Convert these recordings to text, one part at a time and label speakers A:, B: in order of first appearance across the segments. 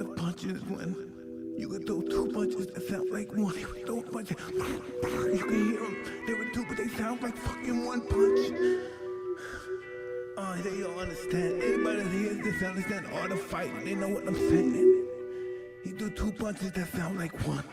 A: art of punches when you could throw two punches that sound like one. You could throw punches, you can hear them. They were two, but they sound like fucking one punch. They don't understand. Anybody that hears this understand the art of fighting. They know what I'm saying. He do two punches that sound like one.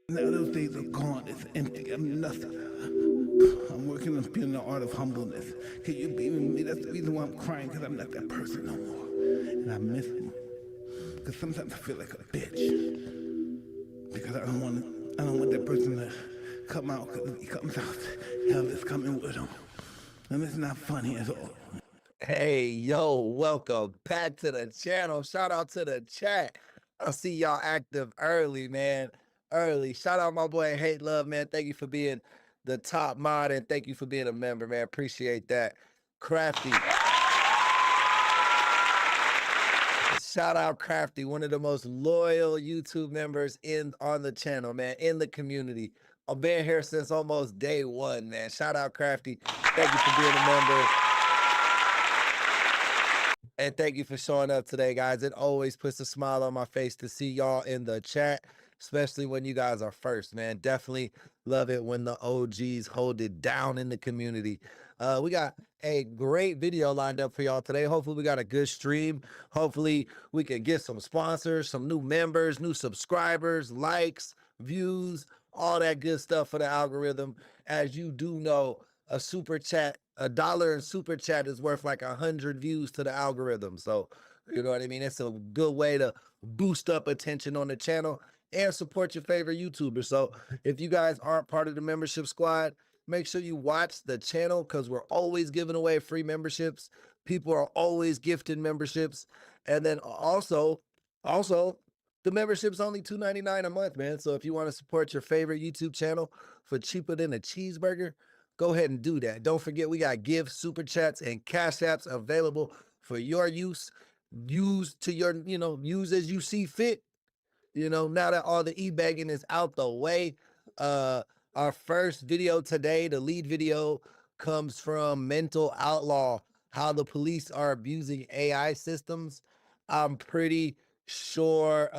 A: Now those days are gone, it's empty, I'm nothing. I'm working on being the art of humbleness. Can you be with me? That's the reason why I'm crying, because I'm not that person no more. And I miss him. Because sometimes I feel like a bitch. Because I don't want that person to come out, because if he comes out, hell is coming with him. And it's not funny at all.
B: Hey, yo, welcome back to the channel. Shout out to the chat. I see y'all active early, man. Early. Shout out my boy Hate Love, man. Thank you for being the top mod and thank you for being a member, man. Appreciate that. Crafty. Shout out Crafty, one of the most loyal YouTube members on the channel, man, in the community. I've been here since almost day one, man. Shout out Crafty. Thank you for being a member. And thank you for showing up today, guys. It always puts a smile on my face to see y'all in the chat, especially when you guys are first, man. Definitely love it when the OGs hold it down in the community. We got a great video lined up for y'all today. Hopefully we got a good stream. Hopefully we can get some sponsors, some new members, new subscribers, likes, views, all that good stuff for the algorithm. As you do know, a super chat, $1 in super chat is worth like 100 views to the algorithm. So, you know what I mean? It's a good way to boost up attention on the channel and support your favorite YouTuber. So if you guys aren't part of the membership squad, make sure you watch the channel because we're always giving away free memberships. People are always gifting memberships. And then also, the membership's only $2.99 a month, man. So if you want to support your favorite YouTube channel for cheaper than a cheeseburger, go ahead and do that. Don't forget, we got gifts, super chats, and cash apps available for your use. Use to your, use as you see fit. Now that all the e-bagging is out the way, our first video today, the lead video, comes from Mental Outlaw, how the police are abusing AI systems. I'm pretty sure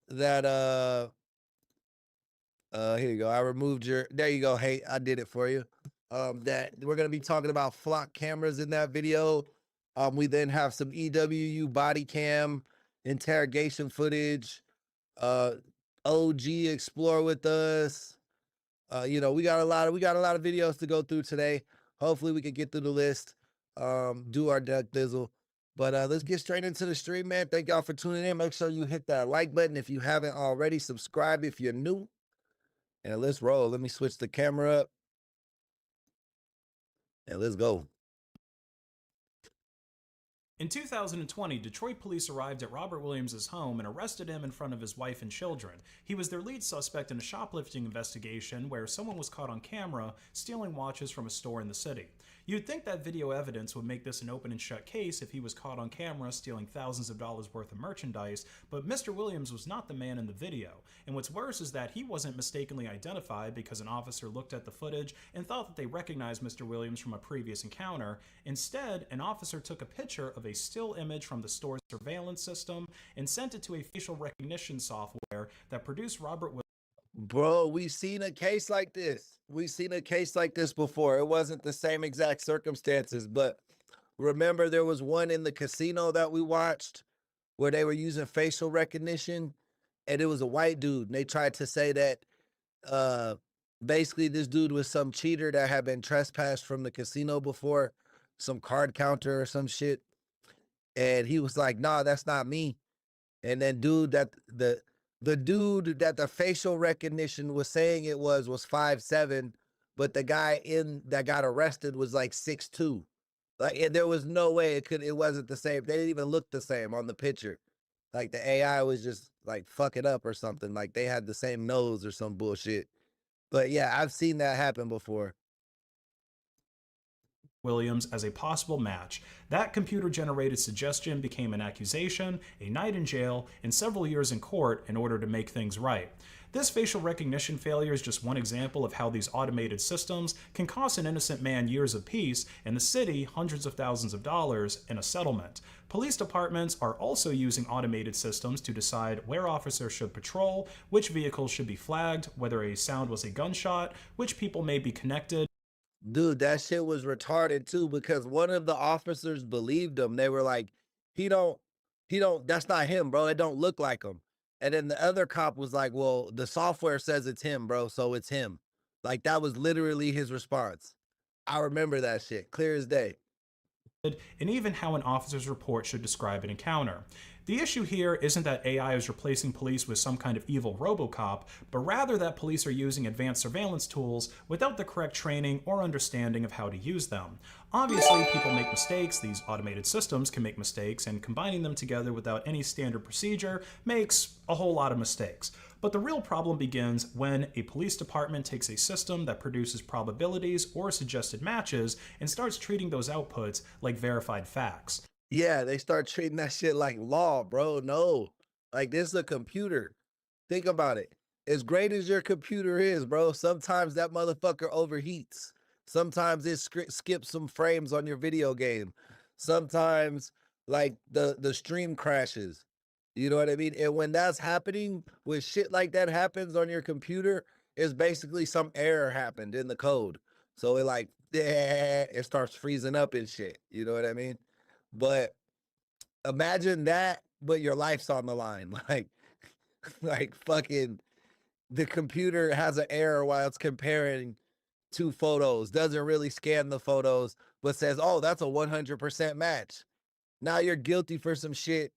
B: that here you go. I removed there you go. Hey, I did it for you. That we're going to be talking about Floc cameras in that video. We then have some EWU body cam interrogation footage. OG explore with us. We got a lot of videos to go through today. Hopefully we can get through the list. Do our duck dizzle But let's get straight into the stream, man. Thank y'all for tuning in. Make sure you hit that like button if you haven't already. Subscribe if you're new. And let's roll. Let me switch the camera up. And let's go.
C: In 2020, Detroit police arrived at Robert Williams' home and arrested him in front of his wife and children. He was their lead suspect in a shoplifting investigation where someone was caught on camera stealing watches from a store in the city. You'd think that video evidence would make this an open and shut case if he was caught on camera stealing thousands of dollars worth of merchandise, but Mr. Williams was not the man in the video. And what's worse is that he wasn't mistakenly identified because an officer looked at the footage and thought that they recognized Mr. Williams from a previous encounter. Instead, an officer took a picture of a still image from the store's surveillance system and sent it to a facial recognition software that produced Robert Williams.
B: Bro, we've seen a case like this. We've seen a case like this before. It wasn't the same exact circumstances, but remember there was one in the casino that we watched where they were using facial recognition, and it was a white dude. And they tried to say that basically this dude was some cheater that had been trespassed from the casino before, some card counter or some shit. And he was like, nah, that's not me. And then the dude that the facial recognition was saying it was 5'7", but the guy that got arrested was like 6'2". Like there was no way it wasn't the same. They didn't even look the same on the picture. Like the AI was just like fucking up or something. Like they had the same nose or some bullshit. But yeah, I've seen that happen before.
C: Williams as a possible match. That computer-generated suggestion became an accusation, a night in jail, and several years in court in order to make things right. This facial recognition failure is just one example of how these automated systems can cost an innocent man years of peace and the city hundreds of thousands of dollars in a settlement. Police departments are also using automated systems to decide where officers should patrol, which vehicles should be flagged, whether a sound was a gunshot, which people may be connected.
B: Dude, that shit was retarded too, because one of the officers believed him. They were like, he don't, that's not him, bro. It don't look like him. And then the other cop was like, well, the software says it's him, bro, so it's him. Like that was literally his response. I remember that shit, clear as day.
C: And even how an officer's report should describe an encounter. The issue here isn't that AI is replacing police with some kind of evil RoboCop, but rather that police are using advanced surveillance tools without the correct training or understanding of how to use them. Obviously, people make mistakes, these automated systems can make mistakes, and combining them together without any standard procedure makes a whole lot of mistakes. But the real problem begins when a police department takes a system that produces probabilities or suggested matches and starts treating those outputs like verified facts.
B: Yeah, they start treating that shit like law, bro. No, like this is a computer. Think about it. As great as your computer is, bro, sometimes that motherfucker overheats. Sometimes it skips some frames on your video game. Sometimes like the stream crashes. You know what I mean? And when that's happening, when shit like that happens on your computer, it's basically some error happened in the code. So it like, it starts freezing up and shit. You know what I mean? But imagine that, but your life's on the line. Like fucking the computer has an error while it's comparing two photos, doesn't really scan the photos, but says, oh, that's a 100% match. Now you're guilty for some shit.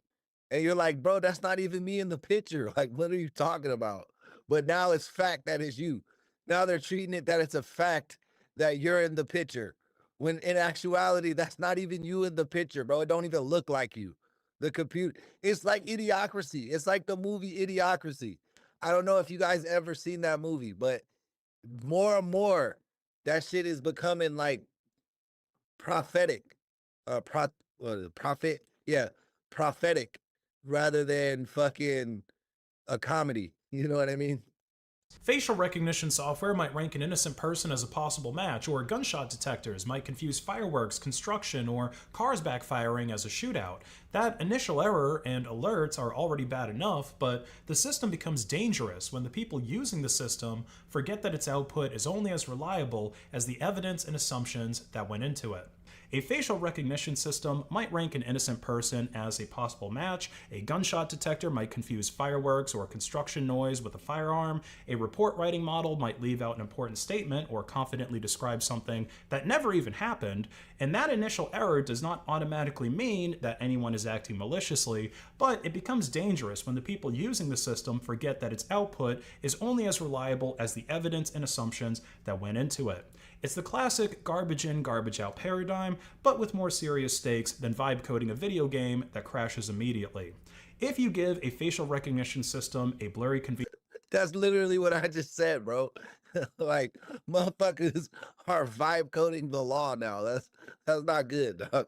B: And you're like, bro, that's not even me in the picture. Like, what are you talking about? But now it's fact that it's you. Now they're treating it that it's a fact that you're in the picture. When in actuality, that's not even you in the picture, bro. It don't even look like you. The computer, it's like Idiocracy. It's like the movie Idiocracy. I don't know if you guys ever seen that movie, but more and more, that shit is becoming like prophetic. Prophetic rather than fucking a comedy. You know what I mean?
C: Facial recognition software might rank an innocent person as a possible match, or gunshot detectors might confuse fireworks, construction, or cars backfiring as a shootout. That initial error and alerts are already bad enough, but the system becomes dangerous when the people using the system forget that its output is only as reliable as the evidence and assumptions that went into it. A facial recognition system might rank an innocent person as a possible match, a gunshot detector might confuse fireworks or construction noise with a firearm, a report writing model might leave out an important statement or confidently describe something that never even happened, and that initial error does not automatically mean that anyone is acting maliciously, but it becomes dangerous when the people using the system forget that its output is only as reliable as the evidence and assumptions that went into it. It's the classic garbage in, garbage out paradigm, but with more serious stakes than vibe coding a video game that crashes immediately. If you give a facial recognition system a blurry
B: That's literally what I just said, bro. Like, motherfuckers are vibe coding the law now. That's not good, dog.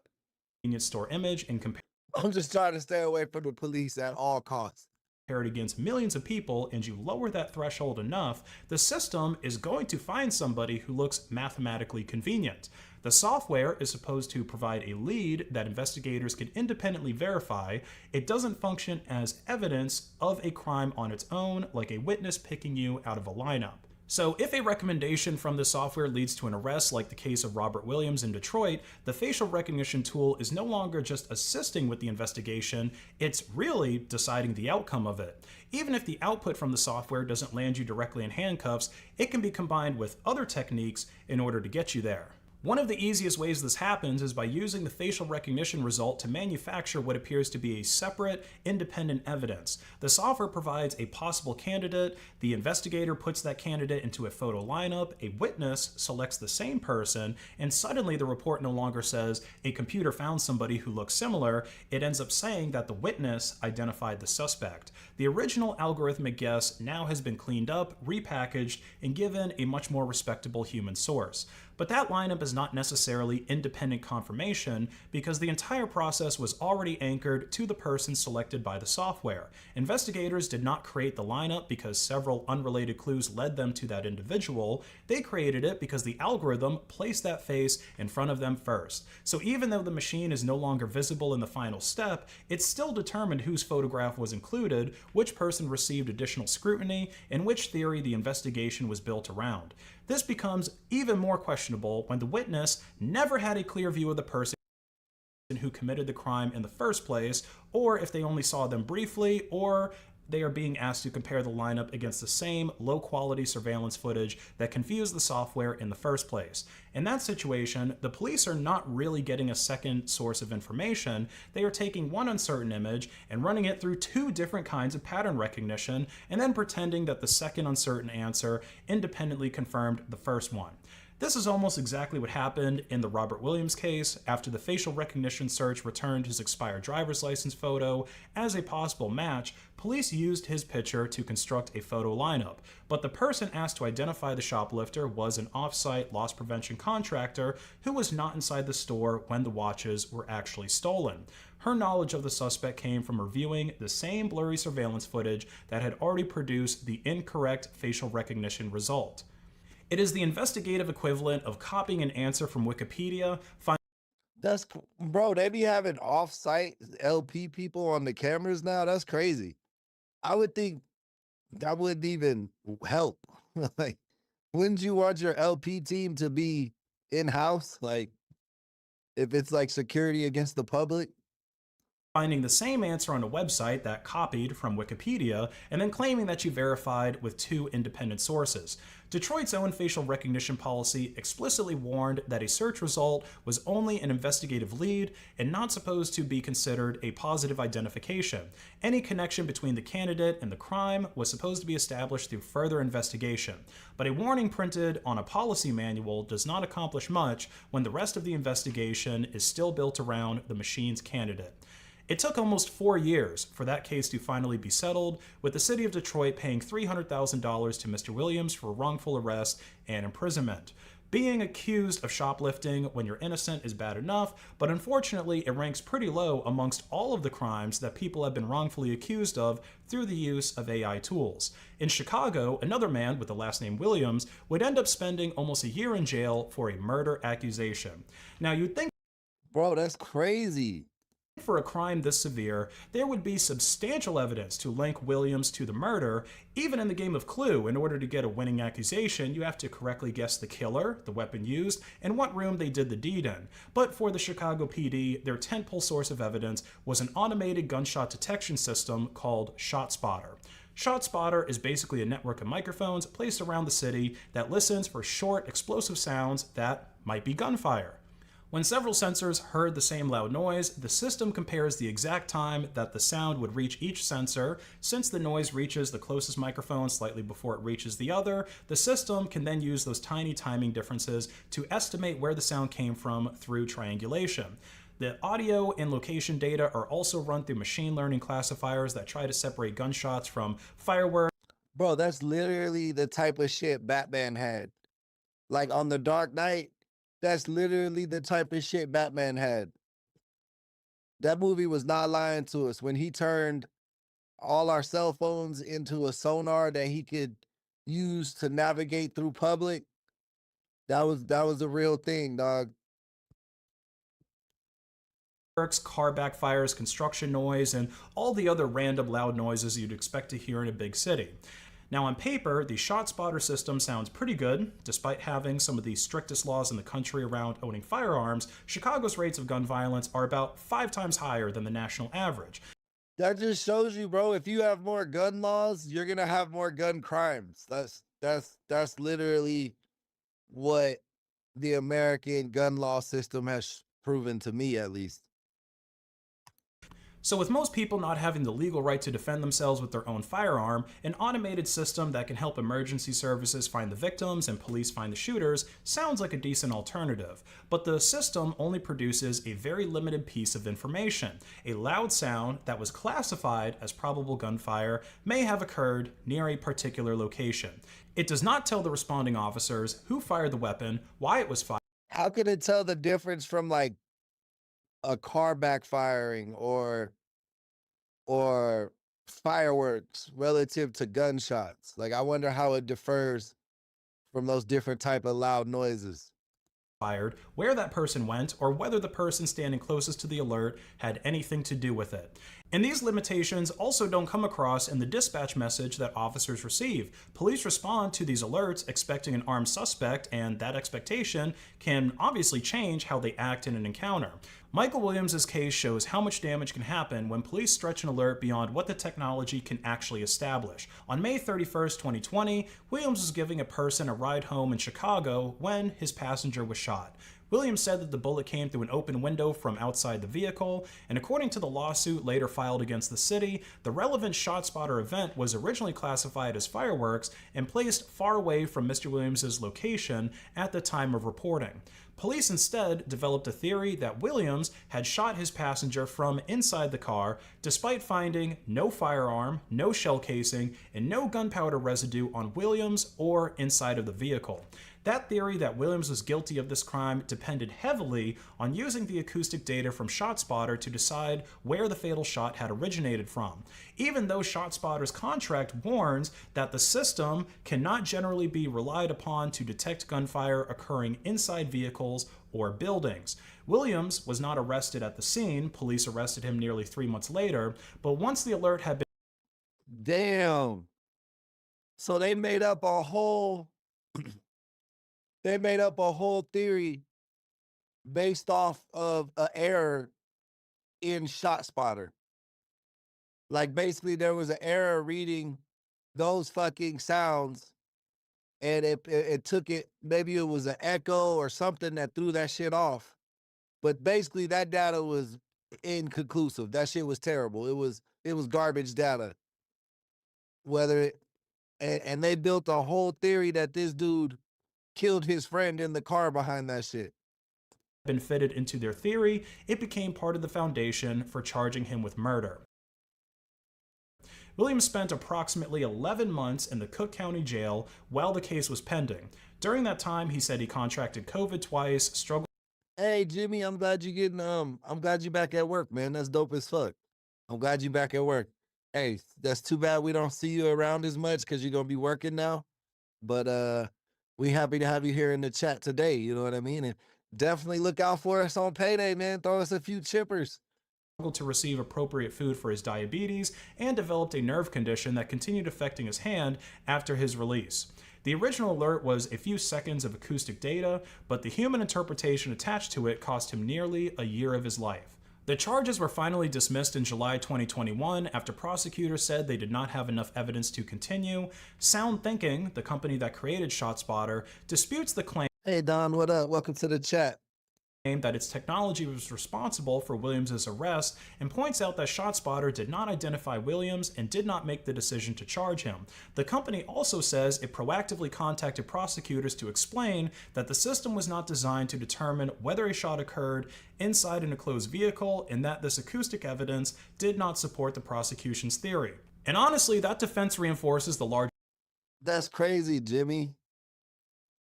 C: convenience store image and compare
B: I'm just trying to stay away from the police at all costs.
C: it against millions of people and you lower that threshold enough, the system is going to find somebody who looks mathematically convenient. The software is supposed to provide a lead that investigators can independently verify. It doesn't function as evidence of a crime on its own, like a witness picking you out of a lineup. So if a recommendation from the software leads to an arrest, like the case of Robert Williams in Detroit, the facial recognition tool is no longer just assisting with the investigation, it's really deciding the outcome of it. Even if the output from the software doesn't land you directly in handcuffs, it can be combined with other techniques in order to get you there. One of the easiest ways this happens is by using the facial recognition result to manufacture what appears to be a separate, independent evidence. The software provides a possible candidate, the investigator puts that candidate into a photo lineup, a witness selects the same person, and suddenly the report no longer says a computer found somebody who looks similar. It ends up saying that the witness identified the suspect. The original algorithmic guess now has been cleaned up, repackaged, and given a much more respectable human source. But that lineup is not necessarily independent confirmation because the entire process was already anchored to the person selected by the software. Investigators did not create the lineup because several unrelated clues led them to that individual. They created it because the algorithm placed that face in front of them first. So even though the machine is no longer visible in the final step, it still determined whose photograph was included, which person received additional scrutiny, and which theory the investigation was built around. This becomes even more questionable when the witness never had a clear view of the person who committed the crime in the first place, or if they only saw them briefly, or they are being asked to compare the lineup against the same low-quality surveillance footage that confused the software in the first place. In that situation, the police are not really getting a second source of information. They are taking one uncertain image and running it through two different kinds of pattern recognition, and then pretending that the second uncertain answer independently confirmed the first one. This is almost exactly what happened in the Robert Williams case. After the facial recognition search returned his expired driver's license photo as a possible match, police used his picture to construct a photo lineup. But the person asked to identify the shoplifter was an off-site loss prevention contractor who was not inside the store when the watches were actually stolen. Her knowledge of the suspect came from reviewing the same blurry surveillance footage that had already produced the incorrect facial recognition result. It is the investigative equivalent of copying an answer from Wikipedia,
B: Bro, they be having off-site LP people on the cameras now. That's crazy. I would think that wouldn't even help. Like, wouldn't you want your LP team to be in-house? Like, if it's like security against the public?
C: finding the same answer on a website that copied from Wikipedia, and then claiming that you verified with two independent sources. Detroit's own facial recognition policy explicitly warned that a search result was only an investigative lead and not supposed to be considered a positive identification. Any connection between the candidate and the crime was supposed to be established through further investigation. But a warning printed on a policy manual does not accomplish much when the rest of the investigation is still built around the machine's candidate. It took almost 4 years for that case to finally be settled, with the city of Detroit paying $300,000 to Mr. Williams for wrongful arrest and imprisonment. Being accused of shoplifting when you're innocent is bad enough, but unfortunately it ranks pretty low amongst all of the crimes that people have been wrongfully accused of through the use of AI tools. In Chicago, another man with the last name Williams would end up spending almost a year in jail for a murder accusation. Now you'd think,
B: bro, that's crazy.
C: For a crime this severe, there would be substantial evidence to link Williams to the murder. Even in the game of Clue, in order to get a winning accusation, you have to correctly guess the killer, the weapon used, and what room they did the deed in. But for the Chicago PD, their tentpole source of evidence was an automated gunshot detection system called ShotSpotter. ShotSpotter is basically a network of microphones placed around the city that listens for short, explosive sounds that might be gunfire. When several sensors heard the same loud noise, the system compares the exact time that the sound would reach each sensor. Since the noise reaches the closest microphone slightly before it reaches the other, the system can then use those tiny timing differences to estimate where the sound came from through triangulation. The audio and location data are also run through machine learning classifiers that try to separate gunshots from fireworks.
B: Bro, that's literally the type of shit Batman had. Like on The Dark Knight, that's literally the type of shit Batman had. That movie was not lying to us when he turned all our cell phones into a sonar that he could use to navigate through public. That was a real thing, dog.
C: Car backfires, construction noise, and all the other random loud noises you'd expect to hear in a big city. Now, on paper, the ShotSpotter system sounds pretty good. Despite having some of the strictest laws in the country around owning firearms, Chicago's rates of gun violence are about 5 times higher than the national average.
B: That just shows you, bro, if you have more gun laws, you're gonna have more gun crimes. That's literally what the American gun law system has proven to me, at least.
C: So with most people not having the legal right to defend themselves with their own firearm, an automated system that can help emergency services find the victims and police find the shooters sounds like a decent alternative. But the system only produces a very limited piece of information. A loud sound that was classified as probable gunfire may have occurred near a particular location. It does not tell the responding officers who fired the weapon, why it was fired.
B: How can it tell the difference from like a car backfiring or fireworks relative to gunshots? Like, I wonder how it differs from those different type of loud noises.
C: Fired, where that person went, or whether the person standing closest to the alert had anything to do with it. And these limitations also don't come across in the dispatch message that officers receive. Police respond to these alerts expecting an armed suspect, and that expectation can obviously change how they act in an encounter. Michael Williams' case shows how much damage can happen when police stretch an alert beyond what the technology can actually establish. On May 31st, 2020, Williams was giving a person a ride home in Chicago when his passenger was shot. Williams said that the bullet came through an open window from outside the vehicle, and according to the lawsuit later filed against the city, the relevant ShotSpotter event was originally classified as fireworks and placed far away from Mr. Williams' location at the time of reporting. Police instead developed a theory that Williams had shot his passenger from inside the car, despite finding no firearm, no shell casing, and no gunpowder residue on Williams or inside of the vehicle. That theory that Williams was guilty of this crime depended heavily on using the acoustic data from ShotSpotter to decide where the fatal shot had originated from. Even though ShotSpotter's contract warns that the system cannot generally be relied upon to detect gunfire occurring inside vehicles or buildings. Williams was not arrested at the scene. Police arrested him nearly 3 months later, but once the alert had been...
B: Damn. So they made up a whole theory based off of an error in ShotSpotter. Like, basically there was an error reading those fucking sounds, and it took it, maybe it was an echo or something that threw that shit off. But basically that data was inconclusive. That shit was terrible. It was garbage data. And they built a whole theory that this dude killed his friend in the car behind that shit.
C: Been fitted into their theory, it became part of the foundation for charging him with murder. Williams spent approximately 11 months in the Cook County Jail while the case was pending. During that time, he said he contracted COVID twice, struggled...
B: Hey Jimmy, I'm glad you're back at work, man. That's dope as fuck. I'm glad you're back at work. Hey, that's too bad we don't see you around as much because you're gonna be working now. But we happy to have you here in the chat today, you know what I mean? And definitely look out for us on payday, man. Throw us a few chippers.
C: to receive appropriate food for his diabetes and developed a nerve condition that continued affecting his hand after his release. The original alert was a few seconds of acoustic data, but the human interpretation attached to it cost him nearly a year of his life. The charges were finally dismissed in July 2021 after prosecutors said they did not have enough evidence to continue. Sound Thinking, the company that created ShotSpotter, disputes the claim
B: Hey Don, what up? Welcome to the chat.
C: that its technology was responsible for Williams' arrest and points out that ShotSpotter did not identify Williams and did not make the decision to charge him. The company also says it proactively contacted prosecutors to explain that the system was not designed to determine whether a shot occurred inside an enclosed vehicle and that this acoustic evidence did not support the prosecution's theory. And honestly, that defense reinforces the large.
B: That's crazy, Jimmy.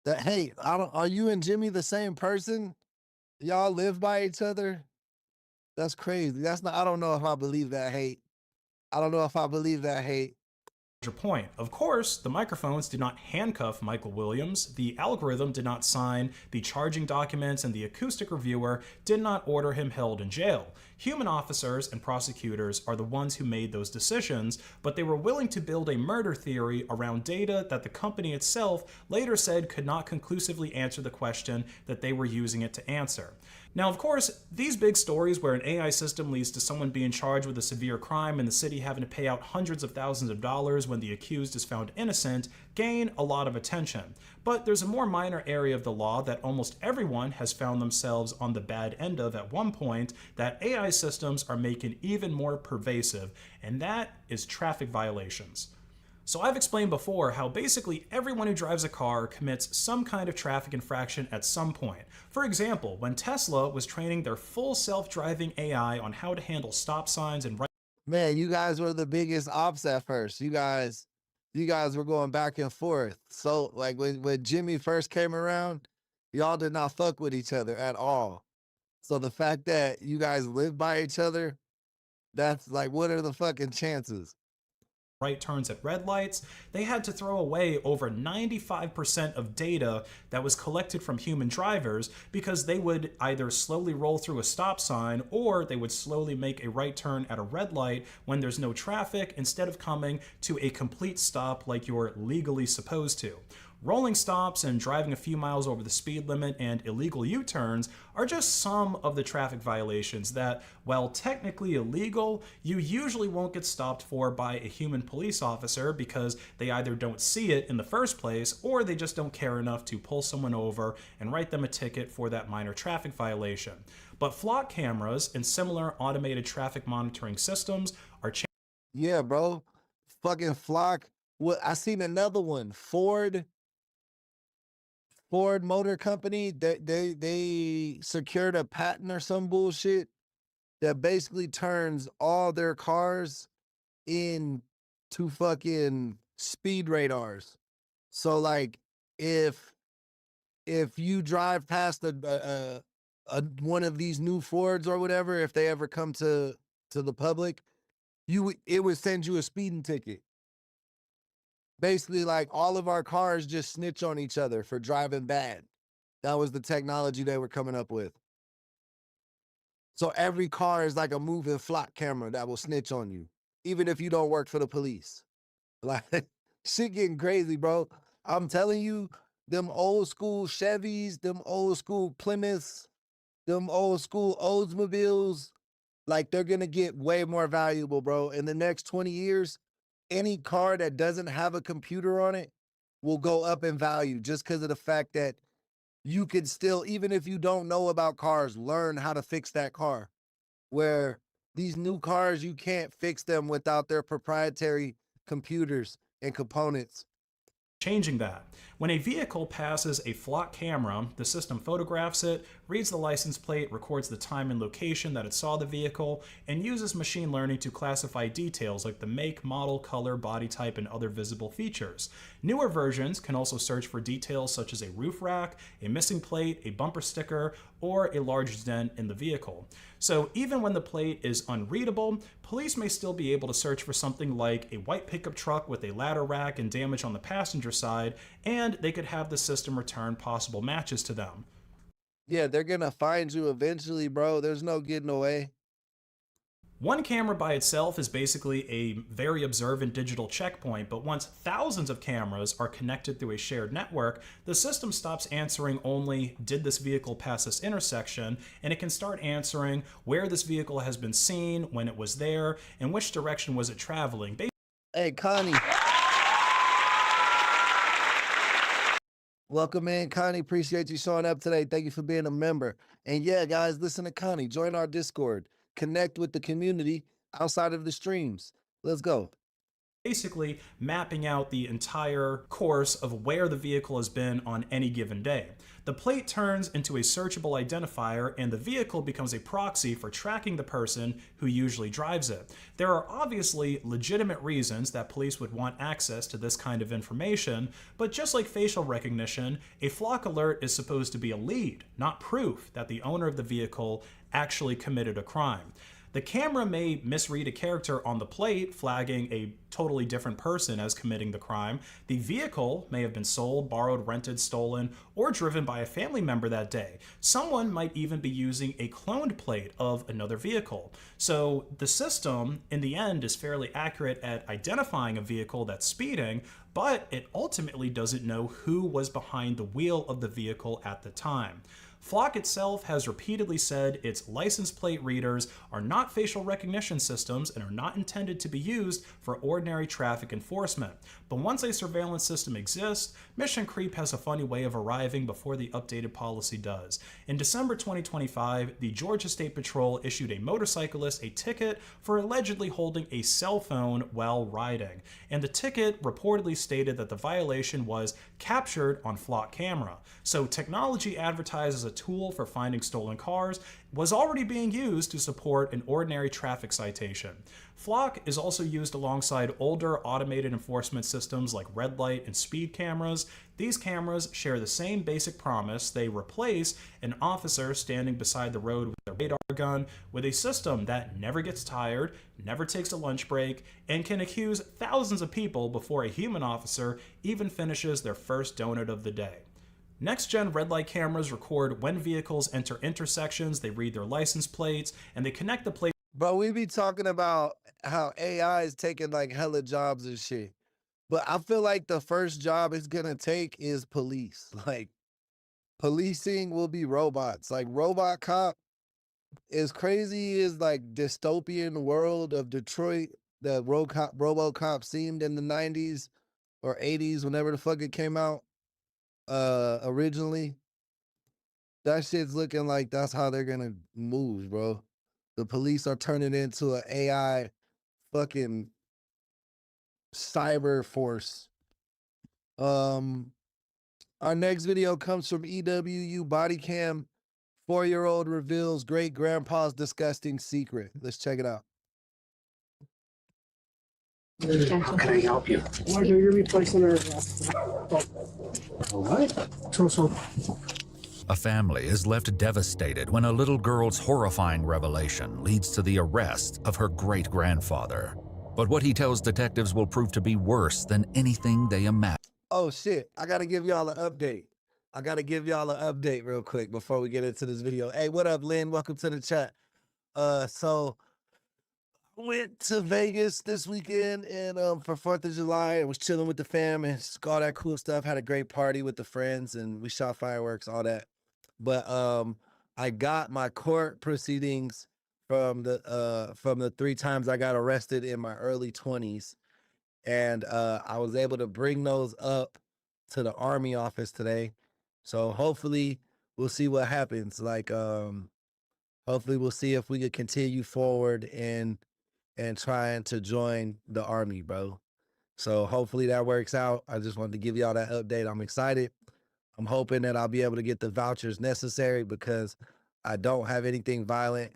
B: Hey, are you and Jimmy the same person? Y'all live by each other? That's crazy. I don't know if I believe that hate. I don't know if I believe that hate.
C: Point. Of course, the microphones did not handcuff Michael Williams, the algorithm did not sign the charging documents, and the acoustic reviewer did not order him held in jail. Human officers and prosecutors are the ones who made those decisions, but they were willing to build a murder theory around data that the company itself later said could not conclusively answer the question that they were using it to answer. Now, of course, these big stories where an AI system leads to someone being charged with a severe crime and the city having to pay out hundreds of thousands of dollars when the accused is found innocent gain a lot of attention. But there's a more minor area of the law that almost everyone has found themselves on the bad end of at one point that AI systems are making even more pervasive, and that is traffic violations. So I've explained before how basically everyone who drives a car commits some kind of traffic infraction at some point. For example, when Tesla was training their full self-driving AI on how to handle stop signs and
B: Man, you guys were the biggest ops at first. You guys were going back and forth. So like when Jimmy first came around, y'all did not fuck with each other at all. So the fact that you guys live by each other, that's like, what are the fucking chances?
C: right turns at red lights, they had to throw away over 95% of data that was collected from human drivers because they would either slowly roll through a stop sign or they would slowly make a right turn at a red light when there's no traffic instead of coming to a complete stop like you're legally supposed to. Rolling stops and driving a few miles over the speed limit and illegal U-turns are just some of the traffic violations that, while technically illegal, you usually won't get stopped for by a human police officer because they either don't see it in the first place or they just don't care enough to pull someone over and write them a ticket for that minor traffic violation. But Floc cameras and similar automated traffic monitoring systems are
B: Yeah, bro. Fucking Floc. What I seen another one. Ford Motor Company, they secured a patent or some bullshit that basically turns all their cars into fucking speed radars. So like if you drive past a one of these new Fords or whatever, if they ever come to the public, it would send you a speeding ticket. Basically, like all of our cars just snitch on each other for driving bad. That was the technology they were coming up with. So every car is like a moving Floc camera that will snitch on you, even if you don't work for the police. Like, shit getting crazy, bro. I'm telling you, them old school Chevys, them old school Plymouths, them old school Oldsmobiles, like they're gonna get way more valuable, bro. In the next 20 years, any car that doesn't have a computer on it will go up in value just because of the fact that you can still, even if you don't know about cars, learn how to fix that car. Where these new cars, you can't fix them without their proprietary computers and components.
C: changing that. When a vehicle passes a Floc camera, the system photographs it, reads the license plate, records the time and location that it saw the vehicle, and uses machine learning to classify details like the make, model, color, body type, and other visible features. Newer versions can also search for details such as a roof rack, a missing plate, a bumper sticker, or a large dent in the vehicle. So even when the plate is unreadable, police may still be able to search for something like a white pickup truck with a ladder rack and damage on the passenger side, and they could have the system return possible matches to them.
B: Yeah, they're gonna find you eventually, bro. There's no getting away.
C: One camera by itself is basically a very observant digital checkpoint, but once thousands of cameras are connected through a shared network, the system stops answering only, did this vehicle pass this intersection, and it can start answering where this vehicle has been seen, when it was there, and which direction was it traveling.
B: Hey, Connie. Welcome in, Connie. Appreciate you showing up today. Thank you for being a member. And yeah, guys, listen to Connie. Join our Discord. Connect with the community outside of the streams. Let's go.
C: Basically mapping out the entire course of where the vehicle has been on any given day. The plate turns into a searchable identifier, and the vehicle becomes a proxy for tracking the person who usually drives it. There are obviously legitimate reasons that police would want access to this kind of information, but just like facial recognition, a Floc alert is supposed to be a lead, not proof that the owner of the vehicle actually committed a crime. The camera may misread a character on the plate, flagging a totally different person as committing the crime. The vehicle may have been sold, borrowed, rented, stolen, or driven by a family member that day. Someone might even be using a cloned plate of another vehicle. So the system, in the end, is fairly accurate at identifying a vehicle that's speeding, but it ultimately doesn't know who was behind the wheel of the vehicle at the time. Floc itself has repeatedly said its license plate readers are not facial recognition systems and are not intended to be used for ordinary traffic enforcement. But once a surveillance system exists, mission creep has a funny way of arriving before the updated policy does. In December 2025, the Georgia State Patrol issued a motorcyclist a ticket for allegedly holding a cell phone while riding. And the ticket reportedly stated that the violation was captured on Floc Camera. So technology advertised as a tool for finding stolen cars was already being used to support an ordinary traffic citation. Floc is also used alongside older automated enforcement systems like red light and speed cameras. These cameras share the same basic promise. They replace an officer standing beside the road with a radar gun with a system that never gets tired, never takes a lunch break, and can accuse thousands of people before a human officer even finishes their first donut of the day. Next-gen red light cameras record when vehicles enter intersections, they read their license plates, and they connect the plate.
B: Bro, we be talking about how AI is taking like hella jobs and shit. But I feel like the first job it's gonna take is police. Like, policing will be robots. Like, robot cop, as crazy as like dystopian world of Detroit that RoboCop seemed in the 90s or 80s, whenever the fuck it came out originally. That shit's looking like that's how they're gonna move, bro. The police are turning into an AI fucking cyber force. Our next video comes from EWU Body Cam. 4-year-old reveals great grandpa's disgusting secret. Let's check it out.
D: How can I help you?
E: Why do you replace an arrest?
D: What?
E: So.
F: A family is left devastated when a little girl's horrifying revelation leads to the arrest of her great-grandfather. But what he tells detectives will prove to be worse than anything they imagined.
B: Oh shit, I gotta give y'all an update. Real quick before we get into this video. Hey, what up, Lynn? Welcome to the chat. So I went to Vegas this weekend and for 4th of July and was chilling with the fam and all that cool stuff. Had a great party with the friends and we shot fireworks, all that. But I got my court proceedings from the 3 times I got arrested in my early 20s. And I was able to bring those up to the Army office today. So hopefully we'll see what happens. Like, hopefully we'll see if we could continue forward and trying to join the Army, bro. So hopefully that works out. I just wanted to give y'all that update. I'm excited. I'm hoping that I'll be able to get the vouchers necessary because I don't have anything violent.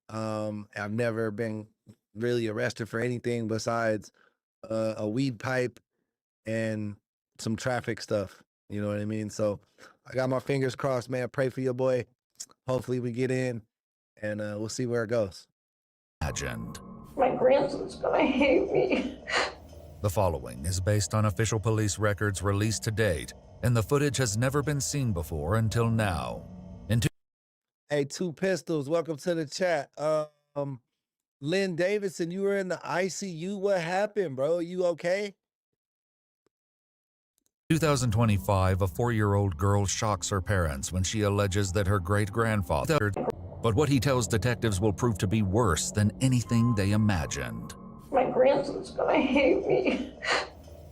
B: I've never been really arrested for anything besides a weed pipe and some traffic stuff. You know what I mean? So I got my fingers crossed, man. Pray for your boy. Hopefully we get in and we'll see where it goes.
D: My grandson's gonna hate me.
F: The following is based on official police records released to date, and the footage has never been seen before until now.
B: Hey, Two Pistols, welcome to the chat. Lynn Davidson, you were in the ICU. What happened, bro? You okay?
F: 2025, a 4-year-old girl shocks her parents when she alleges that her great-grandfather. But what he tells detectives will prove to be worse than anything they imagined.
D: My grandson's gonna hate me.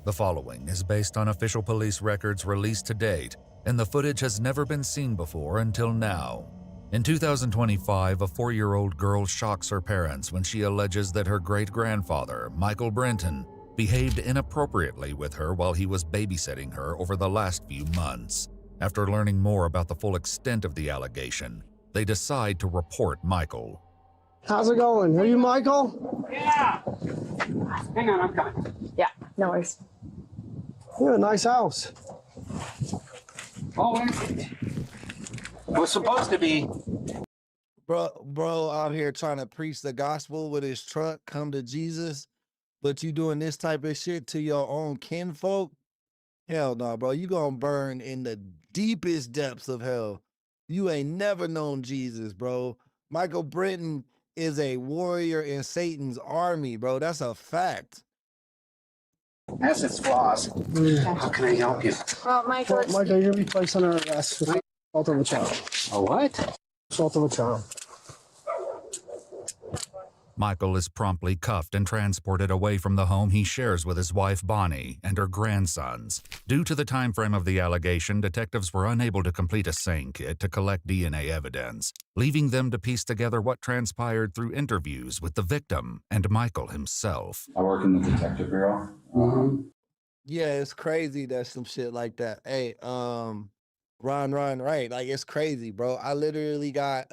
F: The following is based on official police records released to date, and the footage has never been seen before until now. In 2025, a 4-year-old girl shocks her parents when she alleges that her great-grandfather, Michael Brenton, behaved inappropriately with her while he was babysitting her over the last few months. After learning more about the full extent of the allegation, they decide to report Michael.
E: How's it going? Are you Michael?
G: Yeah. Hang on, I'm coming.
H: Yeah, no worries.
E: You have a nice house.
G: Oh, it was supposed to be.
B: Bro out here trying to preach the gospel with his truck, come to Jesus, but you doing this type of shit to your own kinfolk? Hell no, bro. You gonna burn in the deepest depths of hell. You ain't never known Jesus, bro. Michael Brenton is a warrior in Satan's army, bro. That's a fact.
G: Has its flaws. How can I help you?
H: Well, Michael,
E: Well, Michael, you're gonna be placed under arrest for assault of a child.
G: A what?
E: Assault of a child.
F: Michael is promptly cuffed and transported away from the home he shares with his wife Bonnie and her grandsons. Due to the time frame of the allegation, detectives were unable to complete a SANE kit to collect DNA evidence, leaving them to piece together what transpired through interviews with the victim and Michael himself.
I: I work in the detective bureau.
B: Yeah, it's crazy that some shit like that. Hey, Ron, right. Like, it's crazy, bro. I literally got,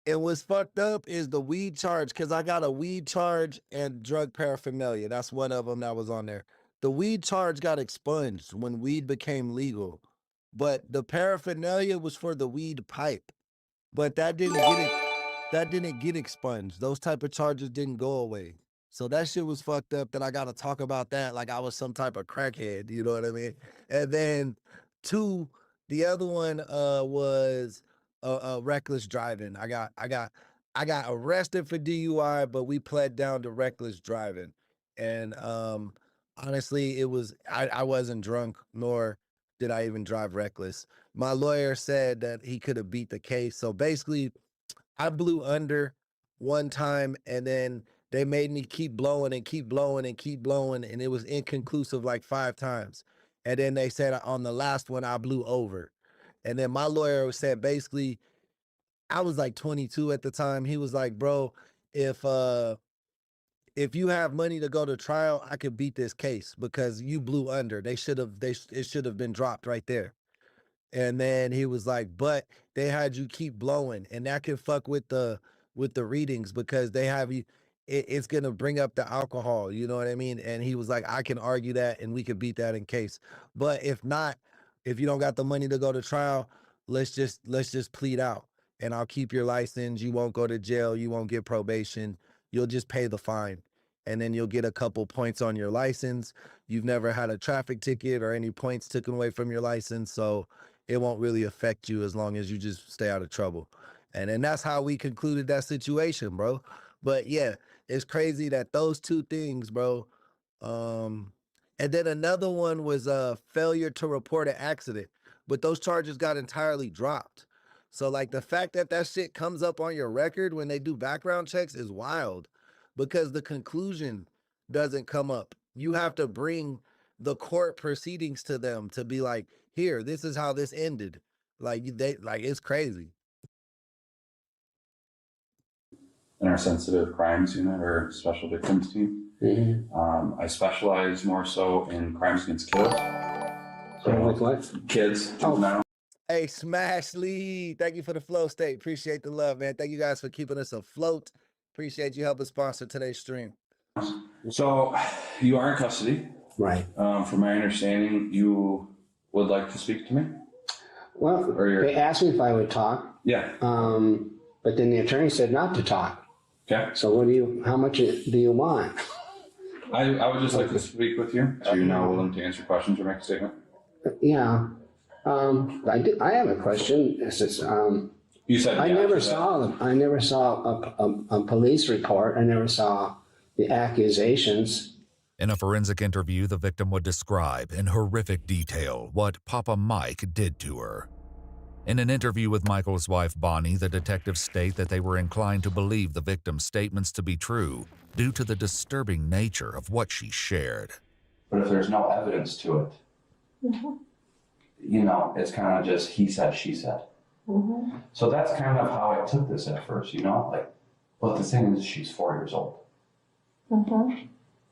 B: and what's fucked up is the weed charge, because I got a weed charge and drug paraphernalia. That's one of them that was on there. The weed charge got expunged when weed became legal, but the paraphernalia was for the weed pipe, but that didn't get expunged. Those type of charges didn't go away. So that shit was fucked up that I got to talk about that like I was some type of crackhead, you know what I mean? And then two, the other one was reckless driving. I got arrested for DUI, but we pled down to reckless driving. And honestly, I wasn't drunk, nor did I even drive reckless. My lawyer said that he could have beat the case. So basically, I blew under one time, and then they made me keep blowing and keep blowing and keep blowing, and it was inconclusive like 5 times. And then they said on the last one, I blew over. And then my lawyer said, basically, I was like 22 at the time. He was like, bro, if you have money to go to trial, I could beat this case because you blew under. It should have been dropped right there. And then he was like, but they had you keep blowing, and that can fuck with the readings because they have you, it's gonna bring up the alcohol, you know what I mean? And he was like, I can argue that and we could beat that in case. But if not, if you don't got the money to go to trial, let's just plead out and I'll keep your license. You won't go to jail, you won't get probation, you'll just pay the fine. And then you'll get a couple points on your license. You've never had a traffic ticket or any points taken away from your license, so it won't really affect you as long as you just stay out of trouble. And then that's how we concluded that situation, bro. But yeah, it's crazy that those two things, bro. And then another one was a failure to report an accident, but those charges got entirely dropped. So like the fact that that shit comes up on your record when they do background checks is wild because the conclusion doesn't come up. You have to bring the court proceedings to them to be like, here, this is how this ended. Like it's crazy.
I: In our sensitive crimes unit or special victims team, I specialize more so in crimes against kids. So
G: Like what?
I: Kids, juvenile.
B: Hey, Smash Lee, thank you for the flow state. Appreciate the love, man. Thank you guys for keeping us afloat. Appreciate you helping sponsor today's stream.
I: So you are in custody.
G: Right.
I: From my understanding, you would like to speak to me?
G: Well, they asked me if I would talk.
I: Yeah.
G: But then the attorney said not to talk.
I: Okay.
G: So how much do you want?
I: I would just like to speak with you. So you're now willing to answer questions or make a statement?
G: Yeah. I have a question. This is,
I: You said
G: I
I: yeah
G: never
I: to
G: saw them. I never saw a police report. I never saw the accusations.
F: In a forensic interview, the victim would describe in horrific detail what Papa Mike did to her. In an interview with Michael's wife, Bonnie, the detectives state that they were inclined to believe the victim's statements to be true due to the disturbing nature of what she shared.
I: But if there's no evidence to it, you know, it's kind of just he said, she said. So that's kind of how I took this at first, you know, like, but the thing is, she's 4 years old.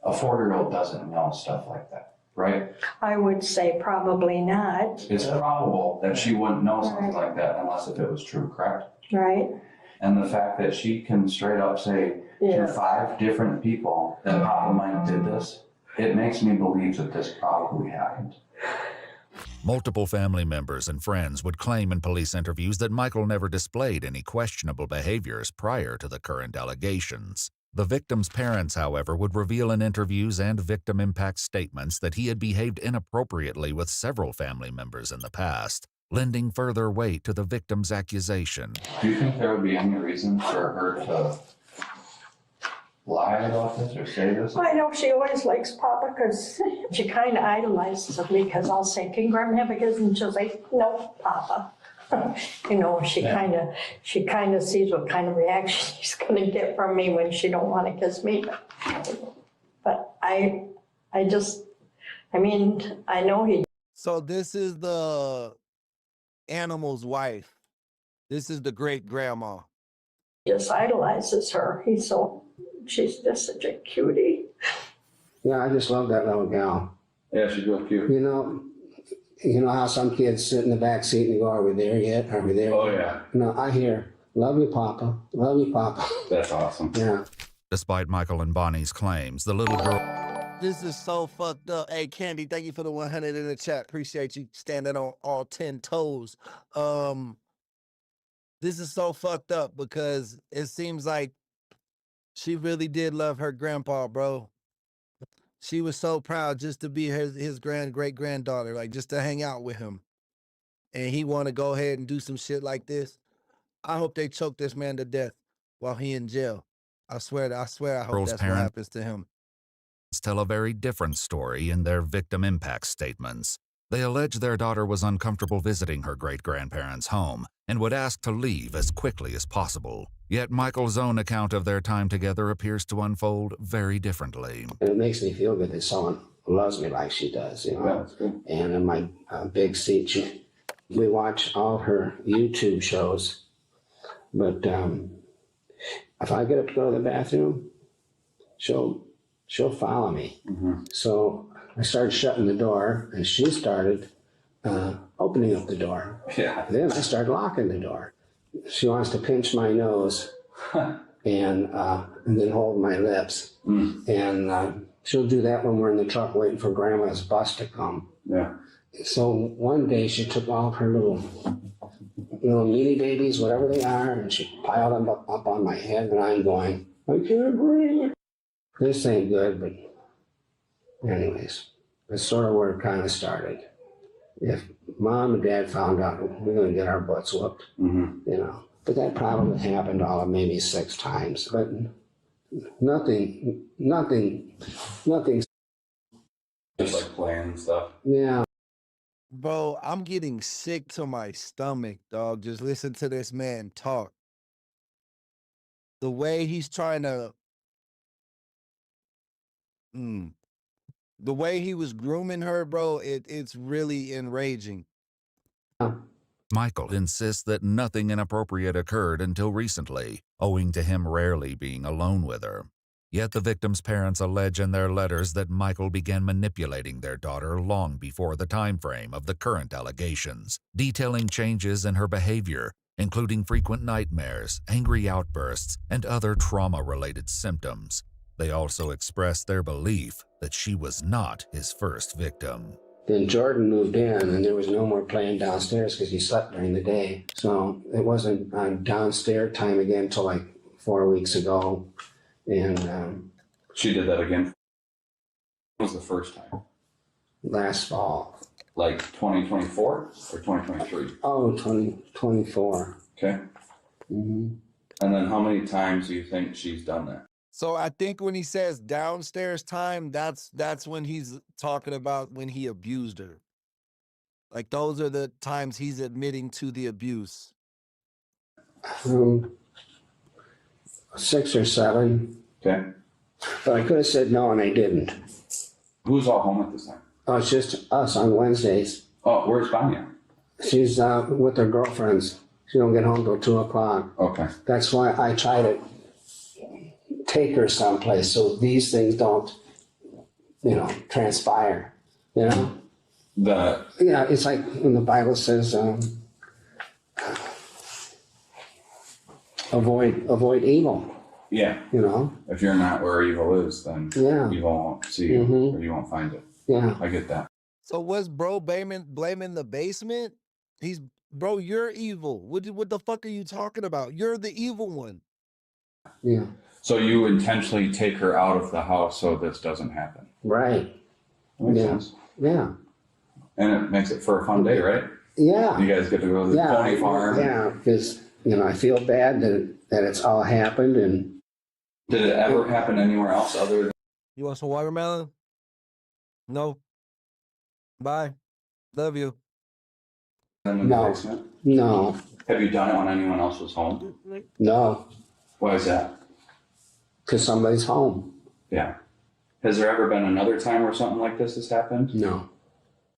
I: A 4-year-old doesn't know stuff like that, right?
D: I would say probably not.
I: It's probable that she wouldn't know something like that unless if it was true, correct?
D: Right?
I: And the fact that she can straight up say to 5 different people that Papa Mike did this, it makes me believe that this probably happened.
F: Multiple family members and friends would claim in police interviews that Michael never displayed any questionable behaviors prior to the current allegations. The victim's parents, however, would reveal in interviews and victim impact statements that he had behaved inappropriately with several family members in the past, lending further weight to the victim's accusation.
I: Do you think there would be any reason for her to lie about this or say this?
D: I know she always likes Papa because she kind of idolizes him, because I'll say, "Can Graham have a kiss?" And she'll say, "No, Papa." You know, she kind of sees what kind of reaction she's going to get from me when she don't want to kiss me. But I know he.
B: So this is the animal's wife. This is the great grandma.
D: Just idolizes her. She's just such a cutie.
G: Yeah, I just love that little gal.
I: Yeah, she's real cute.
G: You know how some kids sit in the back seat and go, "Are we there yet? Are we there?"
I: Oh, yeah.
G: No, I hear, "Love you, Papa. Love you, Papa."
I: That's awesome.
G: Yeah.
F: Despite Michael and Bonnie's claims, the little girl
B: This is so fucked up. Hey, Candy, thank you for the 100 in the chat. Appreciate you standing on all 10 toes. This is so fucked up because it seems like she really did love her grandpa, bro. She was so proud just to be his great-granddaughter, like just to hang out with him. And he want to go ahead and do some shit like this. I hope they choke this man to death while he in jail. I swear, I hope
F: Girl's
B: that's what
F: parents
B: happens to him.
F: tell a very different story in their victim impact statements. They allege their daughter was uncomfortable visiting her great-grandparents' home and would ask to leave as quickly as possible. Yet Michael's own account of their time together appears to unfold very differently.
G: And it makes me feel good that someone loves me like she does, you know.
I: Yeah, that's good.
G: And in my big seat, we watch all her YouTube shows. But if I get up to go to the bathroom, she'll follow me. So I started shutting the door, and she started opening up the door.
I: Yeah.
G: Then I started locking the door. She wants to pinch my nose and then hold my lips. And she'll do that when we're in the truck waiting for Grandma's bus to come.
I: Yeah.
G: So one day she took all of her little meanie babies, whatever they are, and she piled them up on my head, and I'm going, "I can't breathe." This ain't good, but anyways, that's sort of where it kind of started. If Mom and Dad found out, we're going to get our butts whooped, you know. But that probably happened all of maybe 6 times, but nothing.
I: Just like playing and stuff.
G: Yeah.
B: Bro, I'm getting sick to my stomach, dog. Just listen to this man talk. The way he's trying to... The way he was grooming her, bro, it's really enraging.
F: Michael insists that nothing inappropriate occurred until recently, owing to him rarely being alone with her. Yet the victim's parents allege in their letters that Michael began manipulating their daughter long before the time frame of the current allegations, detailing changes in her behavior, including frequent nightmares, angry outbursts, and other trauma-related symptoms. They also expressed their belief that she was not his first victim.
G: Then Jordan moved in, and there was no more playing downstairs because he slept during the day. So it wasn't downstairs time again until like 4 weeks ago. And
I: She did that again. When was the first time?
G: last fall.
I: Like 2024 or 2023?
G: Oh, 2024.
I: Okay.
G: Mm-hmm.
I: And then how many times do you think she's done that?
B: So I think when he says downstairs time, that's when he's talking about when he abused her. Like those are the times he's admitting to the abuse.
G: 6 or 7.
I: Okay.
G: But I could have said no, and I didn't.
I: Who's all home at this time?
G: Oh, it's just us on Wednesdays.
I: Oh, where's Bonnie?
G: She's with her girlfriends. She don't get home till 2 o'clock.
I: Okay.
G: That's why I try to take her someplace so these things don't, transpire. Yeah, it's like when the Bible says, avoid evil.
I: Yeah. If you're not where evil is, then evil won't see you, or you won't find it.
G: Yeah.
I: I get that.
B: So was bro blaming the basement? Bro, you're evil. What the fuck are you talking about? You're the evil one.
G: Yeah.
I: So you intentionally take her out of the house so this doesn't happen.
G: Right.
I: That makes sense.
G: Yeah.
I: And it makes it for a fun day, right?
G: Yeah.
I: You guys get to go to the pony farm.
G: Yeah, because, I feel bad that it's all happened. And
I: did it ever happen anywhere else other than...
B: You want some watermelon? No. Bye. Love you.
I: in the basement?
G: No.
I: Have you done it when anyone else was home?
G: No.
I: Why is that?
G: Because somebody's home.
I: Yeah. Has there ever been another time where something like this has happened?
G: No.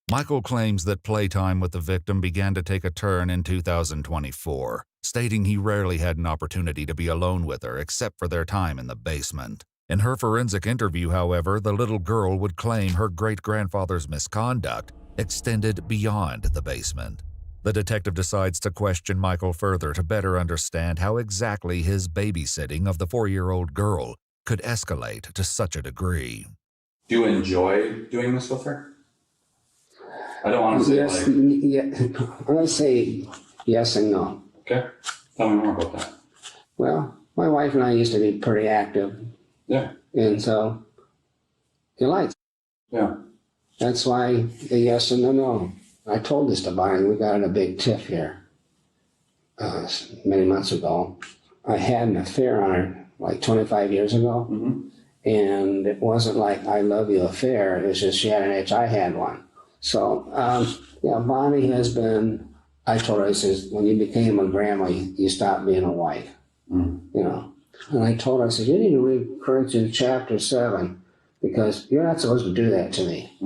F: Michael claims that playtime with the victim began to take a turn in 2024, stating he rarely had an opportunity to be alone with her except for their time in the basement. In her forensic interview, however, the little girl would claim her great-grandfather's misconduct extended beyond the basement. The detective decides to question Michael further to better understand how exactly his babysitting of the 4-year-old girl could escalate to such a degree.
I: Do you enjoy doing this with her? I don't want to say
G: yes, yeah. I'm going to say yes and no.
I: Okay. Tell me more about that.
G: Well, my wife and I used to be pretty active.
I: Yeah.
G: And so, you like it.
I: Yeah.
G: That's why a yes and a no. I told this to Bonnie. We got in a big tiff here many months ago. I had an affair on her like 25 years ago.
I: Mm-hmm.
G: And it wasn't like I love you affair. It was just she had an itch, I had one. So, Bonnie has been, I told her, I says, when you became a grandma, you stopped being a wife, And I told her, I said, you need to read Corinthians chapter 7, because you're not supposed to do that to me.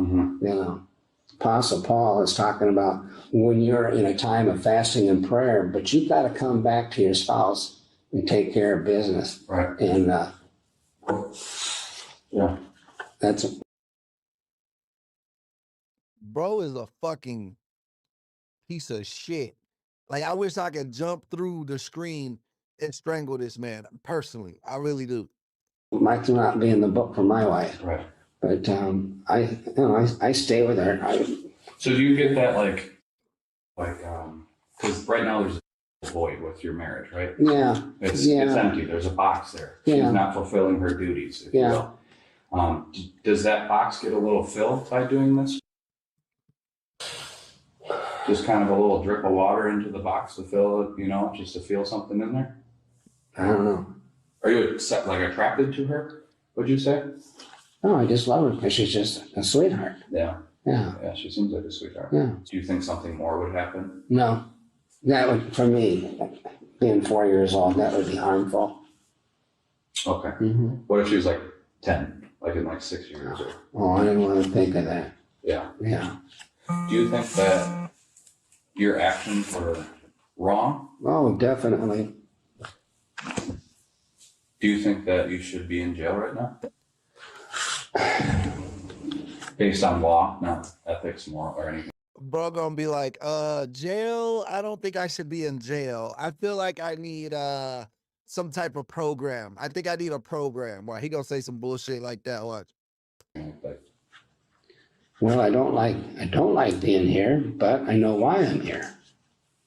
G: Apostle Paul is talking about when you're in a time of fasting and prayer, but you've got to come back to your spouse and take care of business.
I: Right.
G: And, that's
B: Bro is a fucking piece of shit. Like, I wish I could jump through the screen and strangle this man. Personally, I really do.
G: might not be in the book for my wife.
I: Right.
G: But I stay with her.
I: So do you get that because right now there's a void with your marriage, right?
G: Yeah.
I: It's empty. There's a box there.
G: Yeah.
I: She's not fulfilling her duties, if you will. Does that box get a little filled by doing this? Just kind of a little drip of water into the box to fill it, just to feel something in there?
G: I don't know.
I: Are you attracted to her, would you say?
G: No, I just love her because she's just a sweetheart.
I: Yeah.
G: Yeah.
I: Yeah, she seems like a sweetheart.
G: Yeah.
I: Do you think something more would happen?
G: No. That would, for me, being 4 years old, that would be harmful.
I: Okay.
G: Mm-hmm.
I: What if she was 10, in 6 years?
G: Oh, I didn't want to think of that.
I: Yeah.
G: Yeah.
I: Do you think that your actions were wrong?
G: Oh, definitely.
I: Do you think that you should be in jail right now? Based on law, not ethics, moral, or anything.
B: Bro gonna be like, jail? I don't think I should be in jail. I feel like I need some type of program. I think I need a program. Why? He gonna say some bullshit like that. Watch.
G: Well, I don't like being here, but I know why I'm here.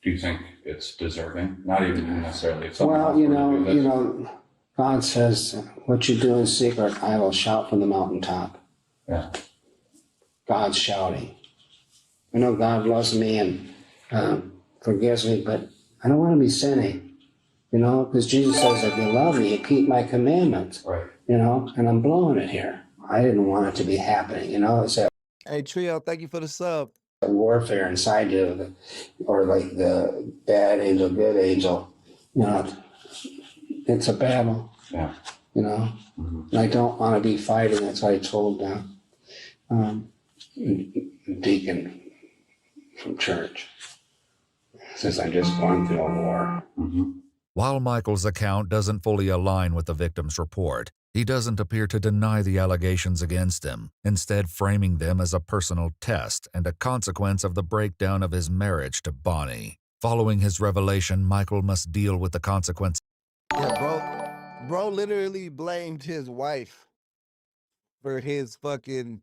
I: Do you think it's deserving? Not even necessarily.
G: Well, God says, what you do in secret, I will shout from the mountaintop.
I: Yeah.
G: God's shouting. I know God loves me and forgives me, but I don't want to be sinning. You know, because Jesus says, if you love me, you keep my commandments.
I: Right.
G: You know, and I'm blowing it here. I didn't want it to be happening. You know, it's a
B: Hey, Trio, thank you for the sub.
G: warfare inside you, or like the bad angel, good angel. You know, it's a battle.
I: Yeah.
G: You know, and I don't want to be fighting. That's what I told Deacon from church. Says I'm just going through a war.
F: While Michael's account doesn't fully align with the victim's report, he doesn't appear to deny the allegations against him, instead framing them as a personal test and a consequence of the breakdown of his marriage to Bonnie. Following his revelation, Michael must deal with the consequences.
B: Yeah, bro literally blamed his wife for his fucking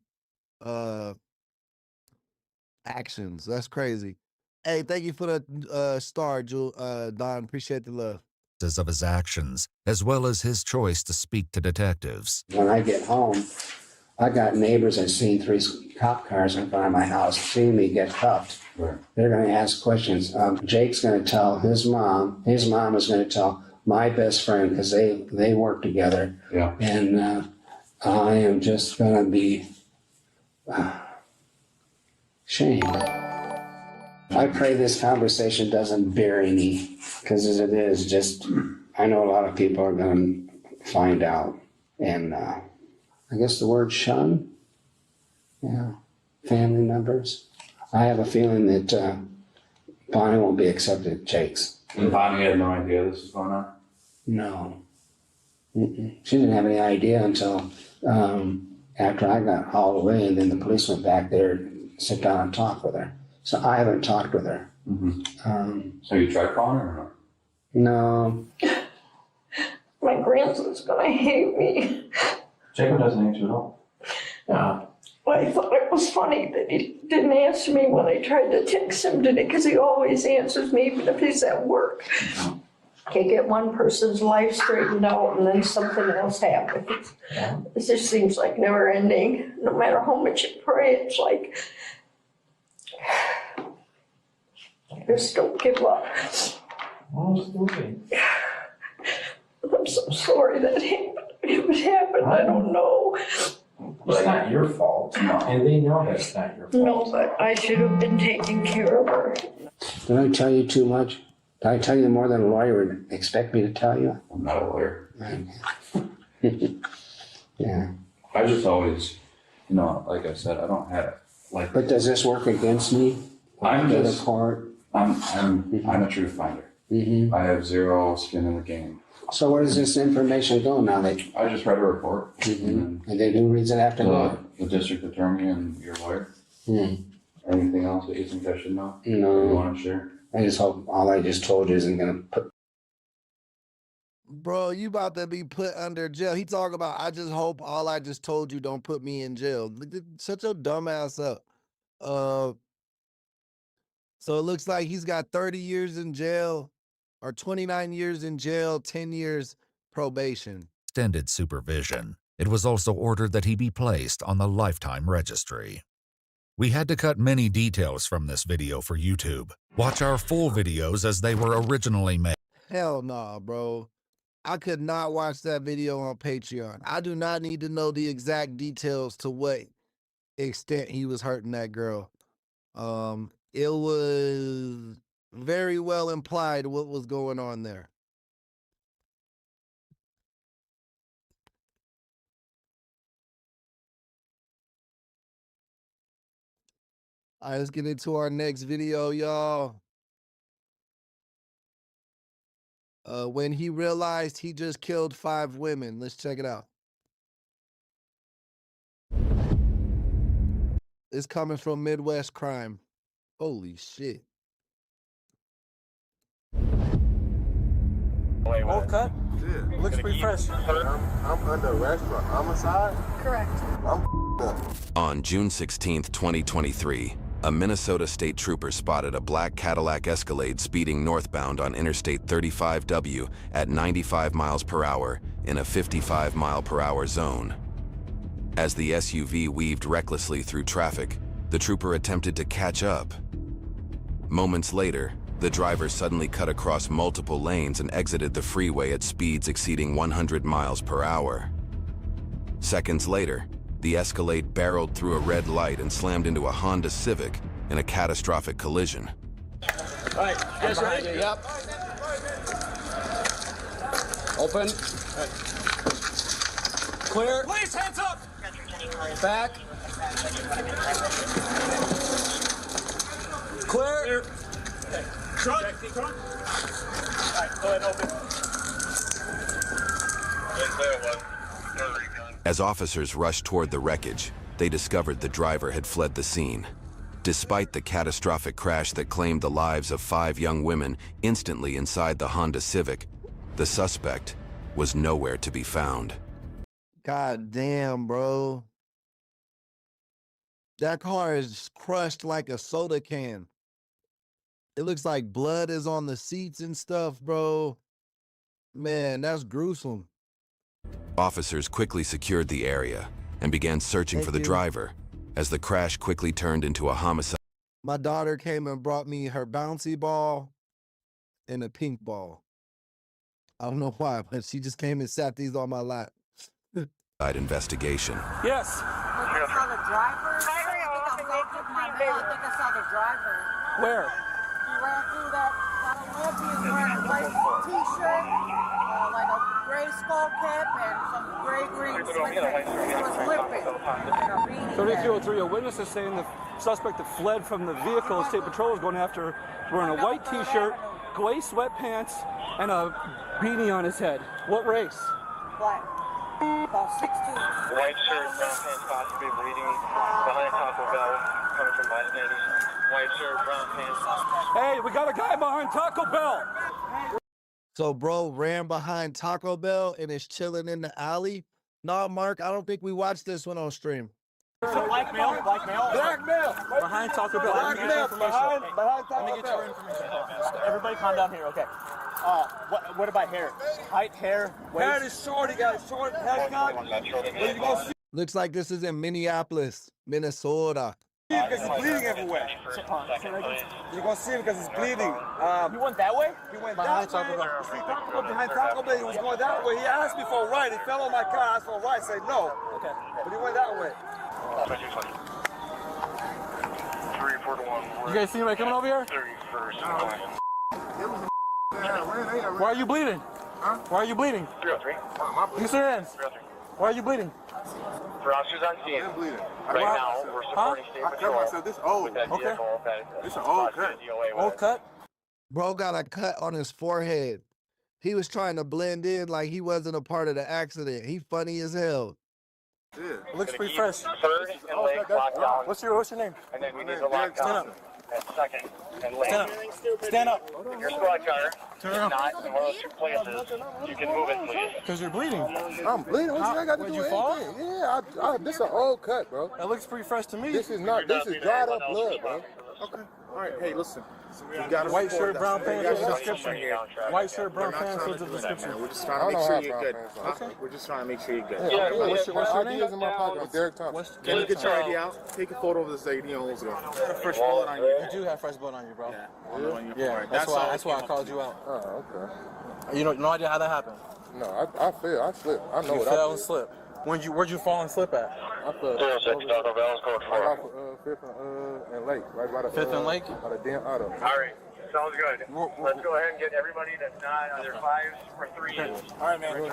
B: actions. That's crazy. Hey, thank you for the star, Don. Appreciate the love.
F: Of his actions, as well as his choice to speak to detectives.
G: When I get home, I got neighbors that seen 3 cop cars in front of my house, seeing me get cuffed.
I: Right.
G: They're going to ask questions. Jake's going to tell his mom. His mom is going to tell my best friend, because they work together.
I: Yeah.
G: And I am just going to be shamed. I pray this conversation doesn't bury me, because as it is, just, I know a lot of people are going to find out. And I guess the word shun, yeah, family members. I have a feeling that Bonnie won't be accepted at Jake's.
I: And Bonnie had no idea this was going on?
G: No. She didn't have any idea until after I got hauled away, and then the police went back there and sit down and talk with her. So I haven't talked with her.
I: So you tried calling her or
G: No.
D: My grandson's gonna hate me.
I: Jacob doesn't answer at all.
D: I thought it was funny that he didn't answer me when I tried to text him today, because he always answers me even if he's at work. Can't get one person's life straightened out and then something else happens. It just seems like never ending. No matter how much you pray, it's like, just don't give up. I'm so sorry that it happened. I don't know.
H: It's not your fault.
I: No.
H: And they know that's not your fault.
D: No, but I should have been taking care of her.
G: Did I tell you too much? Did I tell you more than a lawyer would expect me to tell you?
I: I'm not a lawyer.
G: Yeah.
I: I just always, like I said, I don't have like.
G: But does this work against me?
I: I'm
G: To the
I: just.
G: court?
I: I'm a truth finder. I have zero skin in the game.
G: So where does this information go now? Like,
I: I just read a report. And
G: and then who reads it after
I: then
G: that?
I: the district attorney and your lawyer. Anything else that you think I should know? That you
G: No.
I: want to share?
G: I just hope all I just told you isn't gonna put.
B: Bro, you about to be put under jail. He talking about, I just hope all I just told you don't put me in jail. Shut your dumb ass up. So it looks like he's got 30 years in jail, or 29 years in jail, 10 years probation.
F: Extended supervision. It was also ordered that he be placed on the lifetime registry. We had to cut many details from this video for YouTube. Watch our full videos as they were originally made.
B: Hell nah, bro. I could not watch that video on Patreon. I do not need to know the exact details to what extent he was hurting that girl. It was very well implied what was going on there. All right, let's get into our next video, y'all. When he realized he just killed 5 women. Let's check it out. It's coming from Midwest Crime. Holy shit.
J: Old cut?
K: Yeah.
J: Looks pretty fresh.
K: I'm under arrest for homicide.
J: Correct.
K: I'm up.
L: On June 16th, 2023, a Minnesota state trooper spotted a black Cadillac Escalade speeding northbound on Interstate 35W at 95 miles per hour in a 55 mile per hour zone. As the SUV weaved recklessly through traffic, the trooper attempted to catch up. Moments later, The driver suddenly cut across multiple lanes and exited the freeway at speeds exceeding 100 miles per hour. Seconds later, the Escalade barreled through a red light and slammed into a Honda Civic in a catastrophic collision.
E: All right, guys ready? Yep. Open. Clear.
J: Please, hands up!
E: Back. Clear.
J: Trunk. All right, go ahead, open.
L: As officers rushed toward the wreckage, they discovered the driver had fled the scene. Despite the catastrophic crash that claimed the lives of 5 young women instantly inside the Honda Civic, the suspect was nowhere to be found.
B: God damn, bro. That car is crushed like a soda can. It looks like blood is on the seats and stuff, bro. Man, that's gruesome.
L: Officers quickly secured the area and began searching for the driver as the crash quickly turned into a homicide.
B: My daughter came and brought me her bouncy ball and a pink ball. I don't know why, but she just came and sat these on my lap.
L: Investigation.
J: Yes.
M: I saw the driver. I think I saw the driver.
J: Where?
M: He ran through that lamp. He was wearing a white t-shirt, like a gray skull cap, and some gray-green slickers. He was whipping. And a beanie.
J: 3203, a witness is saying the suspect that fled from the vehicle State Patrol is going after wearing a white t-shirt, gray sweatpants, and a beanie on his head. What race?
M: Black. About 6'2".
K: White shirt, brown pants, possibly bleeding behind Taco Bell, coming from bystanders. White shirt, brown pants.
J: Hey, we got a guy behind Taco Bell.
B: So bro ran behind Taco Bell and is chilling in the alley. Nah, Mark, I don't think we watched this one on stream.
J: Black male. Behind Taco Bell.
K: Black male, behind Taco
J: Let me get your information. Everybody calm down here, okay. What about hair? Height, hair, weight?
K: Hair is short, he got a short haircut. But you gonna see
B: Looks like this is in Minneapolis, Minnesota.
K: him because he's bleeding everywhere. You're gonna see him because he's bleeding.
J: You went that way?
K: He went behind Taco Bell. You see Taco Bell behind Taco Bell, he was going that way. He asked me for a ride. He fell on my car, asked for a ride, said no.
J: Okay.
K: But he went that way.
J: You guys see anybody coming over here? Why are you bleeding? Why are you bleeding?
K: 303.
J: Give me some hands. Why are you bleeding?
K: For officers on scene. Right now, we're supporting State Patrol.
E: This old.
J: Okay.
E: This an old cut.
J: Old cut?
B: Bro got a cut on his forehead. He was trying to blend in like he wasn't a part of the accident. He funny as hell.
J: It looks pretty fresh.
K: Third and leg locked down.
J: What's your name?
K: And then we need to lock down at second and leg.
J: Stand up.
K: Your squad car is not in one of those 2 places. You can move it, please.
J: Because you're bleeding.
E: I'm bleeding. What I got to do
J: Did you
E: with
J: fall?
E: anything? Yeah, this is an old cut, bro.
J: That looks pretty fresh to me.
E: This is not. This is dried up blood, bro. Okay. All right. Hey, listen. You got a
J: White shirt, brown
E: report.
J: pants, with the description. White shirt, brown pants, with the description.
K: We're just trying to make sure you're good. We're just trying to make sure you're good.
E: Yeah,
J: What's your name?
E: in my pocket. I'm Derek Thompson.
K: Can you get your ID out? Take a photo of this lady and let's go.
J: Fresh blood on you. You do have fresh blood on you, bro. Yeah. That's why I called you out.
E: Oh, okay.
J: You know, no idea how that happened.
E: No, I fell. I slipped. I know
J: You
E: what
J: fell
E: I
J: and
E: did.
J: slipped. Where'd you fall and slip at?
E: I fell.
K: 06 Taco Bell's code
E: Right
K: 4.
E: off Fifth and Lake, right by the
J: Fifth and Lake?
E: by the damn auto.
K: All right. Sounds good. Let's go ahead and get everybody that's not either 5s or 3s.
E: All right, man.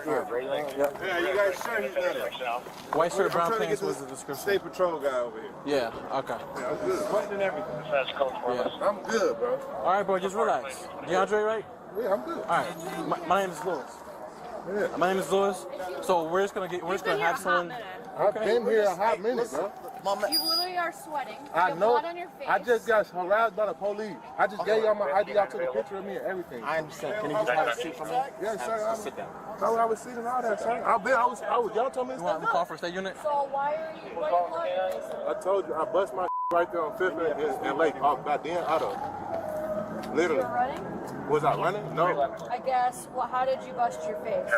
E: Yeah, you guys sure he's done it?
J: White shirt,
E: I'm
J: brown
E: trying to
J: pants
E: get
J: was
E: this
J: the description.
E: State Patrol guy over here.
J: Yeah, okay.
E: Yeah, I'm good. Button and everything.
K: That's code 4.
J: Yeah.
E: I'm good, bro.
J: All right, bro, just relax. DeAndre, right?
E: Yeah, I'm good.
J: All right. My name is Lewis.
E: Yeah.
J: My name is Lewis. So we're just gonna have someone.
E: I've been here a hot minute, bro.
N: You literally are sweating.
E: I
N: You have
E: know.
N: blood on your face.
E: I just got harassed by the police. I just gave y'all my ID. I took a picture of me and everything.
J: I understand. Can you just have a seat for me?
E: Yes, sir.
J: Sit down.
E: I was sitting all that, sir. I was. Y'all told me to
J: You want
E: step
J: me to call
E: up.
J: for a state unit?
N: So why are you?
E: I told you, I bust my right there on Fifth and Lake off by damn auto.
N: You
E: Literally.
N: were running?
E: Was I running? No.
N: I guess. Well, how did you bust your face?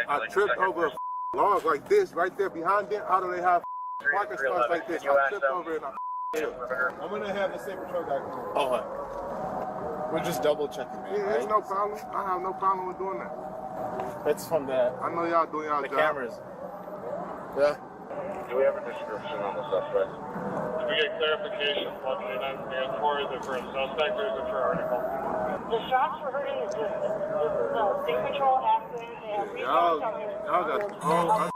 E: I tripped over a log like this right there behind them auto. They have parking spots like this. I tripped over it and I fell. I'm gonna have the State Patrol guy come over. We're just double checking, man. Yeah, there's no problem. I have no problem with doing that.
K: It's from the.
E: I know y'all doing y'all
K: the
E: job.
K: cameras.
E: Yeah.
K: Do we have a description on the suspect? Did we get clarification what the United stands for? Is it for a suspect or is it for article?
O: The shots were hurting is the state patrol accident.
E: Y'all got.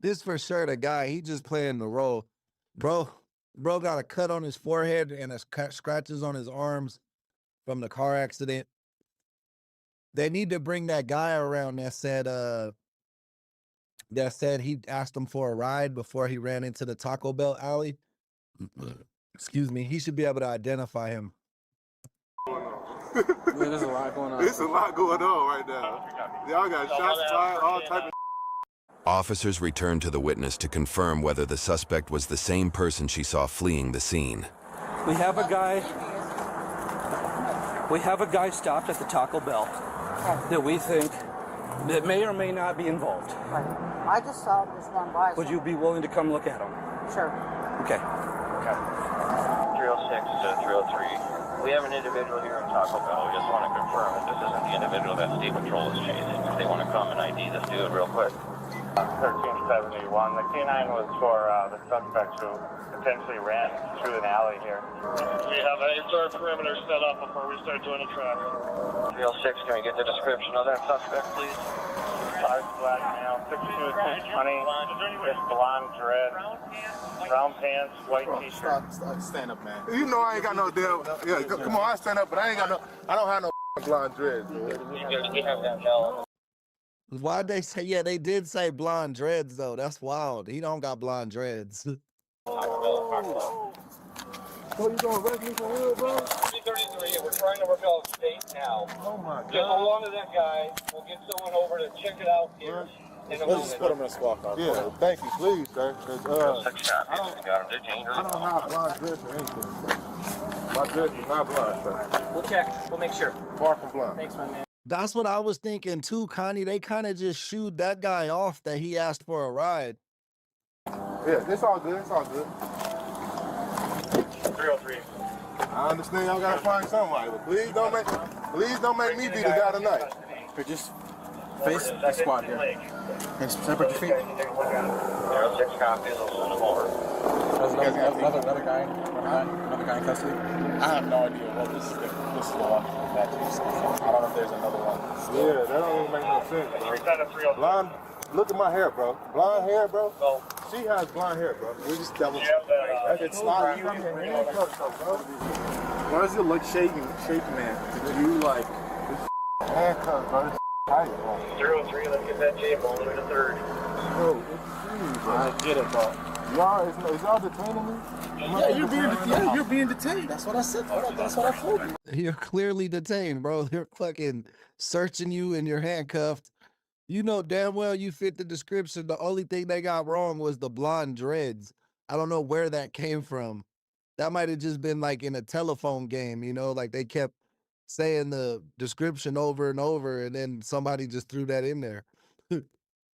B: This for sure the guy. He just playing the role, bro. Bro got a cut on his forehead and scratches on his arms from the car accident. They need to bring that guy around that said he asked him for a ride before he ran into the Taco Bell alley. Excuse me. He should be able to identify him.
E: There's a lot going on. There's a lot going on right now. Y'all got shots fired, all type of.
L: Officers returned to the witness to confirm whether the suspect was the same person she saw fleeing the scene.
J: We have a guy stopped at the Taco Bell that we think that may or may not be involved.
M: Right. I just saw this one by.
J: Would you be willing to come look at him?
M: Sure.
J: Okay.
K: 306 to 303. We have an individual here in Taco Bell. We just want to confirm that this isn't the individual that State Patrol is chasing. If they want to come and ID this dude real quick. 13781. The K9 was for the suspect who potentially ran through an alley here. We have a third perimeter set up before we start doing a track. 306, can we get the description of that suspect, please? Large black male, 6'2", 620, with blonde dread, brown pants, white t-shirt.
E: Stand up, man. You know I ain't got no damn. Yeah, come on, I stand up, but I don't have no blonde dreads.
K: We have that male.
B: Why'd they say? Yeah, they did say blonde dreads though. That's wild. He don't got blonde dreads.
K: Oh, you gonna arrest me for real, bro? 333, we're trying to work out state now.
E: Oh my God.
K: Just hold on to that guy. We'll get someone over to check it out here.
E: Let's just put him in a squawk car. Yeah, thank you, please, sir. I don't have blonde dreads or anything. My dreads is not blonde, sir.
K: We'll check. We'll make sure.
E: Far from blonde.
K: Thanks, my man.
B: That's what I was thinking too, Connie. They kind of just shooed that guy off that he asked for a ride.
E: Yeah, it's all good. It's all good.
K: 303.
E: I understand y'all gotta find somebody, but please don't make me be the guy tonight.
K: Just face the squad here. And separate your feet. 06 copies, we'll send them over.
H: Another guy in custody? I have no idea what this is the one that you said. I don't know if there's another one.
E: Yeah, that don't even make no sense, bro. Blonde, look at my hair, bro. Blonde hair, bro. She has blonde hair, bro. We just double check.
H: It's not you. Why does it look shaky, man? Did you like
E: handcuffs, bro? It's tight, bro.
K: 03, let's get that J ball in the third.
E: Bro, I get it, bro. Y'all, is y'all detaining me?
H: Yeah, you're being detained. That's what I said. That's what I told you.
B: You're clearly detained, bro. They're fucking searching you and you're handcuffed. You know damn well you fit the description. The only thing they got wrong was the blonde dreads. I don't know where that came from. That might have just been like in a telephone game, you know, like they kept saying the description over and over and then somebody just threw that in there.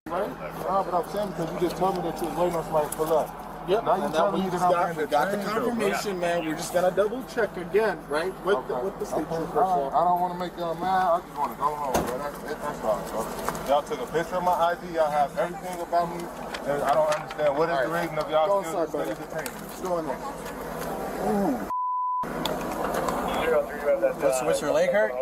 E: Right? No, but I'm saying because you just told me that you was waiting on somebody to pull up.
H: Yep.
E: Now you telling me that I'm
H: we got the confirmation, man. We're just gonna double check again, right? With the state trooper.
E: I don't want to make y'all mad. I just want to go home, bro. That's all, bro. Y'all took a picture of my ID. Y'all have everything about me, and I don't understand what is the reason of y'all still detaining me.
H: What's going on?
E: Ooh.
H: What's your leg hurt?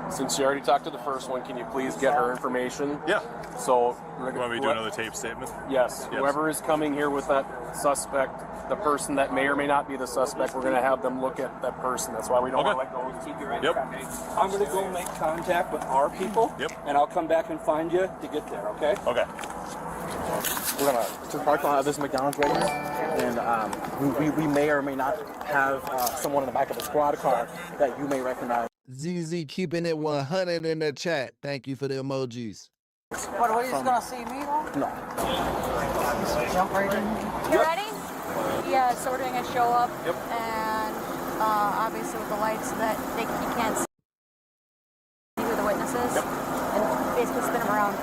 H: Since you already talked to the first one, can you please get her information?
P: Yeah.
H: So,
P: you want me to do another tape statement?
H: Yes. Whoever is coming here with that suspect, the person that may or may not be the suspect, we're going to have them look at that person. That's why we don't want to let go. Keep you right.
J: Yep. I'm going to go make contact with our people.
P: Yep.
J: And I'll come back and find you to get there, okay?
P: Okay.
H: We're going to park on this McDonald's right here, and we may or may not have someone in the back of a squad car that you may recognize.
B: ZZ keeping it 100 in the chat. Thank you for the emojis.
M: What, are you just gonna see me though?
H: No.
M: Jump right in.
N: You ready? Yeah, so we're doing a show up.
P: Yep.
N: And obviously with the lights so that he can't see who the witness is.
P: Yep.
N: And basically spin him around.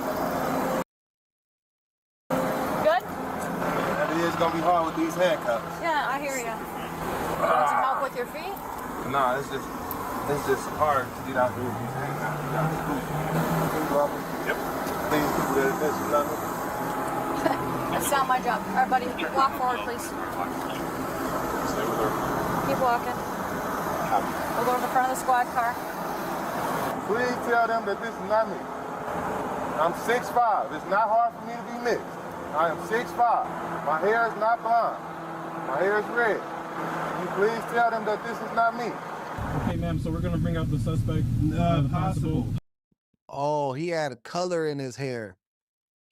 N: Good?
E: It is going to be hard with these handcuffs.
N: Yeah, I hear you. want some help with your feet?
E: Nah, it's just hard to get out here with these hands out. You gotta scoop. Can you go out? Yep. These people that this is nothing.
N: That's not my job. All right, buddy, walk forward, please.
E: Stay with her.
N: Keep walking. We'll go to the front of the squad car.
E: Please tell them that this is not me. I'm 6'5". It's not hard for me to be mixed. I am 6'5". My hair is not blonde. My hair is red. Can you please tell them that this is not me?
H: Okay, ma'am, so we're going to bring out the suspect. Possible.
B: Oh, he had a color in his hair.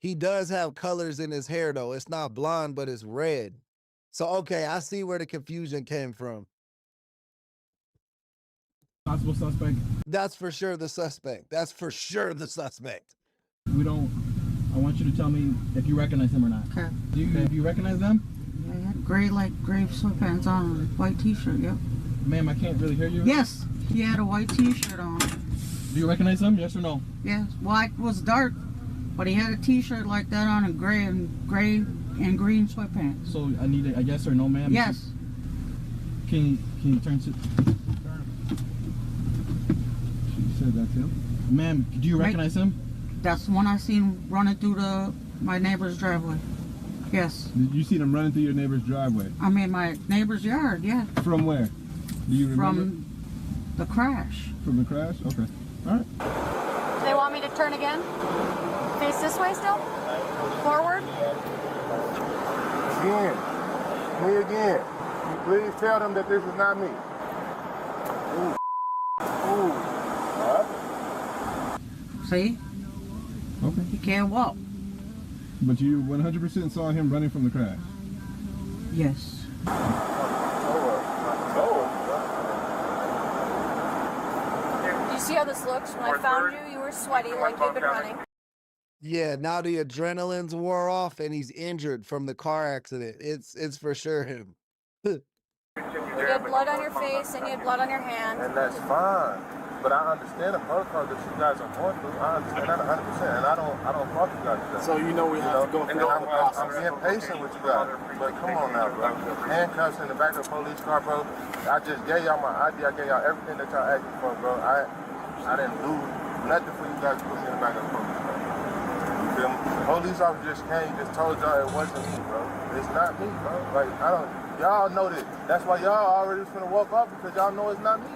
B: He does have colors in his hair, though. It's not blonde, but it's red. So, okay, I see where the confusion came from.
H: Possible suspect.
B: That's for sure the suspect. That's for sure the suspect.
H: I want you to tell me if you recognize him or not.
M: Okay.
H: Do you recognize them?
M: Yeah, he had gray sweatpants on and a white t-shirt, yep.
H: Ma'am, I can't really hear you.
M: Yes, he had a white t-shirt on.
H: Do you recognize him? Yes or no?
M: Yes, white was dark, but he had a t-shirt like that on and gray and green sweatpants.
H: So I need a yes or no, ma'am?
M: Yes.
H: Can you turn to... She said that's him. Ma'am, do you recognize him?
M: That's the one I seen running through my neighbor's driveway. Yes.
H: Did you see them running through your neighbor's driveway?
M: I mean my neighbor's yard, yeah.
H: From where? Do you remember?
M: From the crash.
H: From the crash? Okay. All right.
N: Do they want me to turn again? Face this way still? Forward?
E: Again. Me again. Can you please tell them that this is not me? Ooh. Ooh. What?
M: See?
H: Okay.
M: He can't walk.
H: But you 100% saw him running from the crash?
M: Yes.
N: Do you see how this looks? When I found you, you were sweaty like you'd been running.
B: Yeah, now the adrenaline's wore off and he's injured from the car accident. It's for sure him.
N: You had blood on your face and you had blood on your hand.
E: And that's fine. But I understand the protocol that you guys are going through. I understand that 100%, and I don't fault you guys for that.
H: So you know we have to go through all the process.
E: I'm being patient with you guys, but come on now, bro. Handcuffs in the back of the police car, bro. I just gave y'all my ID. I gave y'all everything that y'all asked me for, bro. I didn't do nothing for you guys to put me in the back of the police car. You feel me? The police officer just came, just told y'all it wasn't me, bro. It's not me, bro. Like, y'all know this. That's why y'all already finna walk off, because y'all know it's not me.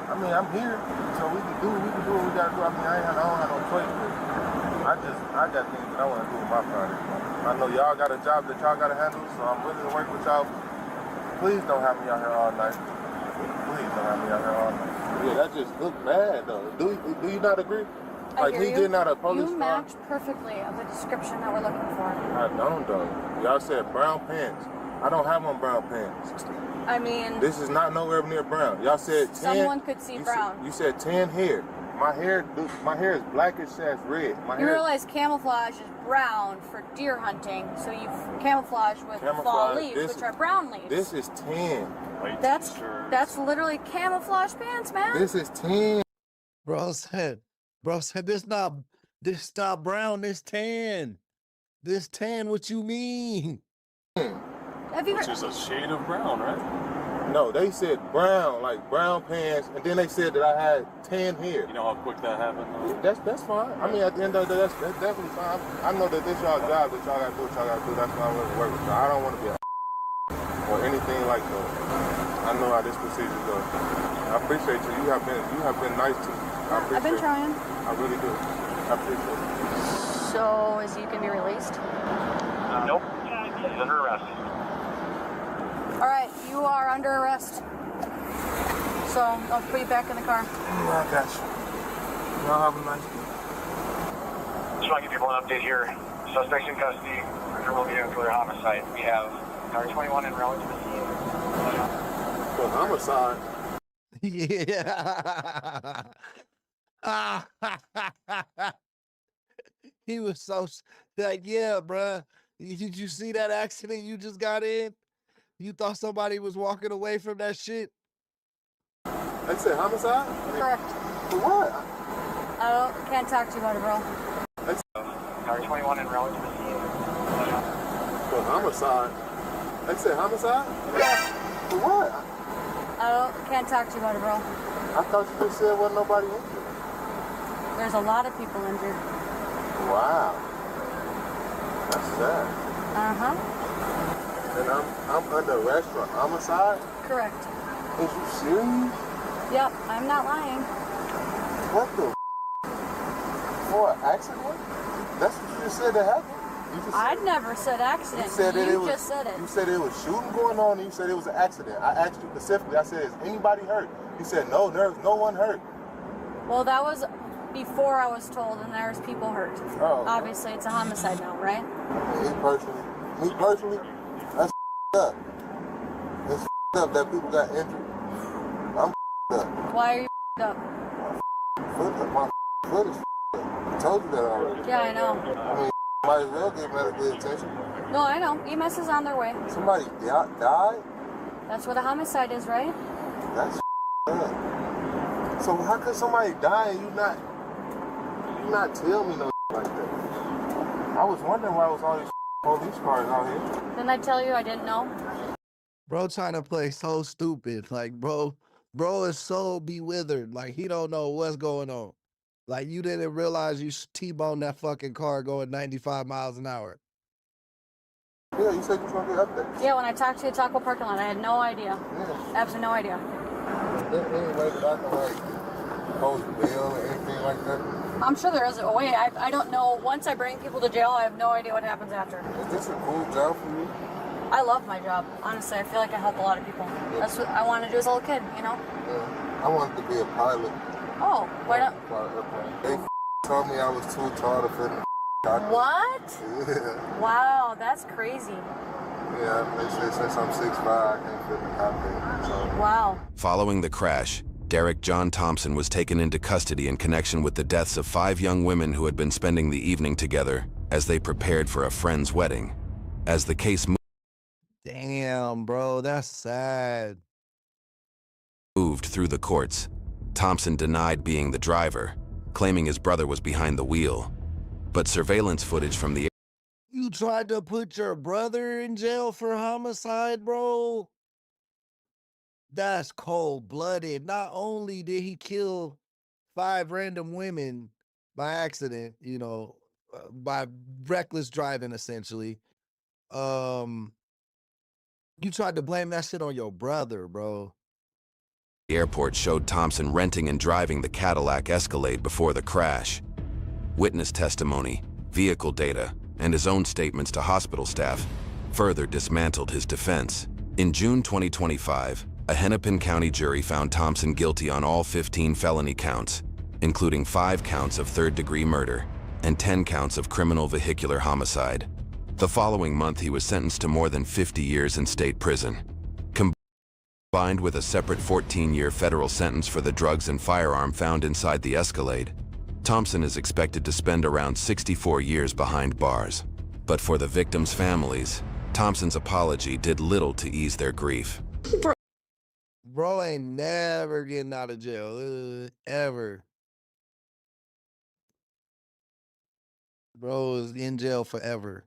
E: I mean, I'm here, so we can do what we gotta do. I mean, I don't have no choice, but I got things that I wanna do with my project. I know y'all got a job that y'all gotta handle, so I'm willing to work with y'all. Please don't have me out here all night. Please don't have me out here all night. Yeah, that just looked bad, though. Do you not agree? Like me getting out of police
N: You
E: car?
N: match perfectly of the description that we're looking for.
E: I don't, though. Y'all said brown pants. I don't have on brown pants.
N: I mean...
E: This is not nowhere near brown. Y'all said 10...
N: Someone could see brown.
E: You said 10 hair. My hair is blackish as red.
N: You realize camouflage is brown for deer hunting, so you camouflage with fall leaves, which are brown leaves.
E: This is 10.
N: That's literally camouflage pants, man.
E: This is 10.
B: Bro said this not brown, this tan. This tan, what you mean?
P: Which is a shade of brown, right?
E: No, they said brown, like brown pants, and then they said that I had tan hair.
P: You know how quick that happened?
E: That's fine. I mean, at the end of the day, that's definitely fine. I know that this y'all job that y'all gotta do what y'all gotta do. That's why I want to work with y'all. I don't want to be a or anything like that. I know how this procedure goes. I appreciate you. You have been nice to me.
N: I've been trying.
E: I really do. I appreciate it.
N: So, is he gonna be released?
K: Nope. He's under arrest.
N: All right, you are under arrest. So I'll put you back in the car.
E: Yeah, I got you. Y'all have a nice day.
K: Just want to give people an update here. Suspects in custody. Criminal vehicular homicide. We have car 21 in route to the scene.
E: For homicide?
B: Yeah. He was so like, yeah, bruh. Did you see that accident you just got in? You thought somebody was walking away from that shit?
E: They said homicide?
N: Correct.
E: For what?
N: Can't talk to you about it, bro.
K: Car 21 in route to the scene.
E: For homicide? They said homicide?
N: Yes.
E: For what?
N: Can't talk to you about it, bro.
E: I thought you just said wasn't nobody injured.
N: There's a lot of people injured.
E: Wow. That's sad.
N: Uh-huh.
E: And I'm under arrest for homicide?
N: Correct.
E: Is you serious?
N: Yep, I'm not lying.
E: What the For an accident? That's what you just said that happened?
N: I'd never said accident.
E: You said that it was,
N: just said it.
E: You said it was shooting going on, and you said it was an accident. I asked you specifically. I said, is anybody hurt? You said, no, there's no one hurt.
N: Well, that was before I was told, and there's people hurt.
E: Oh.
N: Obviously, it's a homicide now, right?
E: Me personally, that's up. It's up that people got injured. I'm up.
N: Why are you up?
E: My foot is up. I told you that already.
N: Yeah, I know.
E: I mean, might as well get medical attention.
N: No, I know. EMS is on their way.
E: Somebody died?
N: That's what a homicide is, right?
E: That's up. So how could somebody die and you not tell me no like that? I was wondering why was all these police cars out here.
N: Didn't I tell you I didn't know?
B: Bro trying to play so stupid. Like, bro is so bewildered. Like, he don't know what's going on. Like, you didn't realize you T-boned that fucking car going 95 miles an hour.
E: Yeah, you said you was going to get updates.
N: Yeah, when I talked to you at Taco parking lot, I had no idea.
E: Yeah.
N: Absolutely no idea.
E: Is there any way that I can, like, post bail or anything like that?
N: I'm sure there is a way. I don't know. Once I bring people to jail, I have no idea what happens after.
E: Is this a cool job for you?
N: I love my job. Honestly, I feel like I help a lot of people. That's what I wanted to do as a little kid, you know?
E: Yeah. I wanted to be a pilot.
N: Oh, why not?
E: They told me I was too tall to fit in the cockpit.
N: What?
E: Yeah.
N: Wow, that's crazy.
E: Yeah, they say since I'm 6'5", I can't fit in the cockpit. So.
N: Wow.
L: Following the crash, Derek John Thompson was taken into custody in connection with the deaths of 5 young women who had been spending the evening together as they prepared for a friend's wedding. As the case
B: Damn, bro, that's sad.
L: moved through the courts, Thompson denied being the driver, claiming his brother was behind the wheel. But surveillance footage from the
B: You tried to put your brother in jail for homicide, bro? That's cold-blooded. Not only did he kill 5 random women by accident, you know, by reckless driving, essentially. You tried to blame that shit on your brother, bro.
L: airport showed Thompson renting and driving the Cadillac Escalade before the crash. Witness testimony, vehicle data, and his own statements to hospital staff further dismantled his defense. In June 2025, a Hennepin County jury found Thompson guilty on all 15 felony counts, including 5 counts of third-degree murder and 10 counts of criminal vehicular homicide. The following month, he was sentenced to more than 50 years in state prison. Combined with a separate 14-year federal sentence for the drugs and firearm found inside the Escalade, Thompson is expected to spend around 64 years behind bars. But for the victims' families, Thompson's apology did little to ease their grief.
B: Bro ain't never getting out of jail, ever. Bro is in jail forever.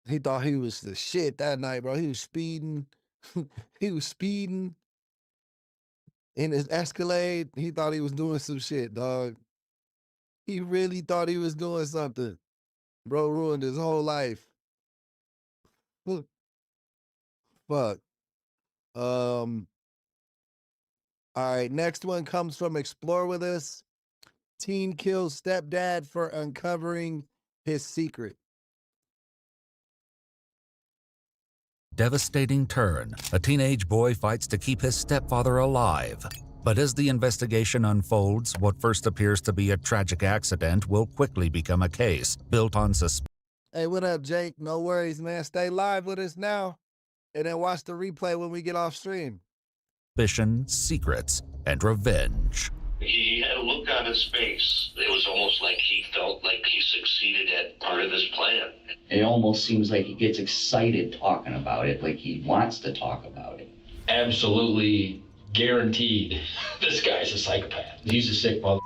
B: He thought he was the shit that night, bro. He was speeding. He was speeding in his Escalade. He thought he was doing some shit, dog. He really thought he was doing something. Bro ruined his whole life. Fuck. All right, next one comes from Explore With Us. Teen kills stepdad for uncovering his secret.
F: Devastating turn. A teenage boy fights to keep his stepfather alive. But as the investigation unfolds, what first appears to be a tragic accident will quickly become a case built on suspicion.
B: Hey, what up, Jake? No worries, man. Stay live with us now, and then watch the replay when we get off stream.
F: Secrets, and revenge.
Q: He had a look on his face. It was almost like he felt like he succeeded at part of his plan.
R: It almost seems like he gets excited talking about it, like he wants to talk about it.
Q: Absolutely guaranteed this guy's a psychopath. He's a sick mother.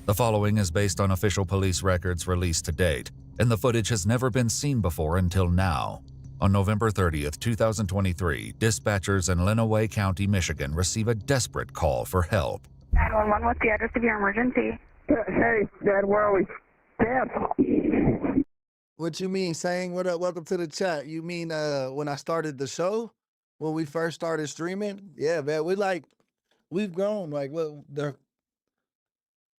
F: The following is based on official police records released to date, and the footage has never been seen before until now. On November 30th, 2023, dispatchers in Lenawee County, Michigan receive a desperate call for help.
S: 911, what's the address of your emergency?
T: Hey, Dad, where are we? Dad.
B: What you mean, saying? What up? Welcome to the chat. You mean when I started the show? When we first started streaming? Yeah, man. We've grown. Like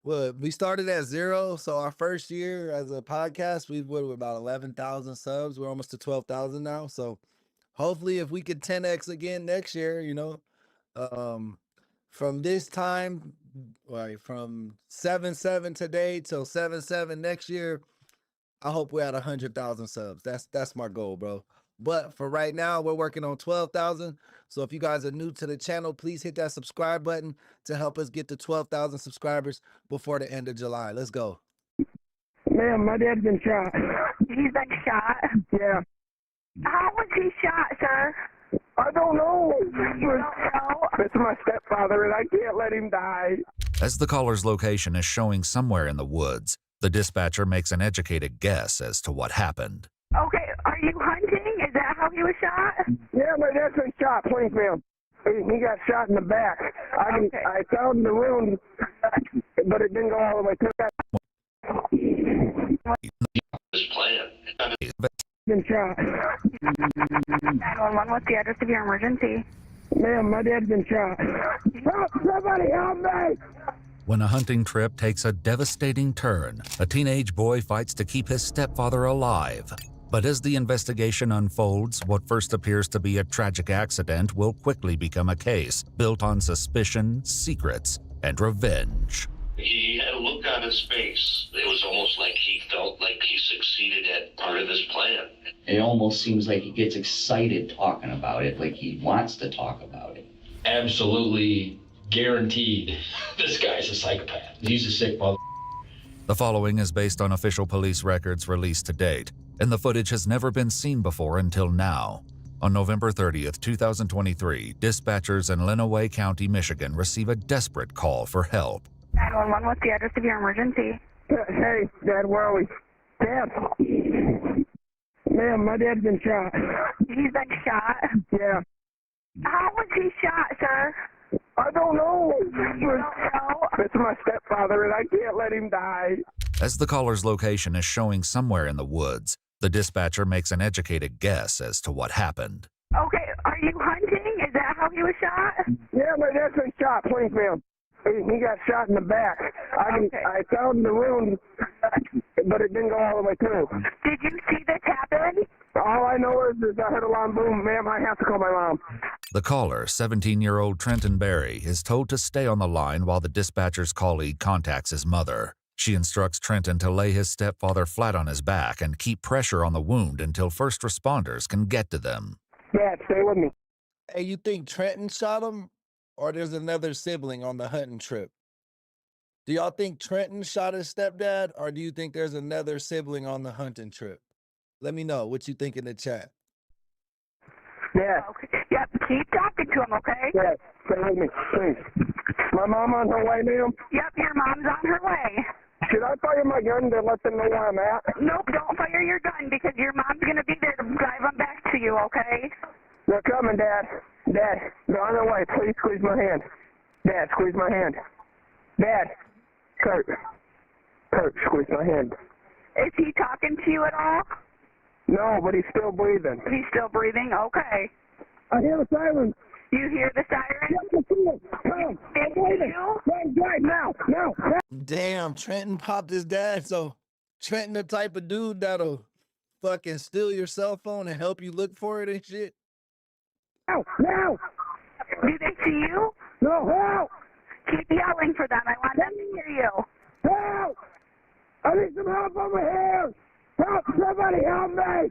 B: we started at 0. So our first year as a podcast, we're about 11,000 subs. We're almost to 12,000 now. So hopefully if we could 10x again next year, from this time, right, from 7/7 today till 7/7 next year, I hope we're at 100,000 subs. That's my goal, bro. But for right now, we're working on 12,000. So if you guys are new to the channel, please hit that subscribe button to help us get to 12,000 subscribers before the end of July. Let's go.
T: Ma'am, my dad's been shot.
S: He's been shot?
T: Yeah.
S: How was he shot, sir?
T: I don't know.
S: You don't know?
T: It's my stepfather, and I can't let him die.
F: As the caller's location is showing somewhere in the woods, the dispatcher makes an educated guess as to what happened.
S: Okay, are you hunting? Is that how he was shot?
T: Yeah, my dad's been shot, please, ma'am. He got shot in the back. I found the wound, but it didn't go all the way through.
Q: This plan.
T: Been shot.
S: 911, what's the address of your emergency?
T: Ma'am, my dad's been shot. Help! Somebody help me!
F: When a hunting trip takes a devastating turn, a teenage boy fights to keep his stepfather alive. But as the investigation unfolds, what first appears to be a tragic accident will quickly become a case built on suspicion, secrets, and revenge.
Q: He had a look on his face. It was almost like he felt like he succeeded at part of his plan.
R: It almost seems like he gets excited talking about it, like he wants to talk about it.
U: Absolutely guaranteed this guy's a psychopath. He's a sick mother.
F: The following is based on official police records released to date, and the footage has never been seen before until now. On November 30th, 2023, dispatchers in Lenawee County, Michigan receive a desperate call for help.
S: 911, what's the address of your emergency?
T: Hey, Dad, where are we? Dad. Ma'am, my dad's been shot.
S: He's been shot?
T: Yeah.
S: How was he shot, sir?
T: I don't know.
S: You don't know?
T: It's my stepfather, and I can't let him die.
F: As the caller's location is showing somewhere in the woods, the dispatcher makes an educated guess as to what happened.
S: Okay, are you hunting? Is that how he was shot?
T: Yeah, my dad's been shot, please, ma'am. He got shot in the back. I found the wound, but it didn't go all the way through.
S: Did you see this happen?
T: All I know is I heard a alarm boom. Ma'am, I have to call my mom.
F: The caller, 17-year-old Trenton Berry, is told to stay on the line while the dispatcher's colleague contacts his mother. She instructs Trenton to lay his stepfather flat on his back and keep pressure on the wound until first responders can get to them.
T: Dad, stay with me.
B: Hey, you think Trenton shot him? Or there's another sibling on the hunting trip? Do y'all think Trenton shot his stepdad? Or do you think there's another sibling on the hunting trip? Let me know what you think in the chat.
T: Yeah.
S: Okay. Yep, keep talking to him, okay?
T: Yeah, stay with me, please. My mom on her way, ma'am?
S: Yep, your mom's on her way.
T: Should I fire my gun to let them know where I'm at?
S: Nope, don't fire your gun because your mom's going to be there to drive them back to you, okay?
T: They're coming, Dad. Dad, they're on their way. Please squeeze my hand. Dad, squeeze my hand. Dad. Kurt, squeeze my hand.
S: Is he talking to you at all?
T: No, but he's still breathing.
S: He's still breathing? Okay.
T: I hear the siren.
S: You hear the siren?
T: Come. Drive now.
B: Damn, Trenton popped his dad. So Trenton the type of dude that'll fucking steal your cell phone and help you look for it and shit.
T: Now.
S: Do they see you?
T: No, help.
S: Keep yelling for them. I want them to hear you.
T: Help. I need some help over here. Help, somebody help me.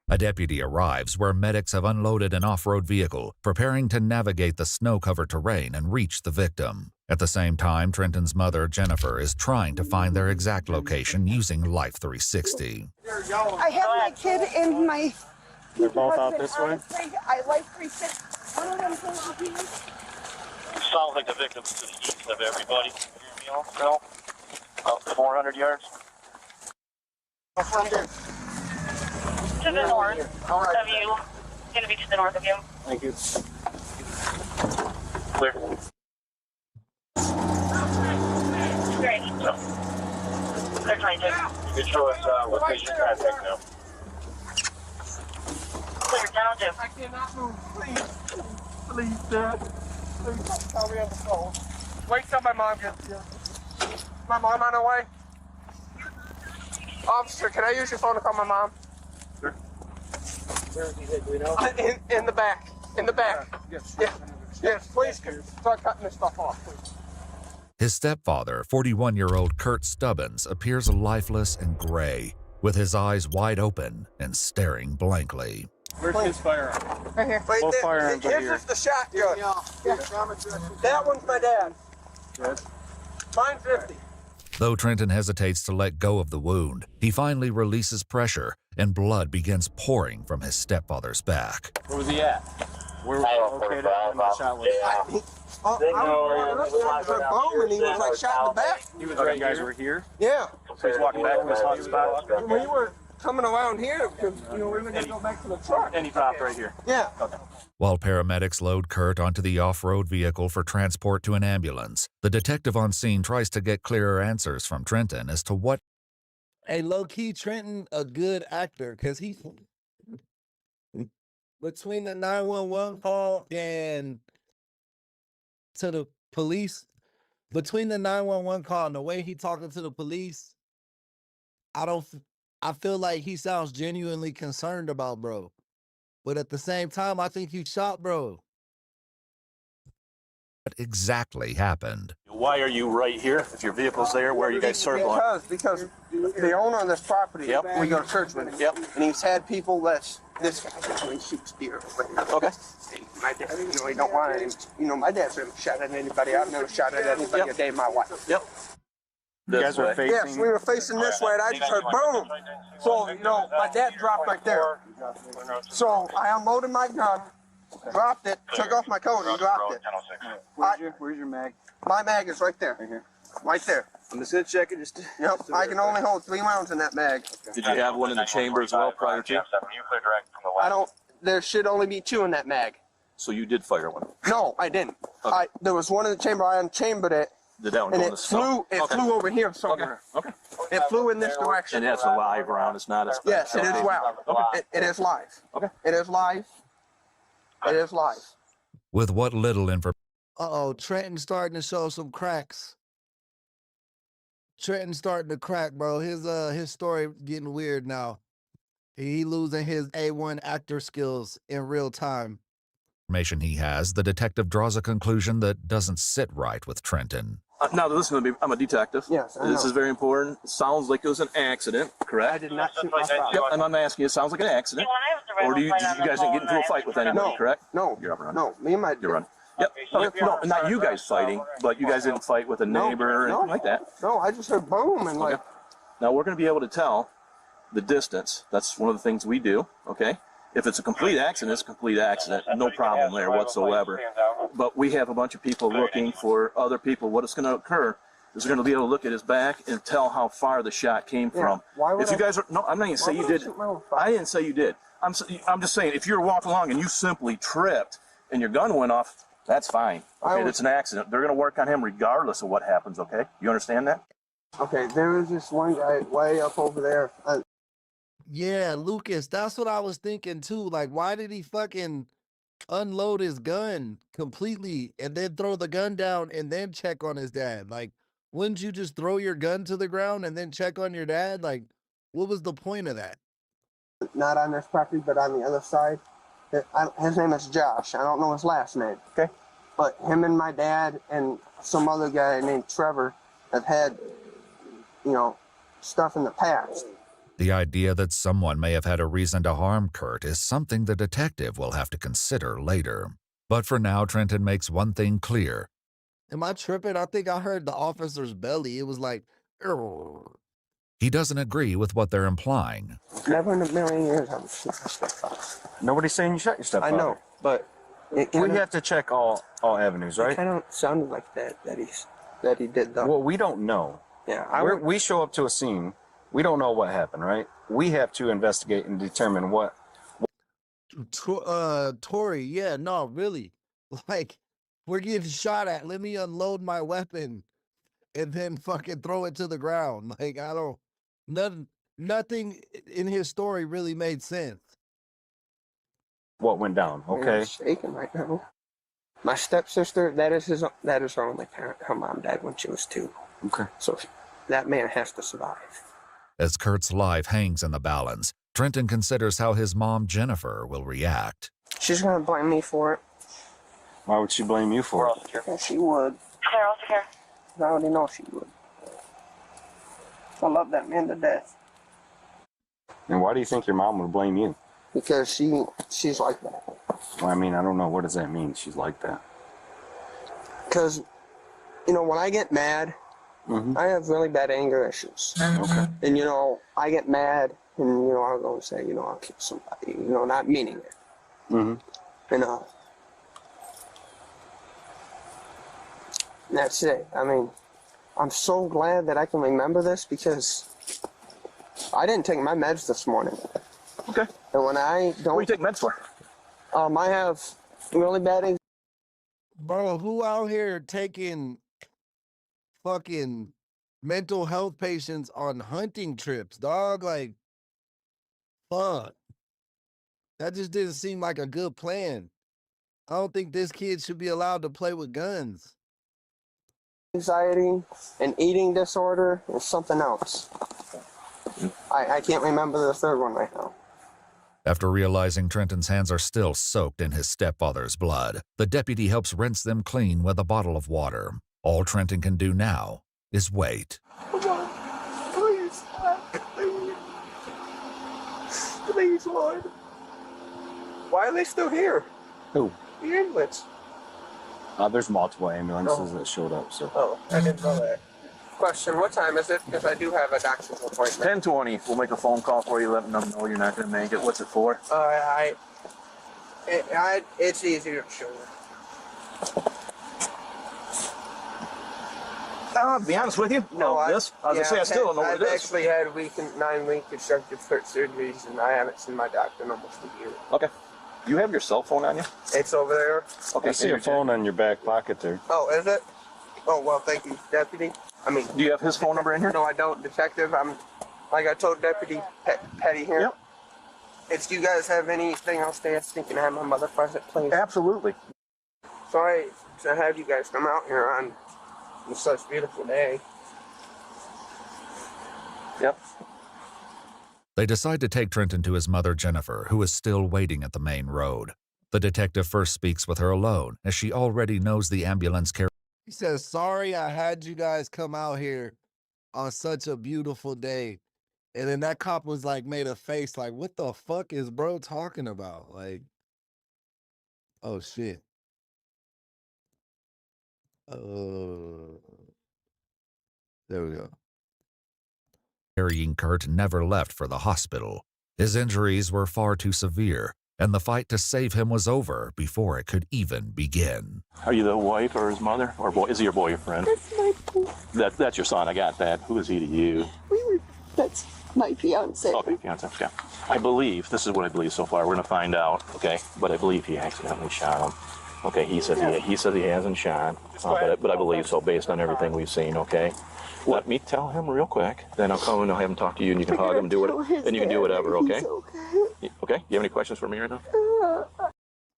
F: A deputy arrives where medics have unloaded an off-road vehicle, preparing to navigate the snow-covered terrain and reach the victim. At the same time, Trenton's mother, Jennifer, is trying to find their exact location using Life 360.
M: I have my kid in my...
H: They're both out this way?
M: I like 360. One of them told me
K: Sounds like the victim's to the east of everybody. No? About 400 yards.
T: From there.
O: to the north of you. It's going to be to the north of you.
H: Thank you.
K: Clear.
O: Great. They're trying to.
K: You can show us location contact now.
O: Clear, down to.
T: I cannot move. Please. Please, Dad. Please tell me on the phone. Wait till my mom gets here. My mom on her way? Officer, can I use your phone to call my mom?
H: Sure. Where is he at? Do we know?
T: In the back. In the back.
H: Yes.
T: Yeah. Yes, please start cutting this stuff off, please.
F: His stepfather, 41-year-old Kurt Stubbins, appears lifeless and gray, with his eyes wide open and staring blankly.
H: Where's his firearm?
T: Right here. Wait,
H: Both firearms are
T: his
H: here.
T: is the shotgun. Yeah. That one's my dad.
H: Good.
T: Mine's 50.
F: Though Trenton hesitates to let go of the wound, he finally releases pressure, and blood begins pouring from his stepfather's back.
H: Where was he at? Where was he located when the shot was?
T: I was a bone and he was like shot in the back.
H: He was right. You guys were here?
T: Yeah.
H: So he's walking back from his hot spot?
T: We were coming around here because, we were going to go back to the truck.
H: And he dropped right here?
T: Yeah.
H: Okay.
F: While paramedics load Kurt onto the off-road vehicle for transport to an ambulance, the detective on scene tries to get clearer answers from Trenton as to what...
B: Hey, low-key, Trenton, a good actor, because he... Between the 911 call and to the police, between the 911 call and the way he talking to the police, I feel like he sounds genuinely concerned about bro. But at the same time, I think you shot bro.
F: What exactly happened?
H: Why are you right here? If your vehicle's there, where are you guys circling?
T: Because the owner of this property,
H: Yep.
T: we go to church with him.
H: Yep.
T: And he's had people this guy actually shoots deer.
H: Okay.
T: My dad, he don't want him. My dad's never shot at anybody. I've never shot at anybody a day in my life.
H: Yep. You guys were facing?
T: Yes, we were facing this way, and I just heard boom. So, my dad dropped right there. So I unloaded my gun, dropped it, took off my coat, and dropped it.
H: Where's your mag?
T: My mag is right there.
H: Right here.
T: Right there.
H: I'm just gonna check it.
T: Yep, I can only hold 3 rounds in that mag.
H: Did you have one in the chamber as well prior to?
T: I don't. There should only be 2 in that mag.
H: So you did fire one?
T: No, I didn't.
H: Okay.
T: There was one in the chamber. I unchambered it.
H: Did that one
T: and
H: go in
T: it
H: the snow?
T: flew. It flew over here somewhere.
H: Okay.
T: It flew in this direction.
H: And that's a live round. It's not a.
T: Yes, it is live.
H: Okay.
T: It is live.
H: Okay.
T: It is live. It is live.
F: With what little information...
B: Uh-oh, Trenton's starting to show some cracks. Trenton's starting to crack, bro. His story getting weird now. He losing his A1 actor skills in real time.
F: He has, the detective draws a conclusion that doesn't sit right with Trenton.
H: Now listen to me. I'm a detective.
T: Yes, I know.
H: This is very important. It sounds like it was an accident, correct?
T: I did not shoot my father.
H: Yep, and I'm asking you, it sounds like an accident. Or did you guys didn't get into a fight with anybody, correct?
T: No.
H: You're up and running.
T: No, me and my...
H: You're running. Yep. Okay. No, not you guys fighting, but you guys didn't fight with a neighbor or anything like that.
T: No, I just heard boom and like...
H: Now we're going to be able to tell the distance. That's one of the things we do, okay? If it's a complete accident, it's a complete accident. No problem there whatsoever. But we have a bunch of people looking for other people. What is going to occur is we're going to be able to look at his back and tell how far the shot came from. If you guys are... No, I'm not going to say you did. I didn't say you did. I'm just saying, if you're walking along and you simply tripped and your gun went off, that's fine. Okay, it's an accident. They're going to work on him regardless of what happens, okay? You understand that?
T: Okay, there was this one guy way up over there.
B: Yeah, Lucas, that's what I was thinking too. Like, why did he fucking unload his gun completely and then throw the gun down and then check on his dad? Like, wouldn't you just throw your gun to the ground and then check on your dad? Like, what was the point of that?
T: Not on this property, but on the other side. His name is Josh. I don't know his last name. Okay. But him and my dad and some other guy named Trevor have had, stuff in the past.
F: The idea that someone may have had a reason to harm Kurt is something the detective will have to consider later. But for now, Trenton makes one thing clear.
B: Am I tripping? I think I heard the officer's belly. It was like, "Urgh."
F: He doesn't agree with what they're implying.
T: Never in a million years I would shoot my stepfather.
A: Nobody's saying you shot your stepfather.
T: I know, but...
A: we have to check all avenues, right?
T: It kind of sounded like that he did, though.
A: Well, we don't know.
T: Yeah,
A: We show up to a scene, We don't know what happened, right? We have to investigate and determine what.
B: Tori, yeah, no, really. Like, we're getting shot at. Let me unload my weapon and then fucking throw it to the ground. Like, I don't, nothing in his story really made sense.
A: What went down? Okay.
T: I'm shaking right now. My stepsister, that is her only parent. Her mom died when she was 2.
A: Okay.
T: So that man has to survive.
F: As Kurt's life hangs in the balance, Trenton considers how his mom, Jennifer, will react.
T: She's gonna blame me for it.
A: Why would she blame you for it?
T: Yeah, she would.
O: Claire, also here.
T: I already know she would. I love that man to death.
A: And why do you think your mom would blame you?
T: Because she's like that.
A: Well, I mean, I don't know. What does that mean? She's like that.
T: Because, you know, when I get mad, I have really bad anger issues.
A: Okay.
T: And, you know, I get mad and, you know, I'll go and say, you know, I'll kill somebody, you know, not meaning it. And that's it. I mean, I'm so glad that I can remember this because I didn't take my meds this morning.
H: Okay.
T: And when I don't...
H: What do you take meds for?
T: I have really bad anxiety.
B: Bro, who out here taking fucking mental health patients on hunting trips, dog? Like, fuck. That just didn't seem like a good plan. I don't think this kid should be allowed to play with guns.
T: Anxiety and eating disorder and something else. I can't remember the third one right now.
F: After realizing Trenton's hands are still soaked in his stepfather's blood, the deputy helps rinse them clean with a bottle of water. All Trenton can do now is wait.
T: Come on, please, please, please, Lord. Why are they still here?
A: Who?
T: The ambulance.
A: There's multiple ambulances that showed up, so.
T: Oh, I didn't know that. Question, what time is it? Because I do have a doctor's appointment.
H: 10:20. We'll make a phone call for you, letting them know you're not going to make it. What's it for?
T: It's easier to show
H: To be honest with you,
T: No,
H: I was going to say I still don't know what it is.
T: I've actually had 9-week constructive foot surgeries, and I haven't seen my doctor in almost a year.
H: Okay. You have your cell phone on you?
T: It's over there.
H: Okay.
A: I see a phone on your back pocket there.
T: Oh, is it? Oh, well, thank you, Deputy. I mean...
H: Do you have his phone number in here?
T: No, I don't, Detective. Like I told Deputy Petty here.
H: Yep.
T: If you guys have anything else to ask, you can have my mother present, please.
H: Absolutely.
T: Sorry to have you guys come out here on such a beautiful day.
H: Yep.
F: They decide to take Trenton to his mother, Jennifer, who is still waiting at the main road. The detective first speaks with her alone, as she already knows the ambulance carrier.
B: He says, sorry I had you guys come out here on such a beautiful day. And then that cop was like, made a face like, what the fuck is bro talking about? Like, oh shit. There we go.
F: Carrying Kurt never left for the hospital. His injuries were far too severe, and the fight to save him was over before it could even begin.
H: Are you the wife or his mother? Or is he your boyfriend?
C: That's my boy.
H: That's your son, I got that. Who is he to you?
C: That's my fiance.
H: Okay, fiance, okay. I believe, this is what I believe so far, we're gonna find out, okay? But I believe he accidentally shot him. Okay, he says he hasn't shot, but I believe so based on everything we've seen, okay? Let me tell him real quick, then I'll come and I'll have him talk to you and you can hug him and do it, and you can do whatever, okay? Okay, you have any questions for me right now?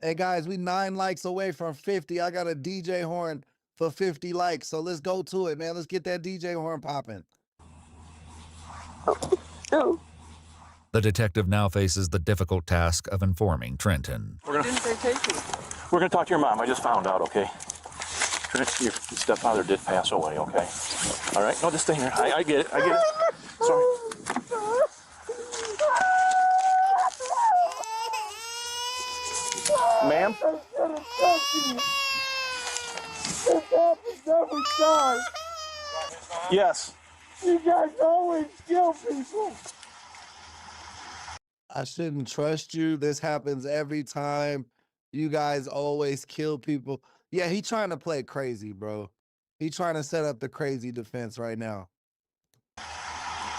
B: Hey guys, we 9 likes away from 50. I got a DJ horn for 50 likes, so let's go to it, man. Let's get that DJ horn popping.
C: Oh.
F: The detective now faces the difficult task of informing Trenton.
H: We're gonna talk to your mom. I just found out, okay? Your stepfather did pass away, okay? All right, no, just stay here. I get it, I get it. Sorry. Ma'am? Yes.
T: You guys always kill people.
B: I shouldn't trust you. This happens every time. You guys always kill people. Yeah, he trying to play crazy, bro. He trying to set up the crazy defense right now.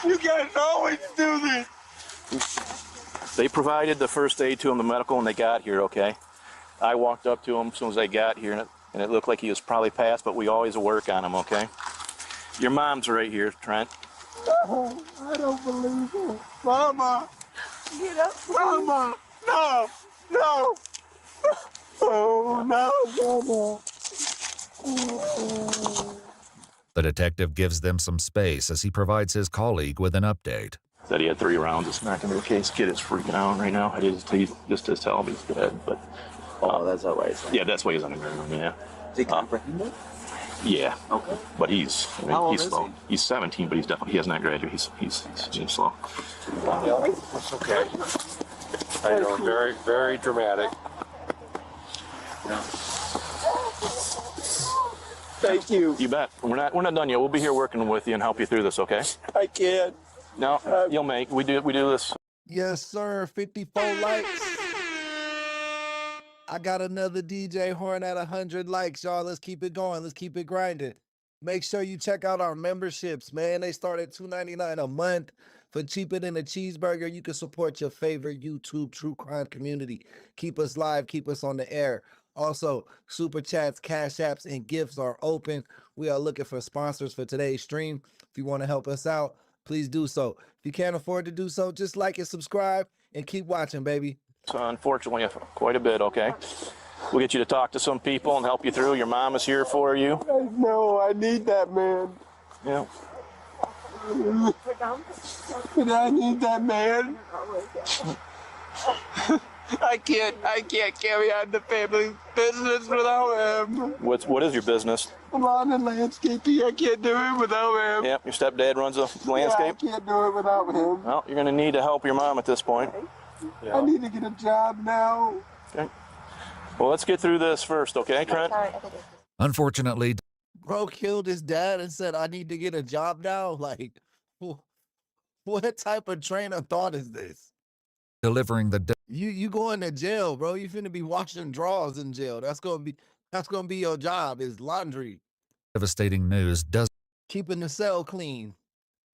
E: You guys always do this.
H: They provided the first aid to him, the medical, when they got here, okay? I walked up to him as soon as they got here, and it looked like he was probably passed, but we always work on him, okay? Your mom's right here, Trent.
E: Oh, I don't believe it. Mama.
C: Get up.
E: Mama. No. No. Oh, no, Mama.
F: The detective gives them some space as he provides his colleague with an update.
H: Said he had 3 rounds of smack into the case. Kid is freaking out right now. I just to tell him he's dead, but...
D: that's that way.
H: Yeah, that's why he's on the ground, yeah.
D: Is he comprehended?
H: Yeah.
D: Okay.
H: But he's slow.
D: He?
H: He's 17, but he has not graduated. He's slow.
P: That's okay. I know, very, very dramatic.
H: Yeah.
E: Thank you.
H: You bet. We're not done yet. We'll be here working with you and help you through this, okay?
E: I can't.
H: No, you'll make. We do this.
B: Yes, sir. 54 likes. I got another DJ Horn at 100 likes, y'all. Let's keep it going. Let's keep it grinding. Make sure you check out our memberships, man. They start at $2.99 a month. For cheaper than a cheeseburger, you can support your favorite YouTube true crime community. Keep us live. Keep us on the air. Also, super chats, cash apps, and gifts are open. We are looking for sponsors for today's stream. If you want to help us out, please do so. If you can't afford to do so, just like and subscribe and keep watching, baby.
H: So unfortunately, quite a bit, okay? We'll get you to talk to some people and help you through. Your mom is here for you.
E: No, I need that man.
H: Yeah.
E: But I need that man. I can't carry on the family business without him.
H: What is your business?
E: Lawn and landscaping. I can't do it without him.
H: Yep, your stepdad runs a landscape?
E: Yeah, I can't do it without him.
H: Well, you're going to need to help your mom at this point.
E: Yeah. I need to get a job now.
H: Okay. Well, let's get through this first, okay, Trent?
F: Unfortunately,
B: bro killed his dad and said, I need to get a job now? Like, what type of train of thought is this?
F: Delivering the
B: you going to jail, bro. You finna be washing drawers in jail. That's gonna be your job, is laundry.
F: Devastating news
B: Keeping the cell clean.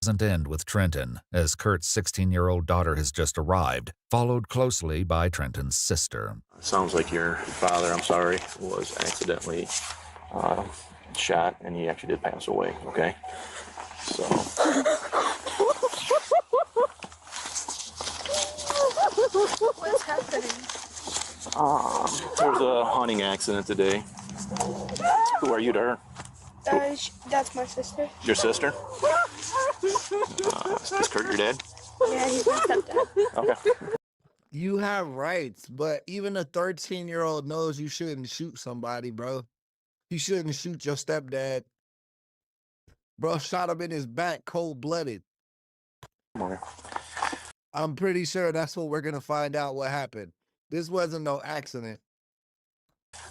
F: doesn't end with Trenton, as Kurt's 16-year-old daughter has just arrived, followed closely by Trenton's sister.
H: Sounds like your father, I'm sorry, was accidentally shot, and he actually did pass away, okay? So...
M: What's happening?
H: There was a hunting accident today. Who are you to her?
O: That's my sister.
H: Your sister? Is Kurt your dad?
O: Yeah, he's my stepdad.
H: Okay.
B: You have rights, but even a 13-year-old knows you shouldn't shoot somebody, bro. You shouldn't shoot your stepdad. Bro shot him in his back, cold-blooded. I'm pretty sure that's what we're going to find out what happened. This wasn't no accident.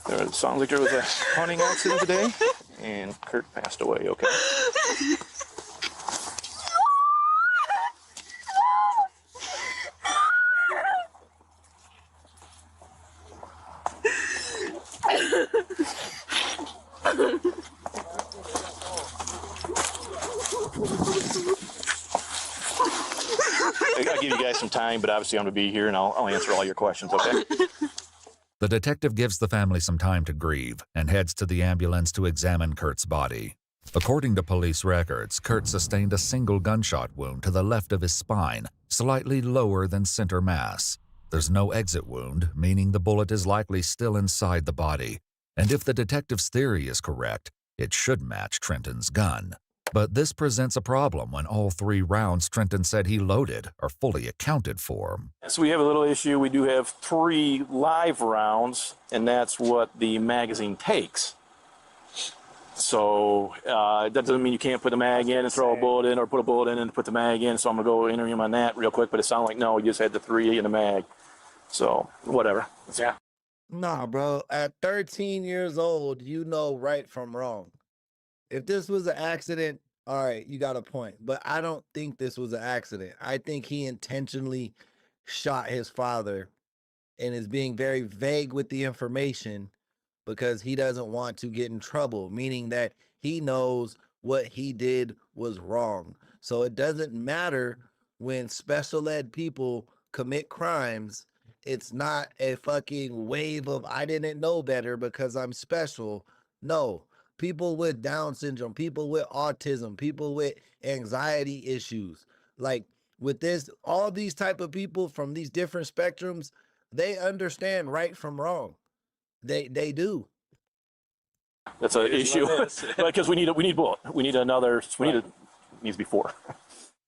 H: It sounds like there was a hunting accident today, and Kurt passed away, okay? I'll give you guys some time, but obviously I'm going to be here, and I'll answer all your questions, okay?
F: The detective gives the family some time to grieve and heads to the ambulance to examine Kurt's body. According to police records, Kurt sustained a single gunshot wound to the left of his spine, slightly lower than center mass. There's no exit wound, meaning the bullet is likely still inside the body. And if the detective's theory is correct, it should match Trenton's gun. But this presents a problem when all 3 rounds Trenton said he loaded are fully accounted for.
H: So we have a little issue. We do have 3 live rounds, and that's what the magazine takes. So that doesn't mean you can't put the mag in and throw a bullet in, or put a bullet in and put the mag in. So I'm going to go interview him on that real quick, but it sounded like, no, we just had the 3 in the mag. So whatever. Yeah.
B: Nah, bro. At 13 years old, you know right from wrong. If this was an accident, all right, you got a point. But I don't think this was an accident. I think he intentionally shot his father and is being very vague with the information because he doesn't want to get in trouble, meaning that he knows what he did was wrong. So it doesn't matter when special ed people commit crimes. It's not a fucking wave of I didn't know better because I'm special. No, people with Down syndrome, people with autism, people with anxiety issues, like with this, all these type of people from these different spectrums, they understand right from wrong. They do.
H: That's an issue because we need both. We need another. It needs to be 4.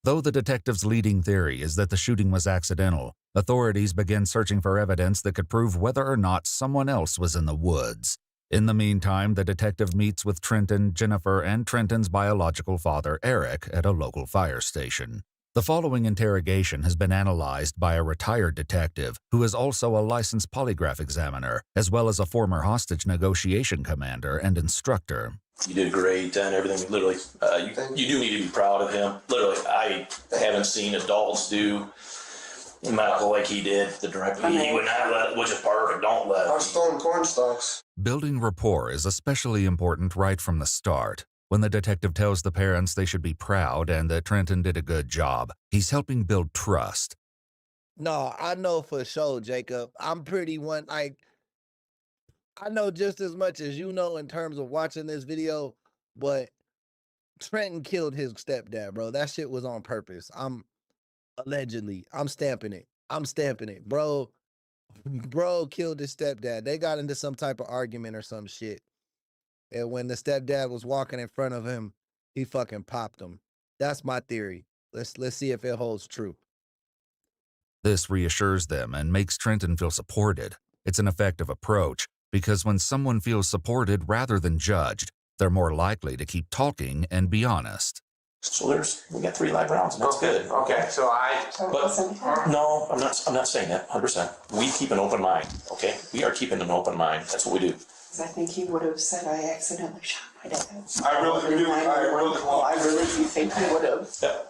F: Though the detective's leading theory is that the shooting was accidental, authorities begin searching for evidence that could prove whether or not someone else was in the woods. In the meantime, the detective meets with Trenton, Jennifer, and Trenton's biological father, Eric, at a local fire station. The following interrogation has been analyzed by a retired detective who is also a licensed polygraph examiner, as well as a former hostage negotiation commander and instructor.
H: You did great and everything. Literally, you do need to be proud of him. Literally, I haven't seen adults do medical like he did. The director, he would not let, which is perfect. Don't let.
T: I was stolen corn stalks.
F: Building rapport is especially important right from the start. When the detective tells the parents they should be proud and that Trenton did a good job, he's helping build trust.
B: No, I know for sure, Jacob. I'm pretty one, like, I know just as much as you know in terms of watching this video, but Trenton killed his stepdad, bro. That shit was on purpose. Allegedly, I'm stamping it. Bro killed his stepdad. They got into some type of argument or some shit. And when the stepdad was walking in front of him, he fucking popped him. That's my theory. Let's see if it holds true.
F: This reassures them and makes Trenton feel supported. It's an effective approach, because when someone feels supported rather than judged, they're more likely to keep talking and be honest.
H: So we got 3 live rounds, and that's good.
T: Okay, so
H: No, I'm not saying that 100%. We keep an open mind, okay? We are keeping an open mind. That's what we do.
C: I think he would have said I accidentally shot my dad.
E: I really do.
C: I really do think he would have.
H: Yeah.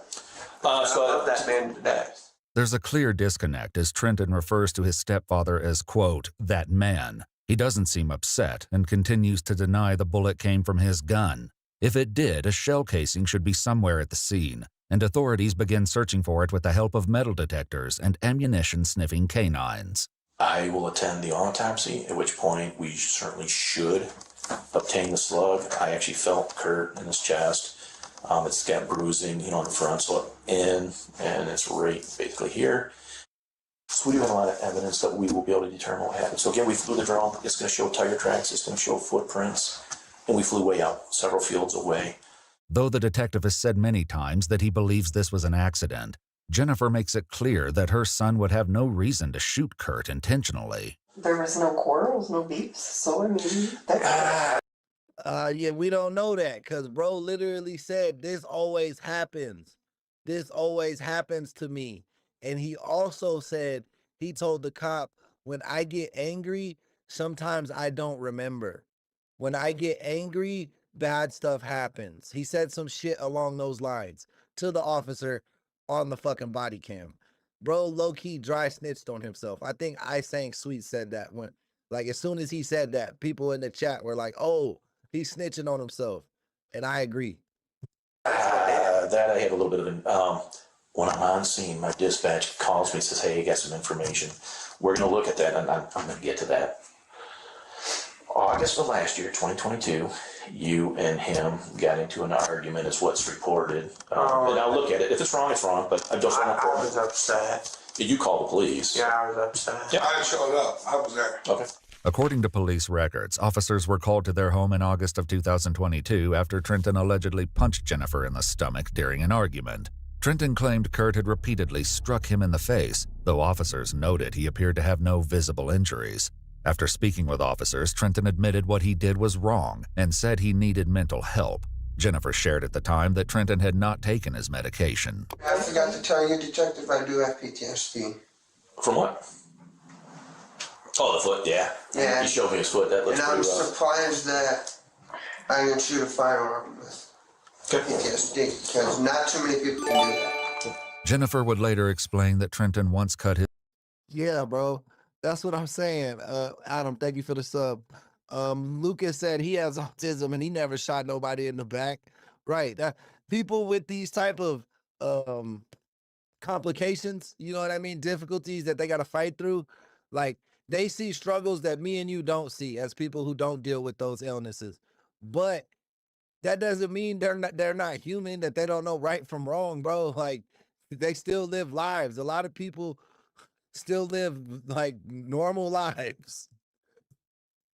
T: I love that man to death.
F: There's a clear disconnect as Trenton refers to his stepfather as, quote, that man. He doesn't seem upset and continues to deny the bullet came from his gun. If it did, a shell casing should be somewhere at the scene, and authorities begin searching for it with the help of metal detectors and ammunition-sniffing canines.
H: I will attend the autopsy, at which point we certainly should obtain the slug. I actually felt Kurt in his chest. It's got bruising, in the front, so and it's right basically here. So we do have a lot of evidence that we will be able to determine what happened. So again, we flew the drone. It's going to show tire tracks. It's going to show footprints. And we flew way out, several fields away.
F: Though the detective has said many times that he believes this was an accident, Jennifer makes it clear that her son would have no reason to shoot Kurt intentionally.
C: There was no quarrels, no beefs, so I mean, that's...
B: Yeah, we don't know that, because bro literally said, this always happens. This always happens to me. And he also said, he told the cop, when I get angry, sometimes I don't remember. When I get angry, bad stuff happens. He said some shit along those lines to the officer on the fucking body cam. Bro low-key dry snitched on himself. I think I Sang Sweet said that when, like, as soon as he said that, people in the chat were like, oh, he's snitching on himself. And I agree.
H: That I have a little bit of when I'm on scene, my dispatch calls me and says, hey, I got some information. We're going to look at that, and I'm going to get to that. August of last year, 2022, you and him got into an argument, is what's reported. And I'll look at it. If it's wrong, but I just want to.
T: I was upset.
H: Did you call the police?
T: Yeah, I was upset.
H: Yeah.
E: I showed up. I was there.
H: Okay.
F: According to police records, officers were called to their home in August of 2022 after Trenton allegedly punched Jennifer in the stomach during an argument. Trenton claimed Kurt had repeatedly struck him in the face, though officers noted he appeared to have no visible injuries. After speaking with officers, Trenton admitted what he did was wrong and said he needed mental help. Jennifer shared at the time that Trenton had not taken his medication.
T: I forgot to tell you, Detective, I do have PTSD.
H: From what? Oh, the foot, yeah.
T: Yeah.
H: He showed me his foot. That looks
T: and I'm
H: pretty rough.
T: surprised that I didn't shoot a firearm with PTSD, because not too many people can do that.
F: Jennifer would later explain that Trenton once cut his...
B: Yeah, bro. That's what I'm saying. Adam, thank you for the sub. Lucas said he has autism and he never shot nobody in the back. Right. People with these type of complications, you know what I mean? Difficulties that they got to fight through. Like they see struggles that me and you don't see as people who don't deal with those illnesses. But that doesn't mean they're not human, that they don't know right from wrong, bro. Like they still live lives. A lot of people still live like normal lives.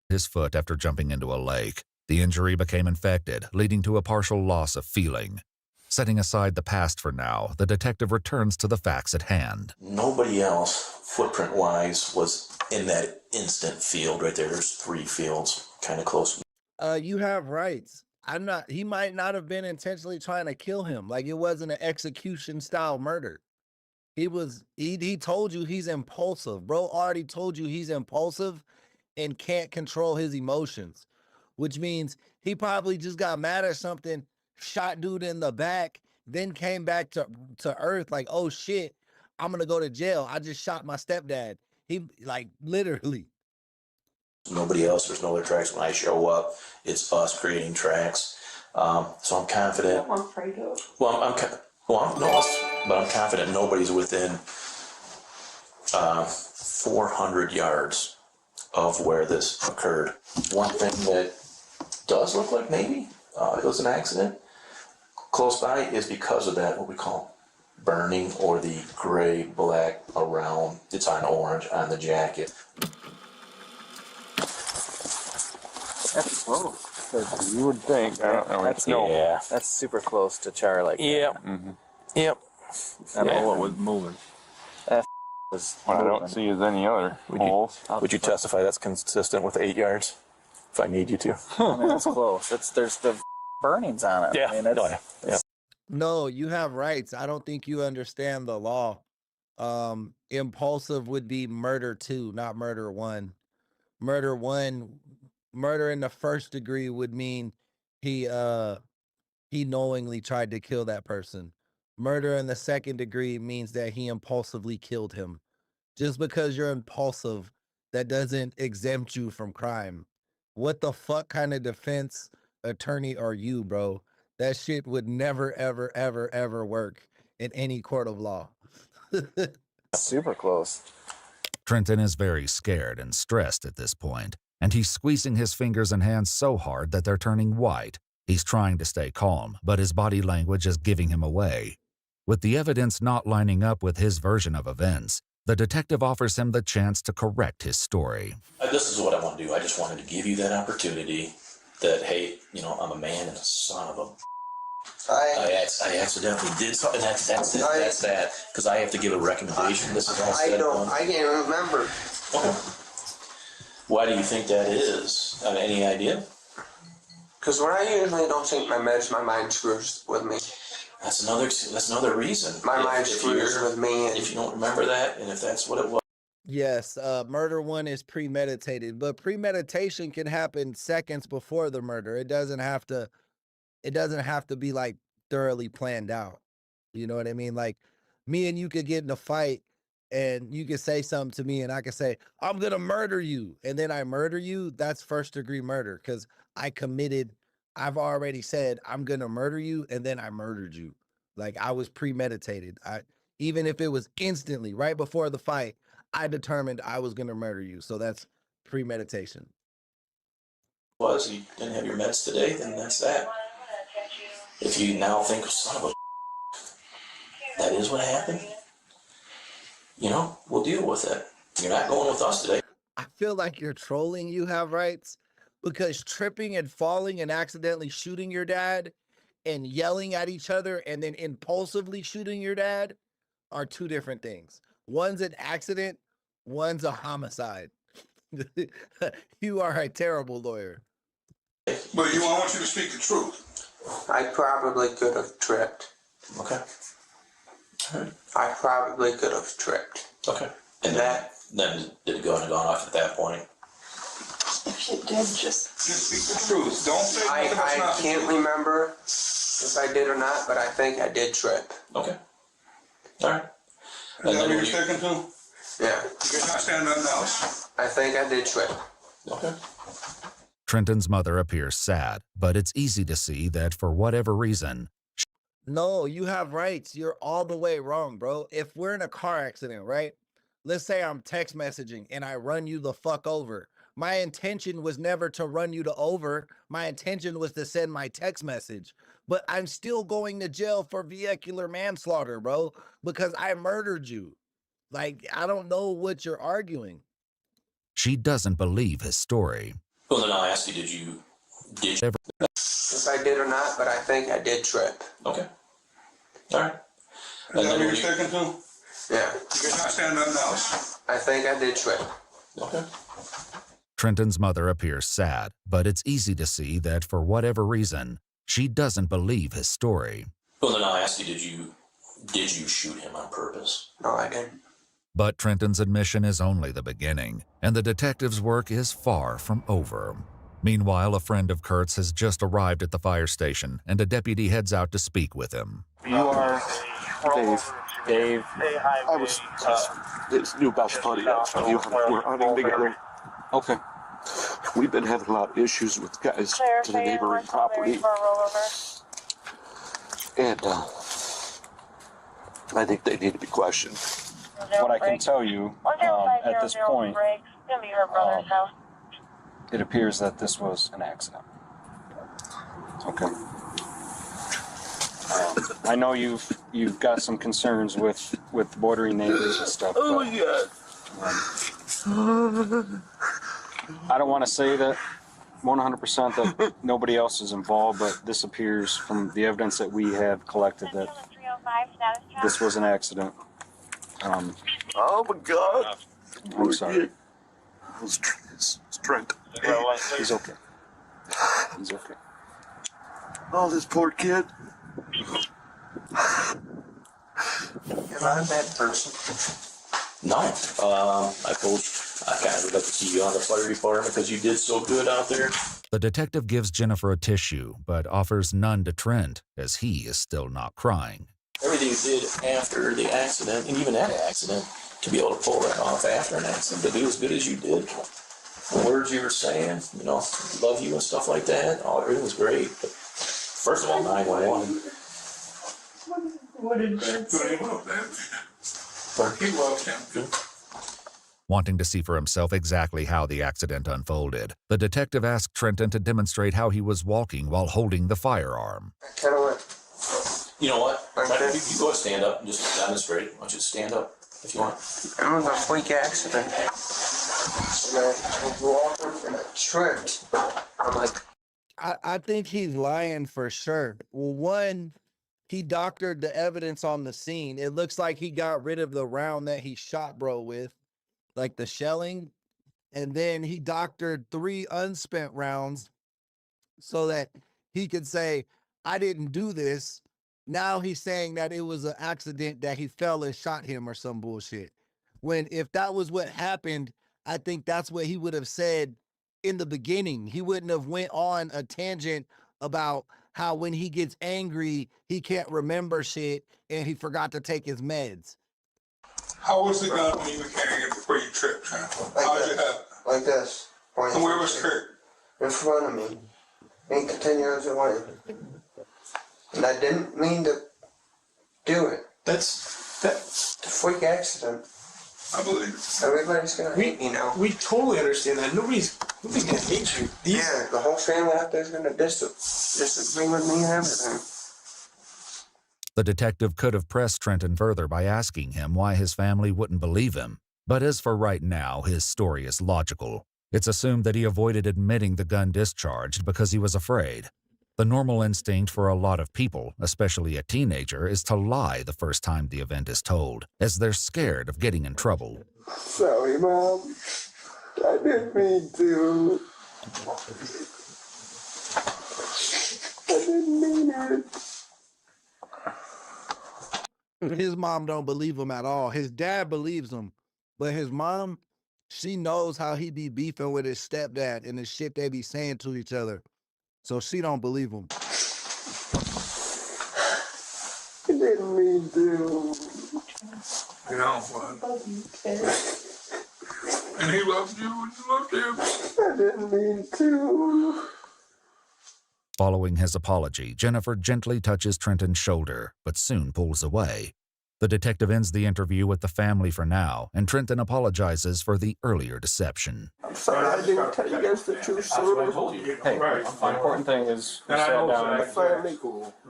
F: His foot after jumping into a lake. The injury became infected, leading to a partial loss of feeling. Setting aside the past for now, the detective returns to the facts at hand.
H: Nobody else, footprint-wise, was in that instant field right there. There's 3 fields, kind of close.
B: You have rights. He might not have been intentionally trying to kill him. Like it wasn't an execution style murder. He told you he's impulsive. Bro already told you he's impulsive and can't control his emotions, which means he probably just got mad at something, shot dude in the back, then came back to earth like, oh shit, I'm gonna go to jail. I just shot my stepdad. He like literally.
H: Nobody else, there's no other tracks. When I show up, it's us creating tracks. So I'm confident.
C: I'm afraid of.
H: But I'm confident nobody's within 400 yards of where this occurred. One thing that does look like maybe it was an accident close by is because of that, what we call burning, or the gray black around. It's on orange on the jacket.
D: That's close. You would think. That's super close to Char. Like
I: yep. Yep.
D: I don't know what was moving. That was.
I: What I don't see is any other holes.
H: Would you testify that's consistent with 8 yards? If I need you to.
D: I mean, that's close. There's the burnings on it.
H: Yeah.
D: I mean,
B: No, you have rights. I don't think you understand the law. Impulsive would be murder 2, not murder 1. Murder in the first degree would mean he knowingly tried to kill that person. Murder in the second degree means that he impulsively killed him. Just because you're impulsive, that doesn't exempt you from crime. What the fuck kind of defense attorney are you, bro? That shit would never, ever, ever, ever work in any court of law.
D: super close.
F: Trenton is very scared and stressed at this point, and he's squeezing his fingers and hands so hard that they're turning white. He's trying to stay calm, but his body language is giving him away. With the evidence not lining up with his version of events, the detective offers him the chance to correct his story.
H: This is what I want to do. I just wanted to give you that opportunity that, hey, I'm a man and a son of a... I accidentally did something. That's that. Because I have to give a recommendation. This is all said.
T: I can't remember.
H: Okay. Why do you think that is? Any idea?
T: Because when I usually don't take my meds, my mind screws with me.
H: That's another reason.
T: My mind screws with me.
H: If you don't remember that, and if that's what it was.
B: Yes, murder 1 is premeditated, but premeditation can happen seconds before the murder. It doesn't have to be like thoroughly planned out. You know what I mean? Like me and you could get in a fight and you could say something to me and I could say, I'm going to murder you. And then I murder you. That's first degree murder because I've already said I'm going to murder you. And then I murdered you. Like I was premeditated. Even if it was instantly right before the fight, I determined I was going to murder you. So that's premeditation.
H: You didn't have your meds today, then that's that. If you now think, son of a, that is what happened, we'll deal with it. You're not going with us today.
B: I feel like you're trolling. You have rights, because tripping and falling and accidentally shooting your dad and yelling at each other and then impulsively shooting your dad are 2 different things. One's an accident, one's a homicide. You are a terrible lawyer.
V: But I want you to speak the truth.
T: I probably could have tripped.
H: Okay. All right.
T: I probably could have tripped.
H: Okay. And then did it go and gone off at that point?
C: If you did, just
V: speak the truth. Don't say
T: I can't remember if I did or not, but I think I did trip.
H: Okay. All right.
V: Is that what you're sticking to?
T: Yeah.
V: You're not saying nothing else.
T: I think I did trip.
H: Okay.
F: Trenton's mother appears sad, but it's easy to see that for whatever reason,
B: No, you have rights. You're all the way wrong, bro. If we're in a car accident, right? Let's say I'm text messaging and I run you the fuck over. My intention was never to run you over. My intention was to send my text message. But I'm still going to jail for vehicular manslaughter, bro, because I murdered you. Like, I don't know what you're arguing.
F: she doesn't believe his story.
G: Well, then I'll ask you, did you ever?
T: If I did or not, but I think I did trip.
G: Okay. All right.
V: Is that what you're sticking to?
T: Yeah.
V: You're not saying nothing else?
T: I think I did trip.
G: Okay.
F: Trenton's mother appears sad, but it's easy to see that for whatever reason, she doesn't believe his story.
G: Well, then I'll ask you, did you shoot him on purpose?
T: No, I didn't.
F: But Trenton's admission is only the beginning, and the detective's work is far from over. Meanwhile, a friend of Kurt's has just arrived at the fire station, and a deputy heads out to speak with him.
J: You are Dave. Dave. I was his new best buddy. We're hunting together. Okay. We've been having a lot of issues with guys to the neighboring property. And I think they need to be questioned.
A: What I can tell you at this point, it appears that this was an accident. Okay. I know you've got some concerns with bordering neighbors and stuff.
J: Oh
A: but,
J: yeah.
A: I don't want to say that 100% that nobody else is involved, but this appears from the evidence that we have collected that this was an accident.
J: Oh my God.
A: I'm sorry.
J: It's Trent.
A: He's okay. He's okay.
J: Oh, this poor kid.
T: Am I a bad person?
G: No. I kind of would like to see you on the fire department because you did so good out there.
F: The detective gives Jennifer a tissue, but offers none to Trent, as he is still not crying.
G: Everything you did after the accident, and even that accident, to be able to pull that off after an accident, to do as good as you did, the words you were saying, love you and stuff like that, everything was great. But first of all, 911.
J: What did Trent say? He loved him.
F: Wanting to see for himself exactly how the accident unfolded, the detective asked Trenton to demonstrate how he was walking while holding the firearm.
T: I kind of went.
G: You know what? You go ahead and stand up and just demonstrate. Why don't you stand up if you want?
T: It was a freak accident. And I was walking and I tripped. I'm like,
B: I think he's lying for sure. Well, one, he doctored the evidence on the scene. It looks like he got rid of the round that he shot bro with, like the shelling. And then he doctored 3 unspent rounds so that he could say, I didn't do this. Now he's saying that it was an accident, that he fell and shot him or some bullshit. When if that was what happened, I think that's what he would have said in the beginning. He wouldn't have went on a tangent about how when he gets angry, he can't remember shit and he forgot to take his meds.
V: How was the gun when you were carrying it before you tripped, Trent? How did it happen?
T: Like this.
V: And where was Kurt?
T: In front of me. And 10 yards away. And I didn't mean to do it.
V: That's
T: a freak accident.
V: I believe it.
T: Everybody's gonna hate me now.
W: We totally understand that. Nobody's gonna hate you.
T: Yeah, the whole family out there's gonna disagree with me and everything.
F: The detective could have pressed Trenton further by asking him why his family wouldn't believe him. But as for right now, his story is logical. It's assumed that he avoided admitting the gun discharged because he was afraid. The normal instinct for a lot of people, especially a teenager, is to lie the first time the event is told, as they're scared of getting in trouble.
T: Sorry, Mom. I didn't mean to. I didn't mean it.
B: His mom don't believe him at all. His dad believes him, but his mom, she knows how he be beefing with his stepdad and the shit they be saying to each other. So she don't believe him.
T: I didn't mean to.
V: You know what? And he loved you and you loved him.
T: I didn't mean to.
F: Following his apology, Jennifer gently touches Trenton's shoulder, but soon pulls away. The detective ends the interview with the family for now, and Trenton apologizes for the earlier deception.
T: I'm sorry I didn't tell you guys the truth, sir.
A: Hey, the important thing is we sat down and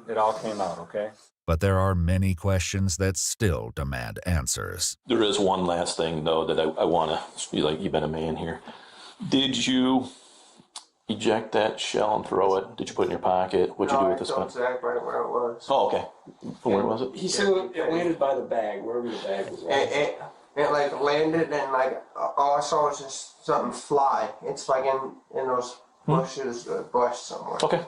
A: it all came out, okay?
F: But there are many questions that still demand answers.
G: There is one last thing, though, that I want to be like, you've been a man here. Did you eject that shell and throw it? Did you put it in your pocket? What'd you do with this one?
T: Exactly where it was.
G: Oh, okay. Where was it?
W: He said it landed by the bag, wherever the bag was.
T: It like landed and like all I saw was just something fly. It's like in those bushes, bush somewhere.
G: Okay.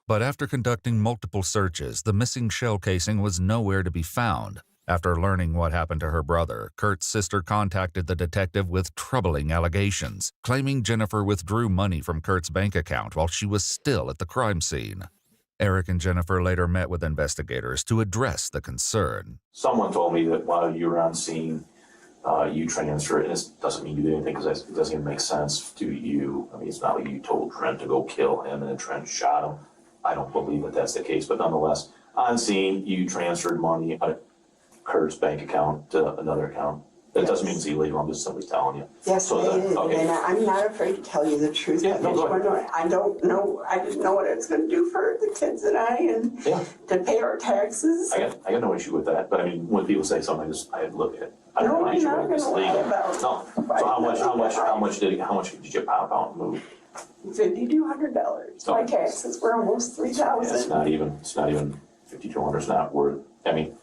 F: But after conducting multiple searches, the missing shell casing was nowhere to be found. After learning what happened to her brother, Kurt's sister contacted the detective with troubling allegations, claiming Jennifer withdrew money from Kurt's bank account while she was still at the crime scene. Eric and Jennifer later met with investigators to address the concern.
G: Someone told me that while you were on scene, you transferred, and this doesn't mean you did anything because it doesn't even make sense to you. I mean, it's not like you told Trent to go kill him and then Trent shot him. I don't believe that that's the case, but nonetheless, on scene, you transferred money out of Kurt's bank account to another account. That doesn't mean it's illegal. I'm just simply telling you.
C: Yes,
G: so
C: it is.
G: okay.
C: And I'm not afraid to tell you the truth.
G: Yeah, no, go ahead.
C: I don't know. I didn't know what it was going to do for the kids and I, and to pay our taxes.
G: I got no issue with that. But I mean, when people say something, I look at it. I
C: No,
G: don't
C: I'm not going to lie about it.
G: No. So how much did you pop out and move?
C: $5,200. My taxes were almost $3,000.
G: Yeah, it's not even $5,200. It's not worth. I mean,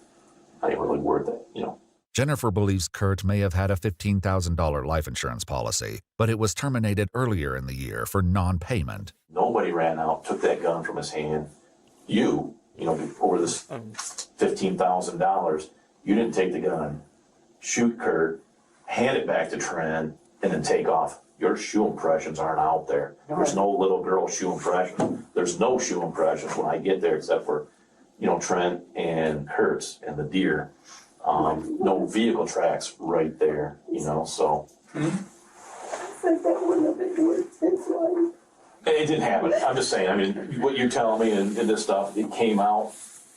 G: not even really worth it. You know.
F: Jennifer believes Kurt may have had a $15,000 life insurance policy, but it was terminated earlier in the year for non-payment.
G: Nobody ran out, took that gun from his hand. You know, over this $15,000, you didn't take the gun, shoot Kurt, hand it back to Trent, and then take off. Your shoe impressions aren't out there. There's no little girl shoe impressions. There's no shoe impressions when I get there except for, Trent and Kurt's and the deer. No vehicle tracks right there, so.
C: Said that wouldn't have been worth his life.
G: It didn't happen. I'm just saying, I mean, what you're telling me and this stuff, it came out,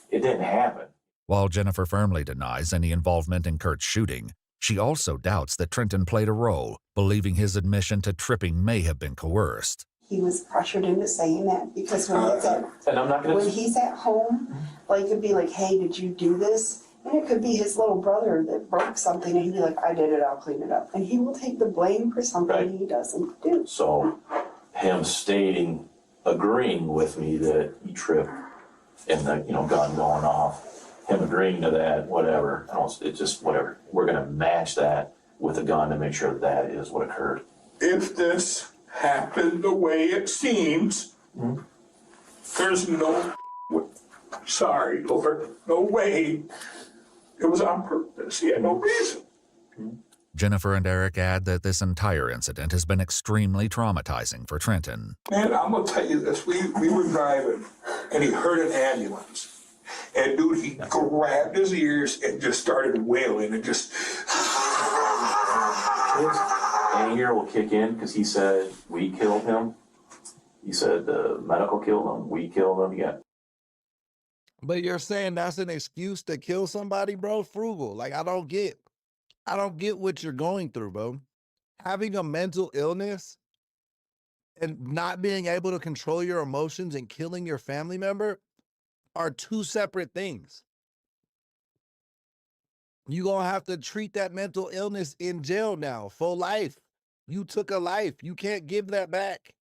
G: it didn't happen.
F: While Jennifer firmly denies any involvement in Kurt's shooting, she also doubts that Trenton played a role, believing his admission to tripping may have been coerced.
C: He was pressured into saying that because when he's at home, like it'd be like, hey, did you do this? And it could be his little brother that broke something and he'd be like, I did it, I'll clean it up. And he will take the blame for something he doesn't do.
G: So him agreeing with me that he tripped and the gun going off, him agreeing to that, whatever, it's just whatever. We're going to match that with a gun to make sure that is what occurred.
V: If this happened the way it seems, there's no, sorry, Lord, no way it was on purpose. He had no reason.
F: Jennifer and Eric add that this entire incident has been extremely traumatizing for Trenton.
V: Man, I'm going to tell you this. We were driving, and he heard an ambulance. And, dude, he grabbed his ears and just started wailing and just...
G: Anger will kick in because he said, we killed him. He said the medical killed him. We killed him. Yeah.
B: But you're saying that's an excuse to kill somebody, bro? Frugal. Like, I don't get what you're going through, bro. Having a mental illness and not being able to control your emotions and killing your family member are two separate things. You're going to have to treat that mental illness in jail now for life. You took a life. You can't give that back.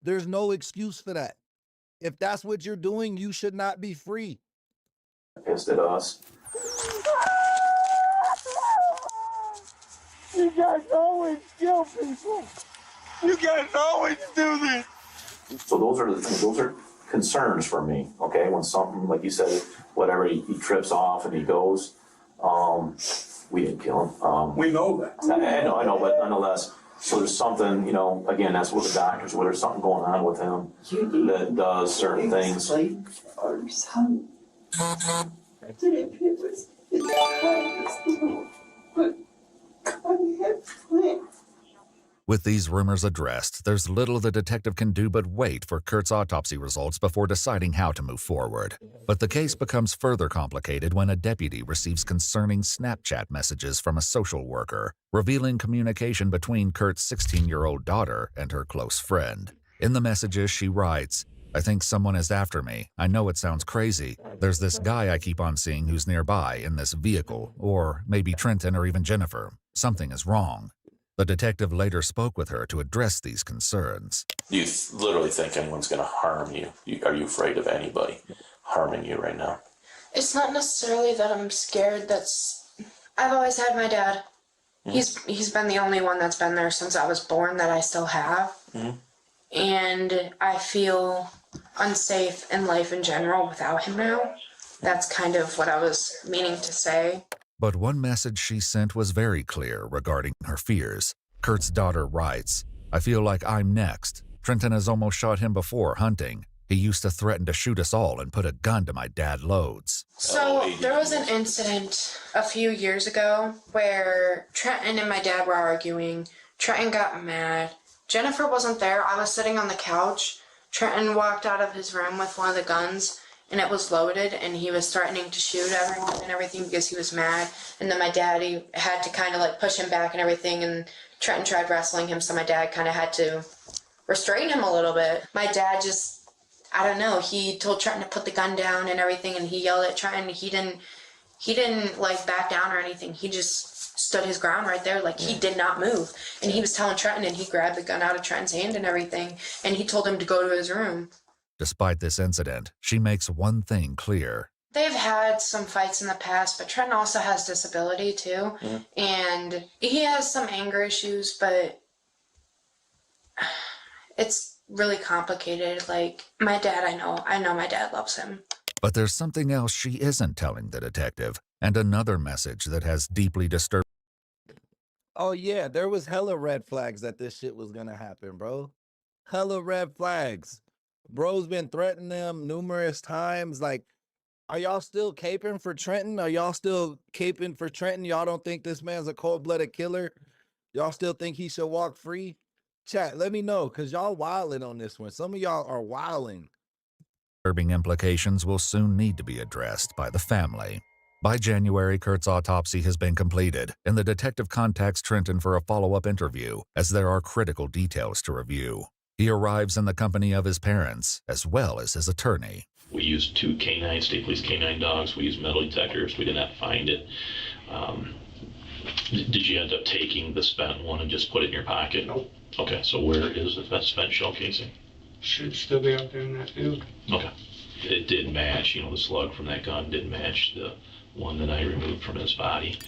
B: There's no excuse for that. If that's what you're doing, you should not be free.
G: Pissed at us.
T: You guys always kill people. You guys always do this.
G: So those are concerns for me. Okay, when something like you said, whatever he trips off and he goes, we didn't kill him.
V: We know that.
G: I know, but nonetheless. So there's something, again, that's what the doctors, where there's something going on with him that does certain things.
C: Our son. If it was his kindness, but God had plans
F: With these rumors addressed, there's little the detective can do but wait for Kurt's autopsy results before deciding how to move forward. But the case becomes further complicated when a deputy receives concerning Snapchat messages from a social worker, revealing communication between Kurt's 16-year-old daughter and her close friend. In the messages, she writes, "I think someone is after me. I know it sounds crazy. There's this guy I keep on seeing who's nearby in this vehicle, or maybe Trenton or even Jennifer. Something is wrong." The detective later spoke with her to address these concerns.
G: Do you literally think anyone's going to harm you? Are you afraid of anybody harming you right now?
L: It's not necessarily that I'm scared. I've always had my dad.
G: Mm-hmm.
L: He's been the only one that's been there since I was born that I still have.
G: Mm-hmm.
L: And I feel unsafe in life in general without him now. That's kind of what I was meaning to say.
F: But one message she sent was very clear regarding her fears. Kurt's daughter writes, "I feel like I'm next. Trenton has almost shot him before hunting. He used to threaten to shoot us all and put a gun to my dad loads."
L: So there was an incident a few years ago where Trenton and my dad were arguing. Trenton got mad. Jennifer wasn't there. I was sitting on the couch. Trenton walked out of his room with one of the guns, and it was loaded, and he was threatening to shoot everyone and everything because he was mad. And then my daddy had to kind of like push him back and everything, and Trenton tried wrestling him, so my dad kind of had to restrain him a little bit. My dad just, I don't know, he told Trenton to put the gun down and everything, and he yelled at Trenton. He didn't like back down or anything. He just stood his ground right there, like he did not move. And he was telling Trenton, and he grabbed the gun out of Trenton's hand and everything, and he told him to go to his room.
F: Despite this incident, she makes one thing clear.
L: They've had some fights in the past, but Trenton also has disability too.
G: Mm-hmm.
L: And he has some anger issues, but it's really complicated. Like, my dad, I know my dad loves him.
F: But there's something else she isn't telling the detective, and another message that has deeply disturbed.
B: Oh yeah, there was hella red flags that this shit was gonna happen, bro. Hella red flags. Bro's been threatening them numerous times. Like, are y'all still caping for Trenton? Are y'all still caping for Trenton? Y'all don't think this man's a cold-blooded killer? Y'all still think he should walk free? Chat, let me know, because y'all wilding on this one. Some of y'all are wilding.
F: Disturbing implications will soon need to be addressed by the family. By January, Kurt's autopsy has been completed, and the detective contacts Trenton for a follow-up interview, as there are critical details to review. He arrives in the company of his parents, as well as his attorney.
U: We used 2 canine, state police canine dogs. We used metal detectors. We did not find it. Did you end up taking the spent one and just put it in your pocket?
V: Nope.
U: Okay, so where is that spent shell casing?
V: Should still be out there in that field.
U: Okay. It did match, the slug from that gun did match the one that I removed from his body.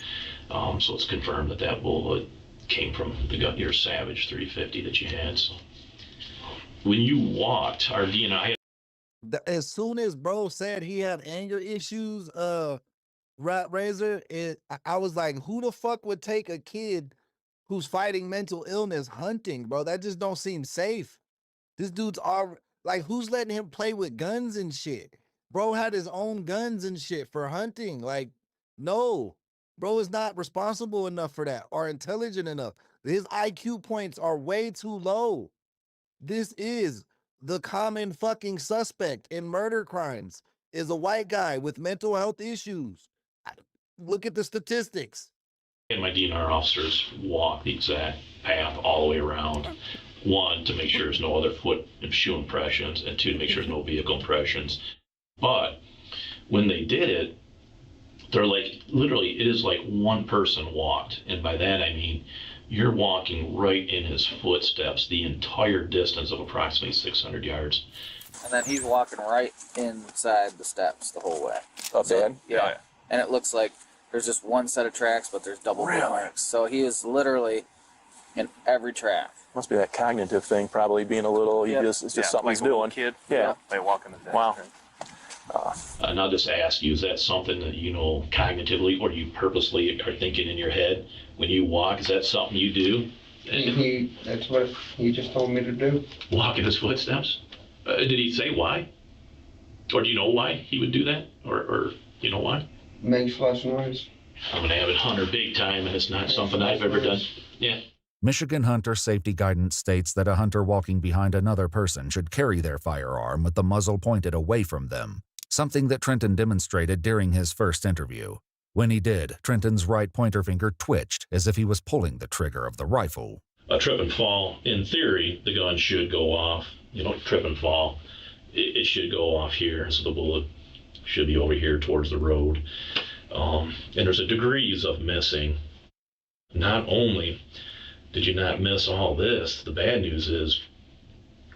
U: So it's confirmed that bullet came from your Savage 350 that you had. So when you walked, our DNI...
B: As soon as bro said he had anger issues, Razor, I was like, who the fuck would take a kid who's fighting mental illness hunting, bro? That just don't seem safe. This dude's like, who's letting him play with guns and shit? Bro had his own guns and shit for hunting. Like, no, bro is not responsible enough for that or intelligent enough. His IQ points are way too low. This is the common fucking suspect in murder crimes, is a white guy with mental health issues. Look at the statistics.
U: And my DNR officers walk the exact path all the way around. 1, to make sure there's no other foot and shoe impressions, and 2, to make sure there's no vehicle impressions. But when they did it, they're like, literally, it is like one person walked. And by that, I mean, you're walking right in his footsteps the entire distance of approximately 600 yards.
D: And then he's walking right inside the steps the whole way.
H: Oh, Dad?
D: Yeah. And it looks like there's just one set of tracks, but there's double tracks. So he is literally in every track.
H: Must be that cognitive thing, probably being a little, it's just something
D: like
H: he's doing.
D: Kid.
H: Yeah.
D: They walk in the track.
H: Wow.
U: And I'll just ask you, is that something that you know cognitively, or you purposely are thinking in your head when you walk? Is that something you do?
T: That's what he just told me to do.
U: Walk in his footsteps? Did he say why? Or do you know why he would do that? Or you know why?
T: Makes less noise.
U: I'm an avid hunter big time, and it's not something I've ever done. Yeah.
F: Michigan hunter safety guidance states that a hunter walking behind another person should carry their firearm with the muzzle pointed away from them, something that Trenton demonstrated during his first interview. When he did, Trenton's right pointer finger twitched as if he was pulling the trigger of the rifle.
U: A trip and fall, in theory, the gun should go off. You know, trip and fall, it should go off here, so the bullet should be over here towards the road. And there's a degrees of missing. Not only did you not miss all this, the bad news is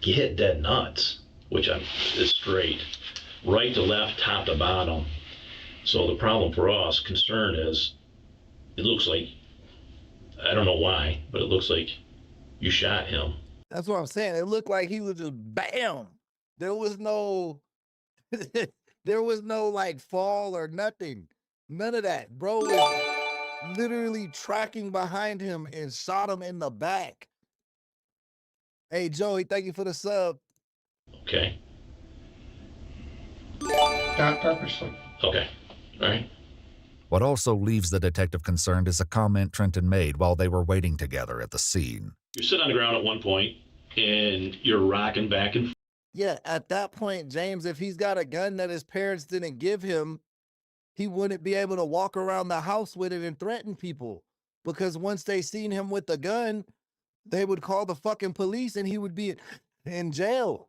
U: you hit dead nuts, which is straight. Right to left, top to bottom. So the problem for us, concern is, it looks like, I don't know why, but it looks like you shot him.
B: That's what I'm saying. It looked like he was just bam. There was no, there was no like fall or nothing. None of that. Bro was literally tracking behind him and shot him in the back. Hey, Joey, thank you for the sub.
U: Okay.
N: Not purposely.
U: Okay. All right.
F: What also leaves the detective concerned is a comment Trenton made while they were waiting together at the scene.
U: You're sitting on the ground at one point, and you're rocking back and forth.
B: Yeah, at that point, James, if he's got a gun that his parents didn't give him, he wouldn't be able to walk around the house with it and threaten people. Because once they seen him with the gun, they would call the fucking police and he would be in jail.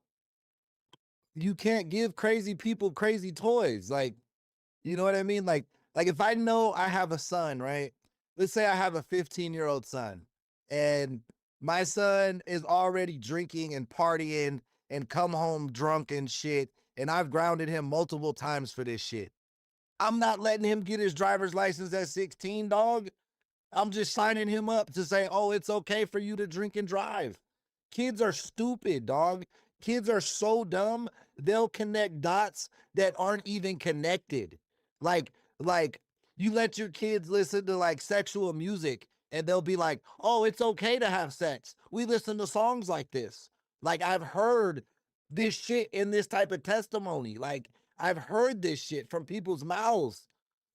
B: You can't give crazy people crazy toys. Like, you know what I mean? Like if I know I have a son, right? Let's say I have a 15-year-old son and my son is already drinking and partying and come home drunk and shit, and I've grounded him multiple times for this shit. I'm not letting him get his driver's license at 16, dog. I'm just signing him up to say, oh, it's okay for you to drink and drive. Kids are stupid, dog. Kids are so dumb, they'll connect dots that aren't even connected. Like you let your kids listen to like sexual music and they'll be like, oh, it's okay to have sex. We listen to songs like this. Like, I've heard this shit in this type of testimony. Like, I've heard this shit from people's mouths.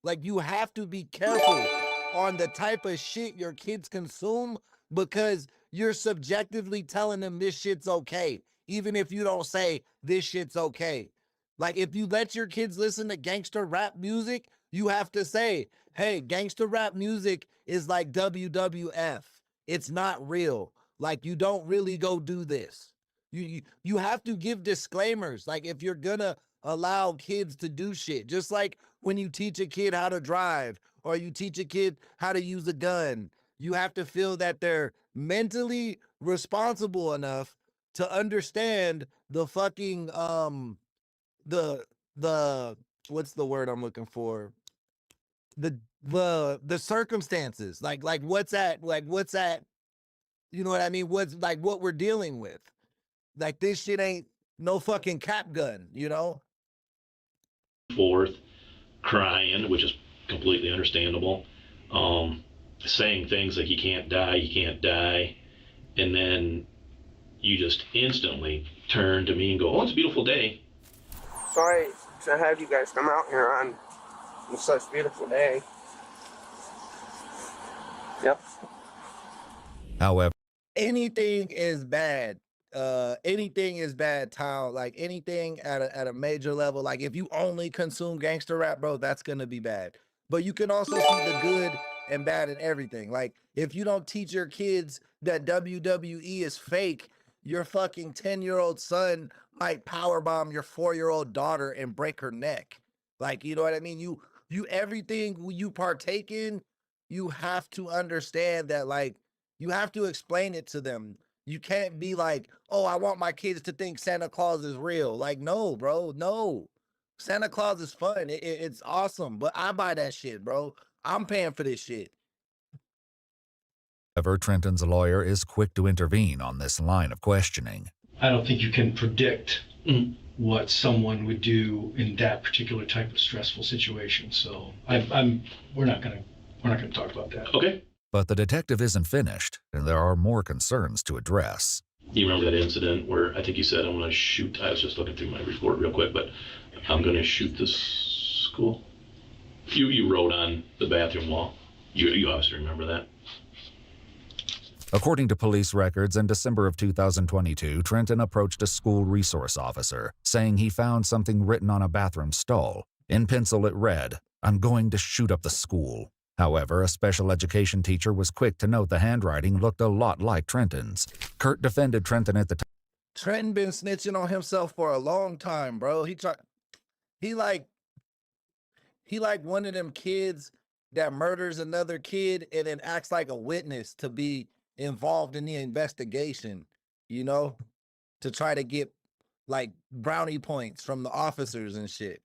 B: Like, you have to be careful on the type of shit your kids consume because you're subjectively telling them this shit's okay, even if you don't say this shit's okay. Like, if you let your kids listen to gangster rap music, you have to say, hey, gangster rap music is like WWF. It's not real. Like, you don't really go do this. You have to give disclaimers. Like, if you're gonna allow kids to do shit, just like when you teach a kid how to drive or you teach a kid how to use a gun, you have to feel that they're mentally responsible enough to understand the fucking the what's the word I'm looking for? The circumstances. Like what's at, you know what I mean? What's like what we're dealing with. Like, this shit ain't no fucking cap gun, you know?
U: Forth, crying, which is completely understandable. Saying things like you can't die. And then you just instantly turn to me and go, oh, it's a beautiful day.
T: Sorry to have you guys come out here on such a beautiful day. Yep.
F: However,
B: anything is bad. Anything is bad, town. Like, anything at a major level. Like, if you only consume gangster rap, bro, that's gonna be bad. But you can also see the good and bad in everything. Like, if you don't teach your kids that WWE is fake, your fucking 10-year-old son might powerbomb your 4-year-old daughter and break her neck. Like, you know what I mean? You everything you partake in, you have to understand that, like, you have to explain it to them. You can't be like, oh, I want my kids to think Santa Claus is real. Like, no, bro, no. Santa Claus is fun. It's awesome, but I buy that shit, bro. I'm paying for this shit.
F: However, Trenton's lawyer is quick to intervene on this line of questioning.
N: I don't think you can predict what someone would do in that particular type of stressful situation. So we're not gonna talk about that.
U: Okay.
F: But the detective isn't finished, and there are more concerns to address.
U: You remember that incident where I think you said, I'm going to shoot, I was just looking through my report real quick, but I'm going to shoot this school? You wrote on the bathroom wall. You obviously remember that.
F: According to police records, in December of 2022, Trenton approached a school resource officer, saying he found something written on a bathroom stall. In pencil it read, "I'm going to shoot up the school." However, a special education teacher was quick to note the handwriting looked a lot like Trenton's. Kurt defended Trenton at the time.
B: Trenton been snitching on himself for a long time, bro. He like one of them kids that murders another kid and then acts like a witness to be involved in the investigation, you know, to try to get like brownie points from the officers and shit.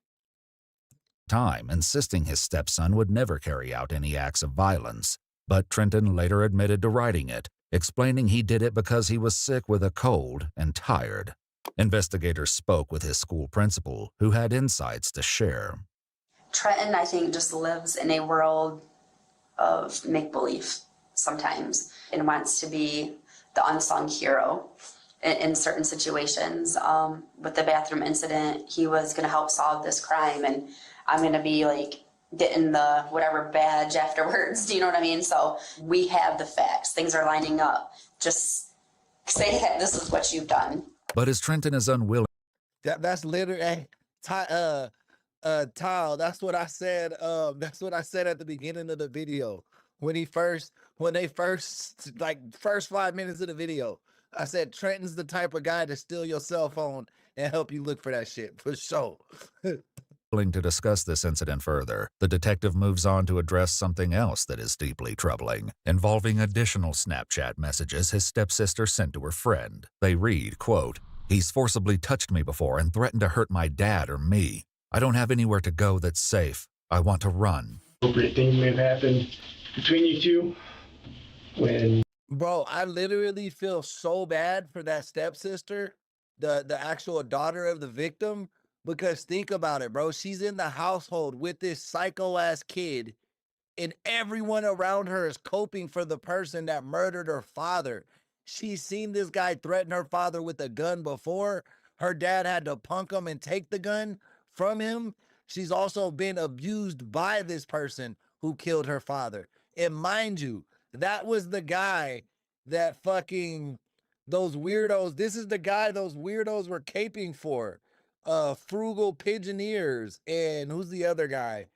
F: Time, insisting his stepson would never carry out any acts of violence. But Trenton later admitted to writing it, explaining he did it because he was sick with a cold and tired. Investigators spoke with his school principal, who had insights to share.
Q: Trenton, I think, just lives in a world of make-believe sometimes and wants to be the unsung hero in certain situations. With the bathroom incident, he was going to help solve this crime, and I'm going to be like getting the whatever badge afterwards. Do you know what I mean? So we have the facts. Things are lining up. Just say that this is what you've done.
F: But as Trenton is unwilling.
B: That's literally, Tile, that's what I said. That's what I said at the beginning of the video. When they first 5 minutes of the video, I said, Trenton's the type of guy to steal your cell phone and help you look for that shit, for sure.
F: To discuss this incident further, the detective moves on to address something else that is deeply troubling, involving additional Snapchat messages his stepsister sent to her friend. They read, quote, "He's forcibly touched me before and threatened to hurt my dad or me. I don't have anywhere to go that's safe. I want to run."
N: Appropriate thing may have happened between you two when...
B: Bro, I literally feel so bad for that stepsister, the actual daughter of the victim, because think about it, bro. She's in the household with this psycho-ass kid, and everyone around her is coping for the person that murdered her father. She's seen this guy threaten her father with a gun before. Her dad had to punk him and take the gun from him. She's also been abused by this person who killed her father. And mind you, that was the guy that fucking, those weirdos, this is the guy those weirdos were caping for. Frugal Pigeoneers, and who's the other guy?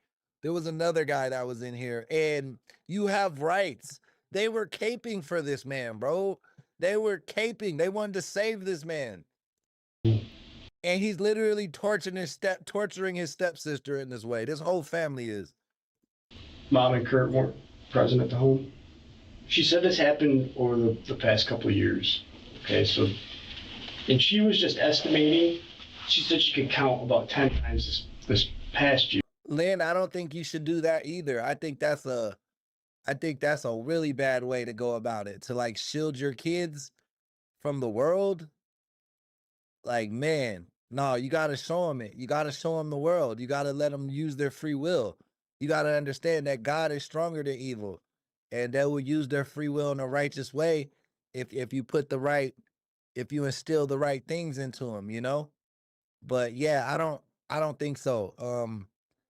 B: There was another guy that was in here, and You Have Rights. They were caping for this man, bro. They were caping. They wanted to save this man. And he's literally torturing his stepsister in this way. This whole family is.
N: Mom and Kurt weren't present at the home. She said this happened over the past couple of years. Okay, so, and she was just estimating. She said she could count about 10 times this past year.
B: Lynn, I don't think you should do that either. I think that's a really bad way to go about it. To like shield your kids from the world. Like, man, no, you got to show them it. You got to show them the world. You got to let them use their free will. You got to understand that God is stronger than evil, and they will use their free will in a righteous way if you instill the right things into them, you know? But yeah, I don't think so.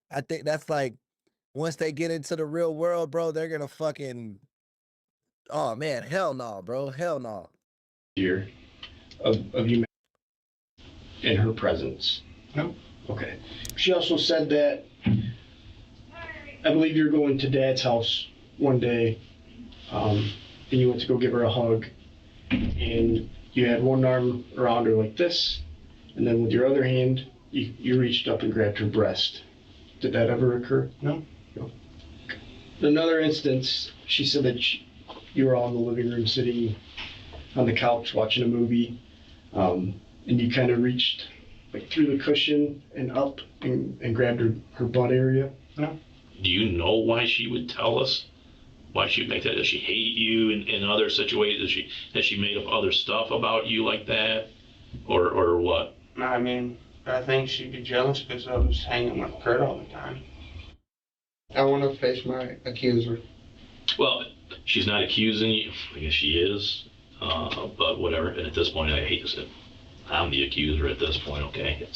B: I think that's like, once they get into the real world, bro, they're gonna fucking, oh man, hell no, bro, hell no.
N: Year of you in her presence. No. Okay. She also said that, I believe you're going to Dad's house one day, and you went to go give her a hug, and you had one arm around her like this, and then with your other hand, you reached up and grabbed her breast. Did that ever occur? No. No. In another instance, she said that you were all in the living room sitting on the couch watching a movie, and you kind of reached like through the cushion and up and grabbed her butt area. No.
U: Do you know why she would tell us? Why she would make that? Does she hate you in other situations? Has she made up other stuff about you like that? Or what?
T: I mean, I think she'd be jealous because I was hanging with Kurt all the time. I want to face my accuser.
U: Well, she's not accusing you. I guess she is. But whatever. And at this point, I hate to say, I'm the accuser at this point, okay?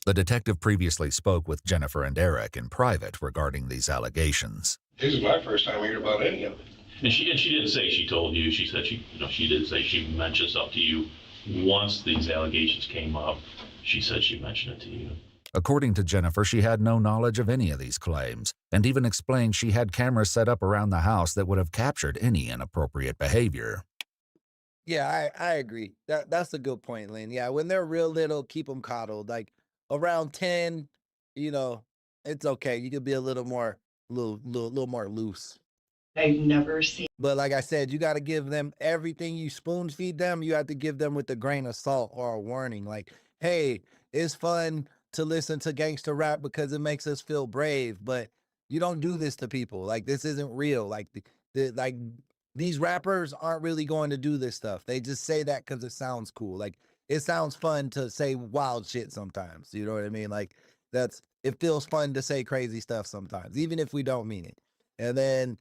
F: The detective previously spoke with Jennifer and Eric in private regarding these allegations.
R: This is my first time hearing about any of it.
U: And she didn't say she told you. She said she did say she mentioned stuff to you once these allegations came up. She said she mentioned it to you.
F: According to Jennifer, she had no knowledge of any of these claims, and even explained she had cameras set up around the house that would have captured any inappropriate behavior.
B: Yeah, I agree. That's a good point, Lynn. Yeah, when they're real little, keep them coddled. Like around 10, it's okay. You could be a little more loose.
C: I've never seen.
B: But like I said, you got to give them everything you spoon feed them. You have to give them with a grain of salt or a warning. Like, hey, it's fun to listen to gangster rap because it makes us feel brave, but you don't do this to people. Like, this isn't real. Like, these rappers aren't really going to do this stuff. They just say that because it sounds cool. Like, it sounds fun to say wild shit sometimes. You know what I mean? Like, it feels fun to say crazy stuff sometimes, even if we don't mean it. And then,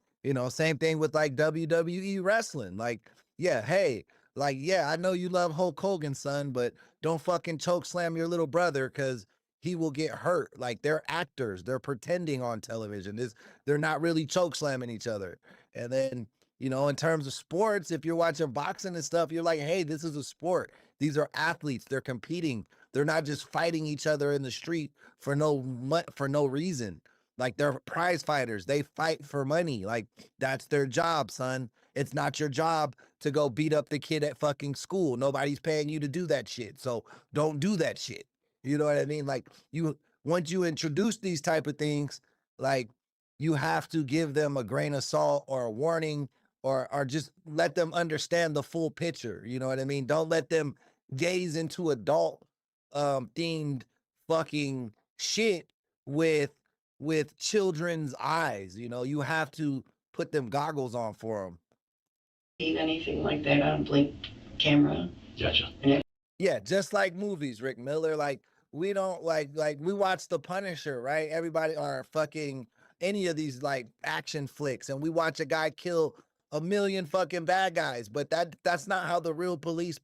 B: same thing with like WWE wrestling. Like, yeah, hey, like, yeah, I know you love Hulk Hogan, son, but don't fucking choke slam your little brother because he will get hurt. Like, they're actors. They're pretending on television. They're not really choke slamming each other. And then, in terms of sports, if you're watching boxing and stuff, you're like, hey, this is a sport. These are athletes. They're competing. They're not just fighting each other in the street for no reason. Like, they're prize fighters. They fight for money. Like, that's their job, son. It's not your job to go beat up the kid at fucking school. Nobody's paying you to do that shit. So don't do that shit. You know what I mean? Like, once you introduce these type of things, like, you have to give them a grain of salt or a warning or just let them understand the full picture. You know what I mean? Don't let them gaze into adult themed fucking shit with children's eyes. You have to put them goggles on for them.
C: Anything like that on Floc Camera.
U: Gotcha.
B: Yeah, just like movies, Rick Miller. Like, we don't like we watch The Punisher, right? Everybody, or fucking any of these like action flicks, and we watch a guy kill a million fucking bad guys, but that's not how the real police.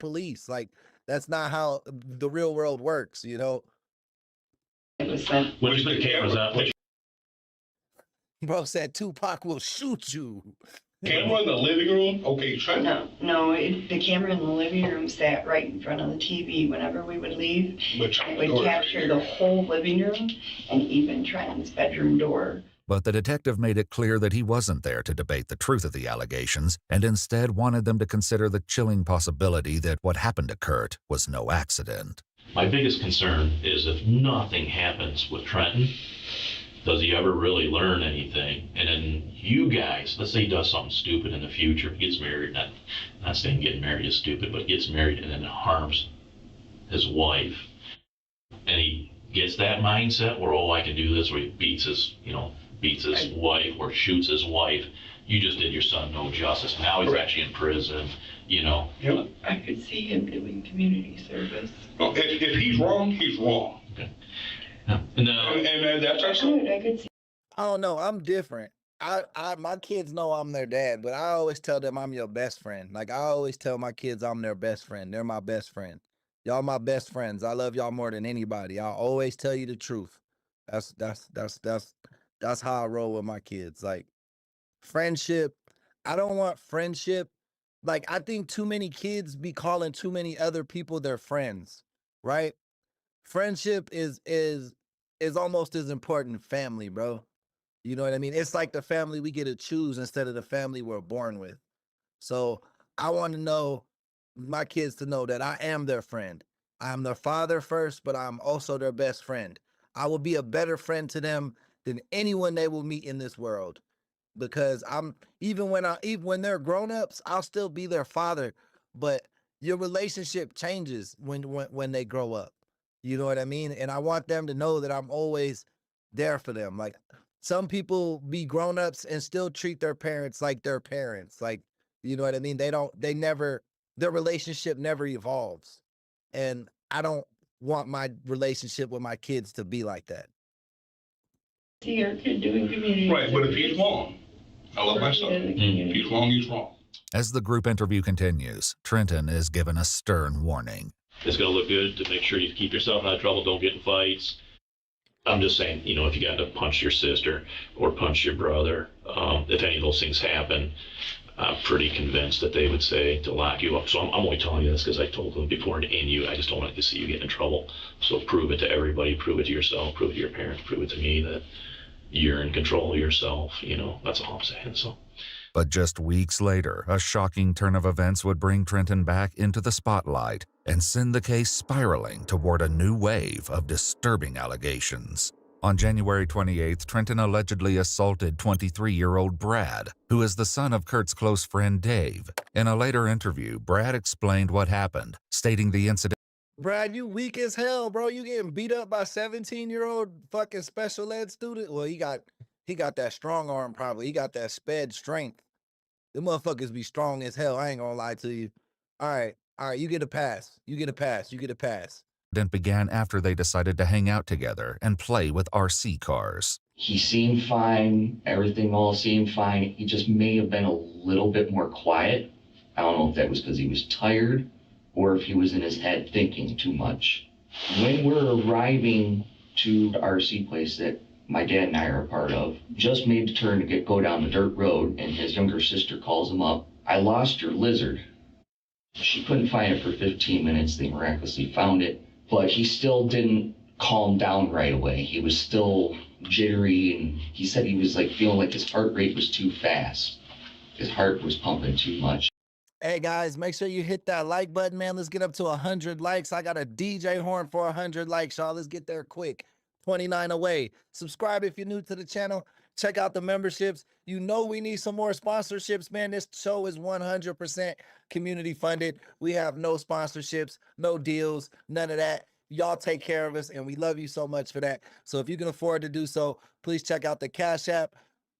B: Like, that's not how the real world works,
C: It was
U: When you put the cameras up,
B: Bro said Tupac will shoot you.
N: Camera in the living room? Okay, try
C: No, the camera in the living room sat right in front of the TV whenever we would leave. It would capture the whole living room and even Trenton's bedroom door.
F: But the detective made it clear that he wasn't there to debate the truth of the allegations and instead wanted them to consider the chilling possibility that what happened to Kurt was no accident.
U: my biggest concern is if nothing happens with Trenton, does he ever really learn anything? And then you guys, let's say he does something stupid in the future, gets married, not saying getting married is stupid, but gets married and then harms his wife. And he gets that mindset where, oh, I can do this, where he beats his wife or shoots his wife. You just did your son no justice. Now he's actually in prison,
C: Yep. I could see him doing community service.
N: Well, if he's wrong, he's wrong.
U: Okay. And that's our son.
C: I could see.
B: I don't know. I'm different. My kids know I'm their dad, but I always tell them I'm your best friend. Like, I always tell my kids I'm their best friend. They're my best friend. Y'all my best friends. I love y'all more than anybody. I'll always tell you the truth. That's how I roll with my kids. Like, friendship, I don't want friendship. Like, I think too many kids be calling too many other people their friends, right? Friendship is almost as important as family, bro. You know what I mean? It's like the family we get to choose instead of the family we're born with. So I want to know my kids to know that I am their friend. I'm their father first, but I'm also their best friend. I will be a better friend to them than anyone they will meet in this world. Because even when they're grown-ups, I'll still be their father. But your relationship changes when they grow up. You know what I mean? And I want them to know that I'm always there for them. Like, some people be grown-ups and still treat their parents like their parents. Like, you know what I mean? Their relationship never evolves. And I don't want my relationship with my kids to be like that.
C: See your kid doing community
N: Right, but if he's wrong, I love my son. If he's wrong, he's wrong.
F: As the group interview continues, Trenton is given a stern warning.
U: It's going to look good to make sure you keep yourself out of trouble, don't get in fights. I'm just saying, if you got to punch your sister or punch your brother, if any of those things happen, I'm pretty convinced that they would say to lock you up. So I'm only telling you this because I told them before, and I just don't like to see you get in trouble. So prove it to everybody, prove it to yourself, prove it to your parents, prove it to me that you're in control of yourself. That's all I'm saying. So.
F: But just weeks later, a shocking turn of events would bring Trenton back into the spotlight and send the case spiraling toward a new wave of disturbing allegations. On January 28th, Trenton allegedly assaulted 23-year-old Brad, who is the son of Kurt's close friend Dave. In a later interview, Brad explained what happened, stating the incident.
B: Brad, you weak as hell, bro. You getting beat up by 17-year-old fucking special ed student? Well, he got that strong arm probably. He got that sped strength. The motherfuckers be strong as hell. I ain't gonna lie to you. All right, you get a pass. You get a pass. You get a pass.
F: Began after they decided to hang out together and play with RC cars.
K: He seemed fine. Everything all seemed fine. He just may have been a little bit more quiet. I don't know if that was because he was tired or if he was in his head thinking too much. When we're arriving to the RC place that my dad and I are a part of, just made the turn to go down the dirt road, and his younger sister calls him up. I lost your lizard. She couldn't find it for 15 minutes. They miraculously found it, but he still didn't calm down right away. He was still jittery, and he said he was feeling like his heart rate was too fast. His heart was pumping too much.
B: Hey guys, make sure you hit that like button, man. Let's get up to 100 likes. I got a DJ horn for 100 likes, y'all. Let's get there quick. 29 away. Subscribe if you're new to the channel. Check out the memberships. We need some more sponsorships, man. This show is 100% community funded. We have no sponsorships, no deals, none of that. Y'all take care of us, and we love you so much for that. So if you can afford to do so, please check out the Cash App,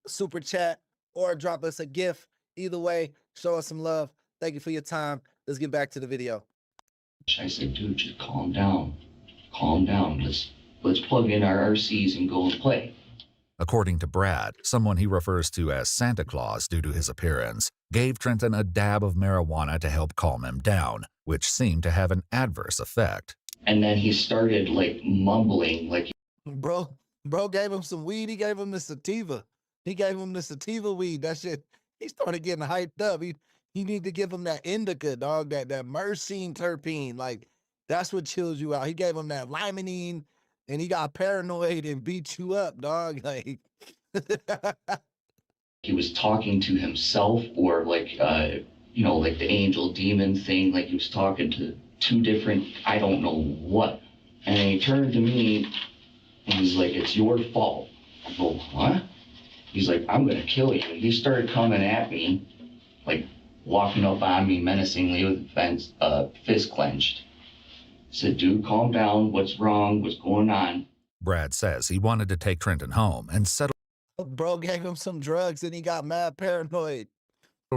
B: Super Chat, or drop us a gift. Either way, show us some love. Thank you for your time. Let's get back to the video.
K: I said, dude, just calm down. Calm down. Let's plug in our RCs and go and play.
F: According to Brad, someone he refers to as Santa Claus due to his appearance, gave Trenton a dab of marijuana to help calm him down, which seemed to have an adverse effect.
K: And then he started mumbling
B: Bro gave him some weed. He gave him the sativa. He gave him the sativa weed. That shit, he started getting hyped up. You need to give him that indica, dog, that myrcene terpene. That's what chills you out. He gave him that limonene, and he got paranoid and beat you up, dog.
K: He was talking to himself, or the angel demon thing, he was talking to two different, I don't know what. And then he turned to me and he's like, it's your fault. I go, what? He's like, I'm gonna kill you. And he started coming at me, walking up on me menacingly with a fist clenched. I said, dude, calm down. What's wrong? What's going on?
F: Brad says he wanted to take Trenton home and settle.
B: Bro gave him some drugs and he got mad paranoid.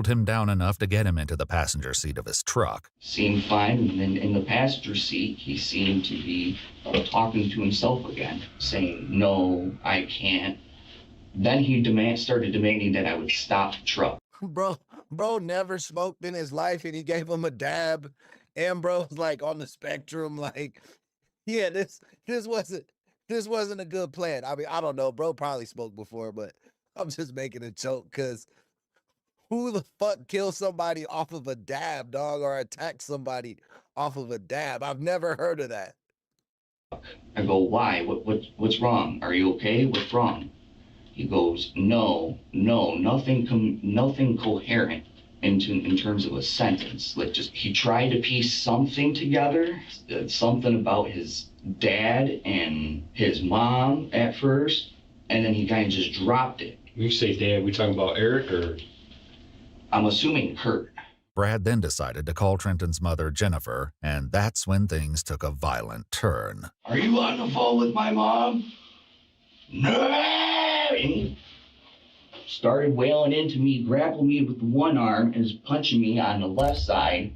F: Him down enough to get him into the passenger seat of his truck.
K: Seemed fine, and then in the passenger seat, he seemed to be talking to himself again, saying, no, I can't. Then he started demanding that I would stop the truck.
B: Bro never smoked in his life, and he gave him a dab. And bro's on the spectrum, yeah, this wasn't a good plan. I mean, I don't know, bro probably smoked before, but I'm just making a joke, because who the fuck kills somebody off of a dab, dog, or attacks somebody off of a dab? I've never heard of that.
K: I go, why? What's wrong? Are you okay? What's wrong? He goes, no, nothing coherent in terms of a sentence. He tried to piece something together, something about his dad and his mom at first, and then he kind of just dropped it.
N: When you say dad, we talking about Eric or?
K: I'm assuming Kurt.
F: Brad then decided to call Trenton's mother, Jennifer, and that's when things took a violent turn.
K: Are you on the phone with my mom? No! He started wailing into me, grappled me with one arm, and was punching me on the left side.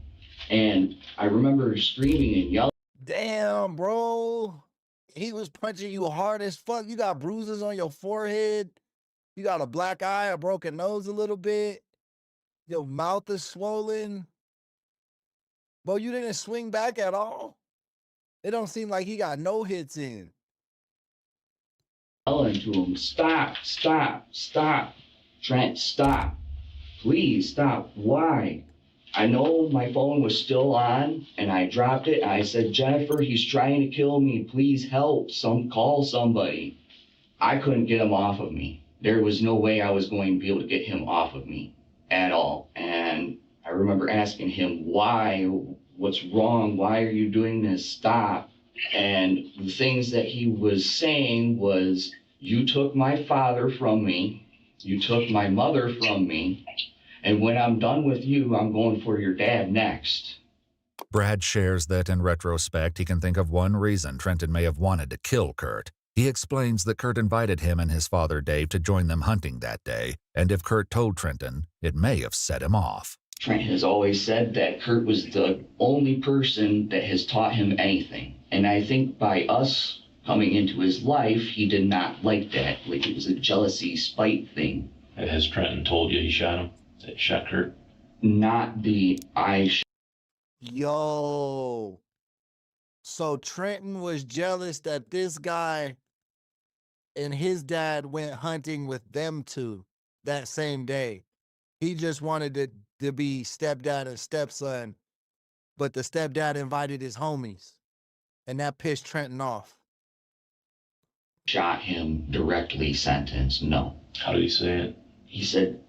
K: And I remember screaming and yelling.
B: Damn, bro. He was punching you hard as fuck. You got bruises on your forehead. You got a black eye, a broken nose a little bit. Your mouth is swollen. Bro, you didn't swing back at all? It don't seem like he got no hits in.
K: Yelling to him, stop, Trent, stop. please stop. Why? I know my phone was still on and I dropped it. I said, Jennifer, he's trying to kill me. Please help. Call somebody. I couldn't get him off of me. There was no way I was going to be able to get him off of me at all. And I remember asking him, why? What's wrong? Why are you doing this? Stop. And the things that he was saying was, you took my father from me. You took my mother from me. And when I'm done with you, I'm going for your dad next.
F: Brad shares that in retrospect, he can think of one reason Trenton may have wanted to kill Kurt. He explains that Kurt invited him and his father Dave to join them hunting that day, and if Kurt told Trenton, it may have set him off.
K: Trenton has always said that Kurt was the only person that has taught him anything. And I think by us coming into his life, he did not like that. Like, it was a jealousy, spite thing.
U: Has Trenton told you he shot him? That he shot Kurt?
K: Not the
B: Yo. So Trenton was jealous that this guy and his dad went hunting with them two that same day. He just wanted it to be stepdad and stepson, but the stepdad invited his homies, and that pissed Trenton off.
K: shot him directly sentenced. No.
U: How did he say it?
K: He said,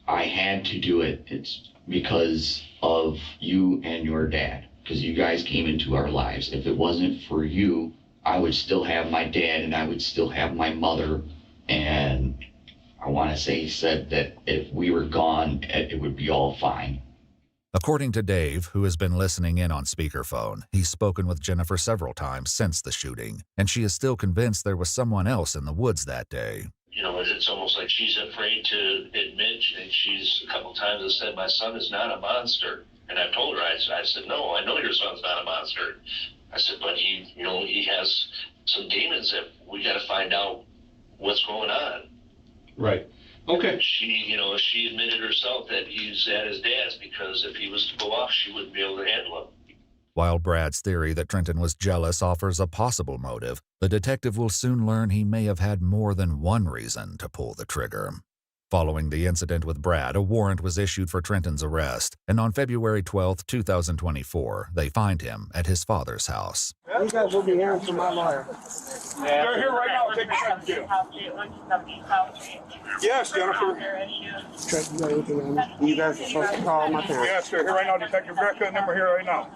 K: I had to do it. It's because of you and your dad, because you guys came into our lives. If it wasn't for you, I would still have my dad and I would still have my mother. And I want to say he said that if we were gone, it would be all fine.
F: According to Dave, who has been listening in on speakerphone, he's spoken with Jennifer several times since the shooting, and she is still convinced there was someone else in the woods that day.
P: You know, it's almost like she's afraid to admit, and she's a couple times has said, my son is not a monster. And I've told her, I said, no, I know your son's not a monster. I said, but he has some demons that we got to find out what's going on.
N: Right. Okay.
P: She admitted herself that he's at his dad's because if he was to go off, she wouldn't be able to handle him.
F: While Brad's theory that Trenton was jealous offers a possible motive, the detective will soon learn he may have had more than one reason to pull the trigger. Following the incident with Brad, a warrant was issued for Trenton's arrest, and on February 12, 2024, they find him at his father's house.
T: You guys will be hearing from my lawyer.
V: They're here right now. Take a second. Yes, Jennifer.
T: Trent, you got anything on me? You guys are supposed to call my parents.
V: Yes, they're here right now. Detective Greca, number here right now.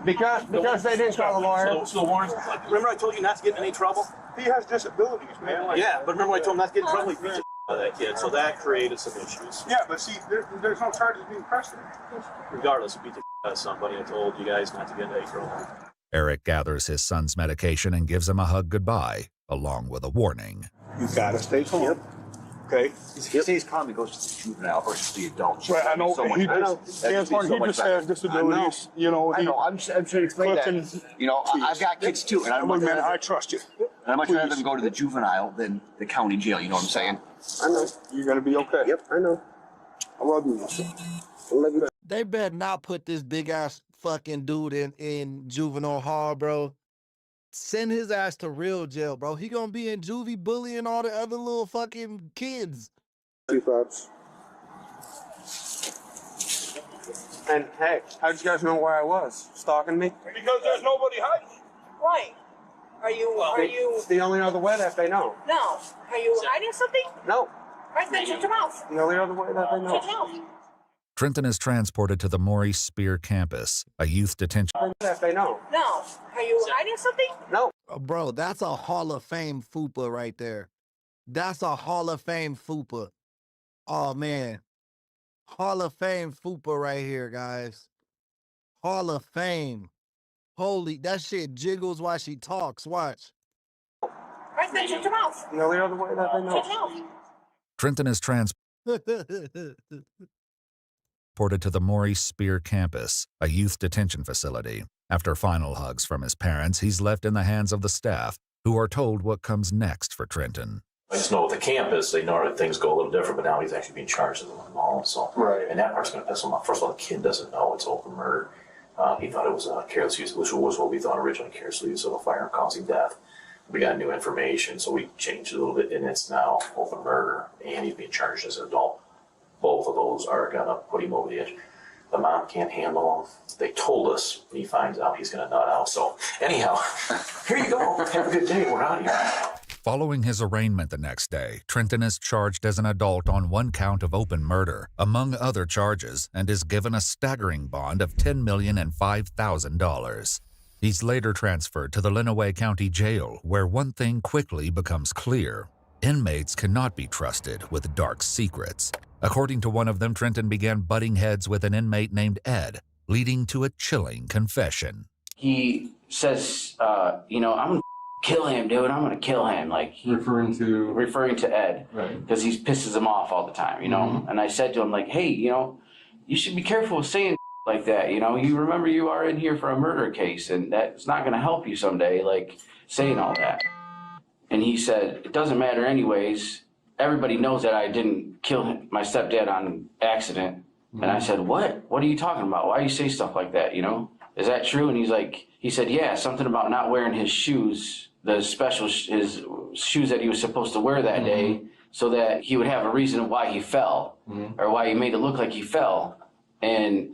T: Because they didn't call the lawyer.
H: So Warren, remember I told you not to get in any trouble?
V: He has disabilities, man.
H: Yeah, but remember I told him not to get in trouble? He beat the out of that kid, so that created some issues.
V: Yeah, but see, there's no charges being pressed.
H: Regardless, he beat the out of somebody. I told you guys not to get in any trouble.
F: Eric gathers his son's medication and gives him a hug goodbye, along with a warning.
V: You gotta stay calm. Yep. Okay.
J: He stays calm. He goes to the juvenile versus the adults.
V: Right, I know.
J: So
V: He just has disabilities.
J: I know. I'm trying to explain that. You know, I've got kids too, and
V: I trust you.
J: And I'd much rather them go to the juvenile than the county jail. You know what I'm saying?
V: I know. You're gonna be okay.
T: Yep, I know. I love you. I love you.
B: They better not put this big ass fucking dude in juvenile hall, bro. Send his ass to real jail, bro. He gonna be in juvie bullying all the other little fucking kids.
T: Pops. And hey, how'd you guys know where I was? Stalking me?
V: Because there's nobody hiding.
M: Right. Are you?
T: It's the only other way that they know.
M: No. Are you hiding something?
T: No.
M: Right then, shut your mouth.
T: The only other way that they know.
M: Shut your mouth.
F: Trenton is transported to the Maurice Spear campus, a youth detention.
T: That they know.
M: No. Are you hiding something?
T: No.
B: Bro, that's a Hall of Fame FUPA right there. That's a Hall of Fame FUPA. Oh, man. Hall of Fame FUPA right here, guys. Hall of Fame. Holy, that shit jiggles while she talks. Watch.
M: Right then, shut your mouth.
T: The only other way that they know.
M: Shut your mouth.
F: Trenton is transported to the Maurice Spear campus, a youth detention facility. After final hugs from his parents, he's left in the hands of the staff, who are told what comes next for Trenton.
G: I just know with the campus, they know that things go a little different, but now he's actually being charged as a mall. So,
V: right.
G: And that part's going to piss him off. First of all, the kid doesn't know it's open murder. He thought it was careless use, which was what we thought originally, careless use of a firearm causing death. We got new information, so we changed it a little bit, and it's now open murder, and he's being charged as an adult. both of those are gonna put him over the edge. The mom can't handle him. They told us when he finds out he's gonna nut out. So anyhow, here you go. Have a good day. We're out of here.
F: Following his arraignment the next day, Trenton is charged as an adult on one count of open murder, among other charges, and is given a staggering bond of $10,005,000. He's later transferred to the Lenawee County Jail, where one thing quickly becomes clear. Inmates cannot be trusted with dark secrets. According to one of them, Trenton began butting heads with an inmate named Ed, leading to a chilling confession.
O: He says, I'm gonna kill him, dude. I'm gonna kill him. Like referring to Ed, right? Because he pisses him off all the time,
R: Mm-hmm.
O: And I said to him, like, hey, you should be careful of saying like that. You remember you are in here for a murder case, and that's not gonna help you someday. Like saying all that. And he said, it doesn't matter anyways. Everybody knows that I didn't kill my stepdad on accident. Mm-hmm. And I said, what? What are you talking about? Why do you say stuff like that? Is that true? And he said, yeah, something about not wearing his shoes, his shoes that he was supposed to wear that day, so that he would have a reason why he fell, or why he made it look like he fell. And,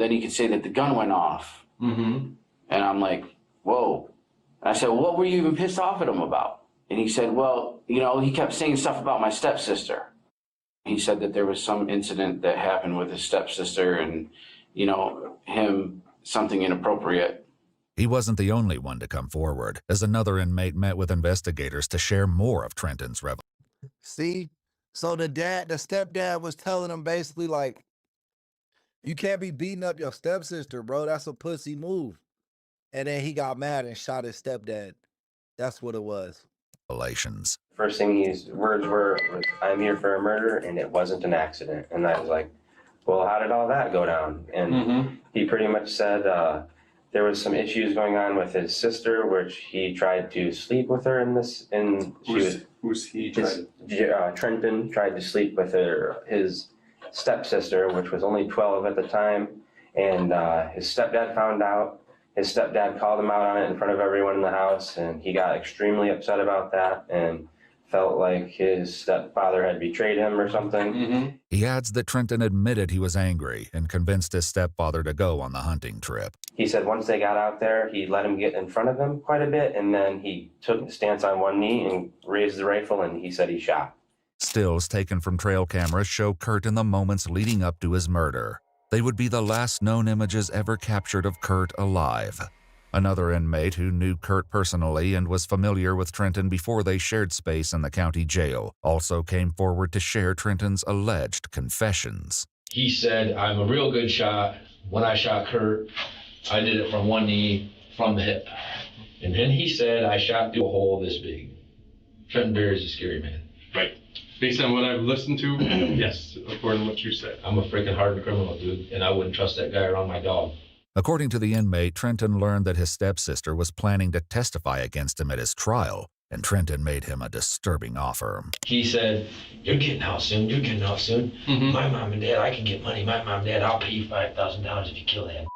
O: then he could say that the gun went off. Mm-hmm. And I'm like, whoa. And I said, well, what were you even pissed off at him about? And he said, well, he kept saying stuff about my stepsister. He said that there was some incident that happened with his stepsister and, him, something inappropriate.
F: He wasn't the only one to come forward, as another inmate met with investigators to share more of Trenton's revelation.
B: See? So the stepdad was telling him basically like, you can't be beating up your stepsister, bro. That's a pussy move. And then he got mad and shot his stepdad. That's what it was.
R: First thing his words were, I'm here for a murder and it wasn't an accident. And I was like, well, how did all that go down? And he pretty much said there was some issues going on with his sister, which he tried to sleep with her Trenton tried to sleep with his stepsister, which was only 12 at the time. And his stepdad found out. His stepdad called him out on it in front of everyone in the house, and he got extremely upset about that and felt like his stepfather had betrayed him or something.
F: He adds that Trenton admitted he was angry and convinced his stepfather to go on the hunting trip.
R: He said once they got out there, he let him get in front of him quite a bit, and then he took a stance on one knee and raised the rifle, and he said he shot.
F: Stills taken from trail cameras show Kurt in the moments leading up to his murder. They would be the last known images ever captured of Kurt alive. Another inmate who knew Kurt personally and was familiar with Trenton before they shared space in the county jail also came forward to share Trenton's alleged confessions.
N: He said, I'm a real good shot. When I shot Kurt, I did it from one knee, from the hip. And then he said, I shot through a hole this big. Trenton Berry's a scary man.
S: Right. Based on what I've listened to, yes, according to what you said.
N: I'm a freaking hardened criminal, dude, and I wouldn't trust that guy around my dog.
F: According to the inmate, Trenton learned that his stepsister was planning to testify against him at his trial, and Trenton made him a disturbing offer.
N: He said, you're getting out soon, you're getting out soon. My mom and dad, I can get money. My mom and dad, I'll pay you $5,000 if you kill that.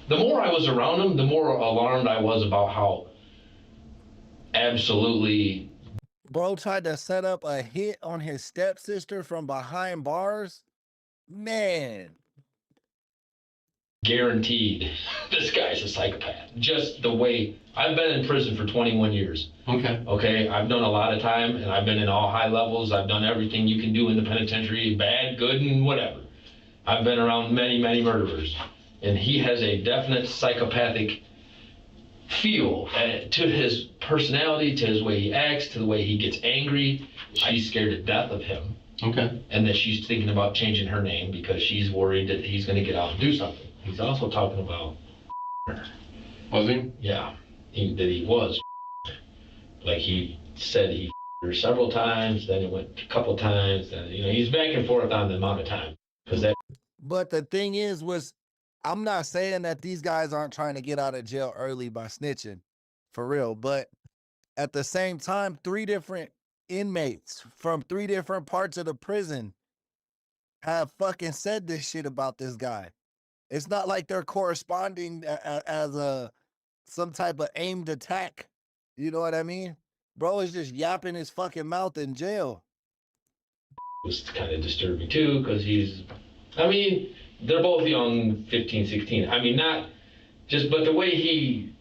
N: The more I was around him, the more alarmed I was about how absolutely...
B: Bro tried to set up a hit on his stepsister from behind bars? Man.
N: Guaranteed, this guy's a psychopath. Just the way, I've been in prison for 21 years. Okay, I've done a lot of time, and I've been in all high levels. I've done everything you can do in the penitentiary, bad, good, and whatever. I've been around many, many murderers. And he has a definite psychopathic feel to his personality, to his way he acts, to the way he gets angry. She's scared to death of him.
S: Okay.
N: And that she's thinking about changing her name because she's worried that he's going to get out and do something. He's also talking about her.
S: Was he?
N: Yeah. That he was. Like he said he her several times, then it went a couple times, and he's back and forth on the amount of time.
B: But the thing is, I'm not saying that these guys aren't trying to get out of jail early by snitching, for real. But at the same time, 3 different inmates from 3 different parts of the prison have fucking said this shit about this guy. It's not like they're corresponding as some type of aimed attack. You know what I mean? Bro is just yapping his fucking mouth in jail.
S: was kind of disturbing too, because I mean, they're both young, 15, 16. I mean, not just, but the way he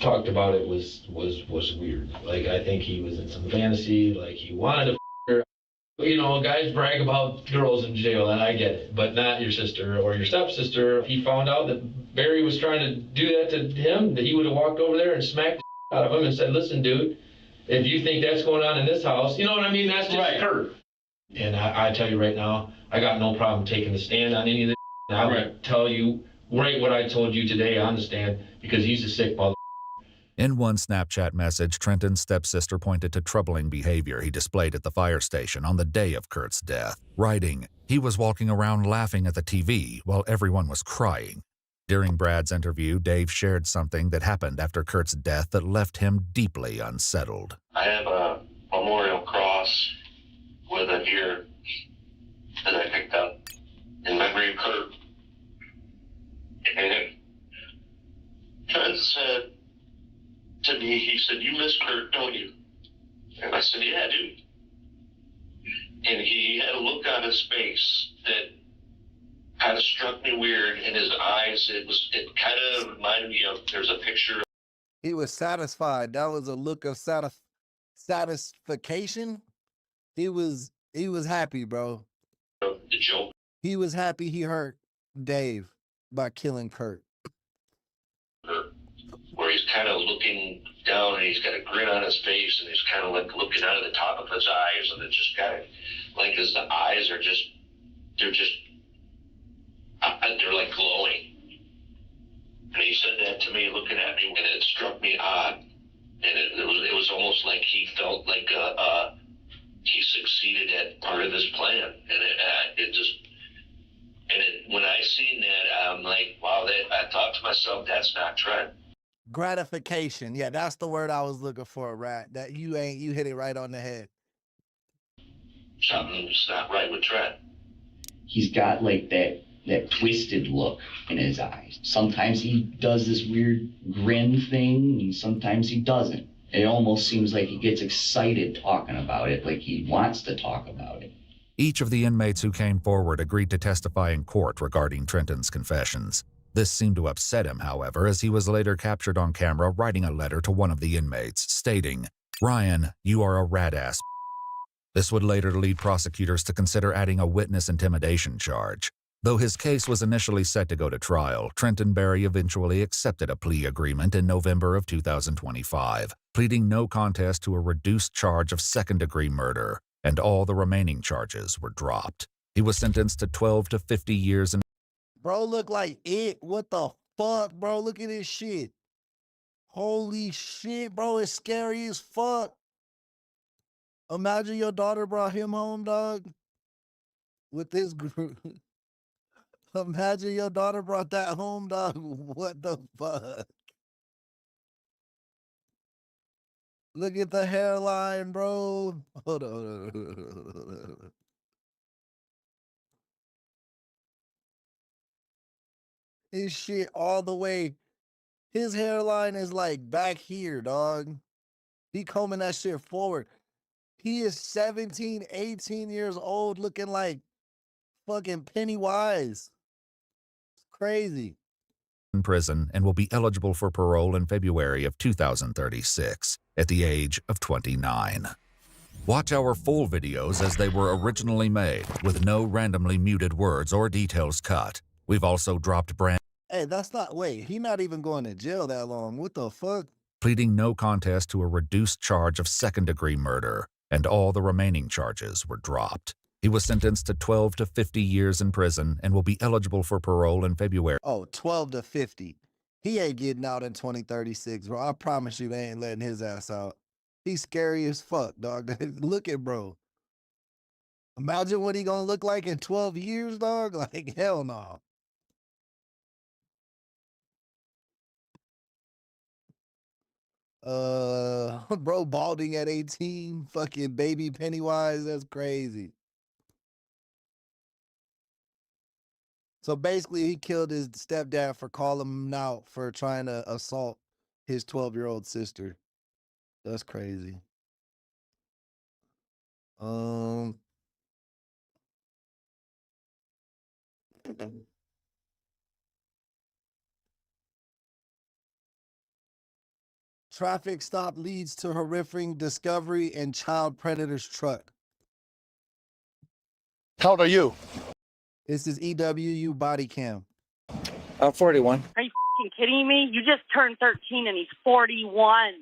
S: talked about it was weird. Like, I think he was in some fantasy, like he wanted to f her. You know, guys brag about girls in jail, and I get it, but not your sister or your stepsister. If he found out that Barry was trying to do that to him, that he would have walked over there and smacked the out of him and said, listen, dude, if you think that's going on in this house, you know what I mean? That's just Kurt. And I tell you right now, I got no problem taking the stand on any of this. And I would tell you right what I told you today on the stand, because he's a sick mother.
F: In one Snapchat message, Trenton's stepsister pointed to troubling behavior he displayed at the fire station on the day of Kurt's death, writing, "He was walking around laughing at the TV while everyone was crying." During Brad's interview, Dave shared something that happened after Kurt's death that left him deeply unsettled.
P: I have a memorial cross with a deer that I picked up in memory of Kurt. And Trent said to me, he said, "You miss Kurt, don't you?" And I said, "Yeah, I do." And he had a look on his face that kind of struck me weird in his eyes. It kind of reminded me of, there's a picture.
B: He was satisfied. That was a look of satisfaction. He was happy, bro.
P: The joke.
B: He was happy he hurt Dave by killing Kurt.
P: Where he's kind of looking down and he's got a grin on his face and he's kind of like looking out of the top of his eyes, and it's just kind of like his eyes are just, they're like glowing. And he said that to me, looking at me, and it struck me odd. And it was almost like he felt like he succeeded at part of this plan. And when I seen that, I'm like, wow, I thought to myself, that's not Trent.
B: Gratification. Yeah, that's the word I was looking for, Rat. That you hit it right on the head.
P: Something's not right with Trent.
K: He's got like that twisted look in his eyes. Sometimes he does this weird grin thing, and sometimes he doesn't. It almost seems like he gets excited talking about it, like he wants to talk about it.
F: Each of the inmates who came forward agreed to testify in court regarding Trenton's confessions. This seemed to upset him, however, as he was later captured on camera writing a letter to one of the inmates, stating, "Ryan, you are a rat-ass." This would later lead prosecutors to consider adding a witness intimidation charge. Though his case was initially set to go to trial, Trenton Berry eventually accepted a plea agreement in November of 2025, pleading no contest to a reduced charge of second-degree murder, and all the remaining charges were dropped. He was sentenced to 12 to 50 years in.
B: Bro, look like it. What the fuck, bro? Look at this shit. Holy shit, bro. It's scary as fuck. Imagine your daughter brought him home, dog. With this group. Imagine your daughter brought that home, dog. What the fuck? Look at the hairline, bro. Hold on. His shit all the way. His hairline is like back here, dog. He combing that shit forward. He is 17, 18 years old looking like fucking Pennywise. It's crazy.
F: In prison and will be eligible for parole in February of 2036 at the age of 29. Watch our full videos as they were originally made, with no randomly muted words or details cut. We've also dropped brand.
B: Hey, that's not, wait, he not even going to jail that long. What the fuck?
F: Pleading no contest to a reduced charge of second-degree murder, and all the remaining charges were dropped. He was sentenced to 12 to 50 years in prison and will be eligible for parole in February.
B: Oh, 12 to 50. He ain't getting out in 2036, bro. I promise you they ain't letting his ass out. He's scary as fuck, dog. Look at bro. Imagine what he gonna look like in 12 years, dog. Like, hell no. Bro balding at 18, fucking baby Pennywise, that's crazy. So basically he killed his stepdad for calling him out for trying to assault his 12-year-old sister. That's crazy. Um, traffic stop leads to horrific discovery in child predator's truck.
A: How old are you?
B: This is EWU body cam.
E: I'm 41.
I: Are you f***ing kidding me? You just turned 13 and he's 41.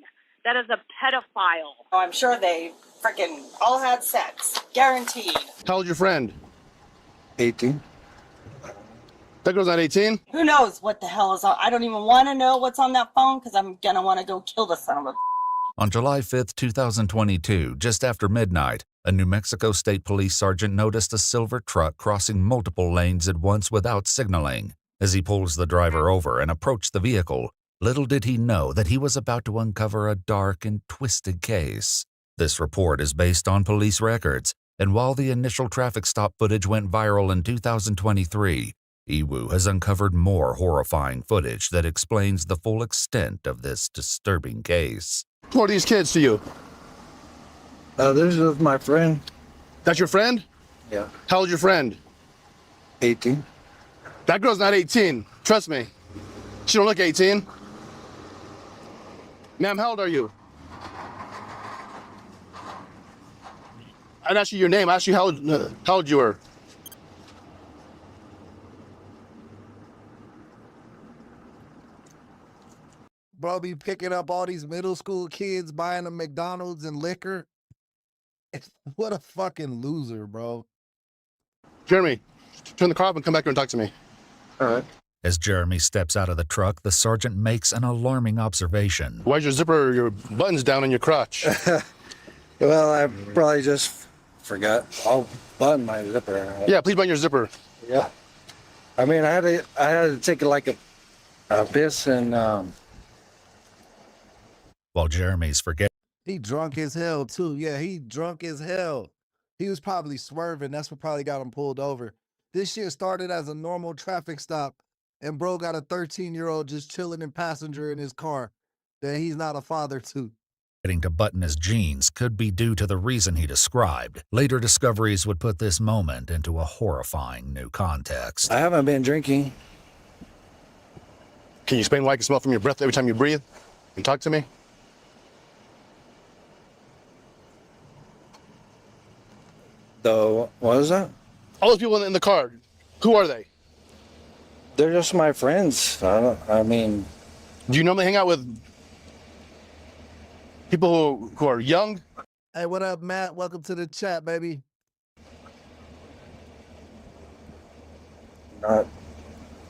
I: That is a pedophile.
M: Oh, I'm sure they freaking all had sex. Guaranteed.
A: How old's your friend?
E: 18.
A: That girl's not 18?
M: Who knows what the hell is on? I don't even want to know what's on that phone because I'm going to want to go kill the son of a...
F: On July 5th, 2022, just after midnight, a New Mexico State Police sergeant noticed a silver truck crossing multiple lanes at once without signaling. As he pulls the driver over and approached the vehicle, little did he know that he was about to uncover a dark and twisted case. This report is based on police records, and while the initial traffic stop footage went viral in 2023, EWU has uncovered more horrifying footage that explains the full extent of this disturbing case.
A: Who are these kids to you?
E: This is my friend.
A: That's your friend?
E: Yeah.
A: How old's your friend?
E: 18.
A: That girl's not 18. Trust me. She don't look 18. Ma'am, how old are you? I didn't ask you your name. I asked you how old you were.
B: Bro, be picking up all these middle school kids, buying them McDonald's and liquor. What a fucking loser, bro.
A: Jeremy, turn the car off and come back here and talk to me.
E: All right.
F: As Jeremy steps out of the truck, the sergeant makes an alarming observation.
A: Why's your zipper, your buttons down in your crotch?
E: Well, I probably just forgot. I'll button my zipper.
A: Yeah, please button your zipper.
E: Yeah. I mean, I had to take like a piss and
F: While Jeremy's forgetting,
B: He drunk as hell too. Yeah, he drunk as hell. He was probably swerving. That's what probably got him pulled over. This shit started as a normal traffic stop, and bro got a 13-year-old just chilling in passenger in his car that he's not a father to.
F: to button his jeans could be due to the reason he described. Later discoveries would put this moment into a horrifying new context.
E: I haven't been drinking.
A: Can you explain why I can smell from your breath every time you breathe? And talk to me?
E: What is that?
A: All those people in the car, who are they?
E: They're just my friends. I mean...
A: Do you normally hang out with people who are young?
B: Hey, what up, Matt? Welcome to the chat, baby.
E: How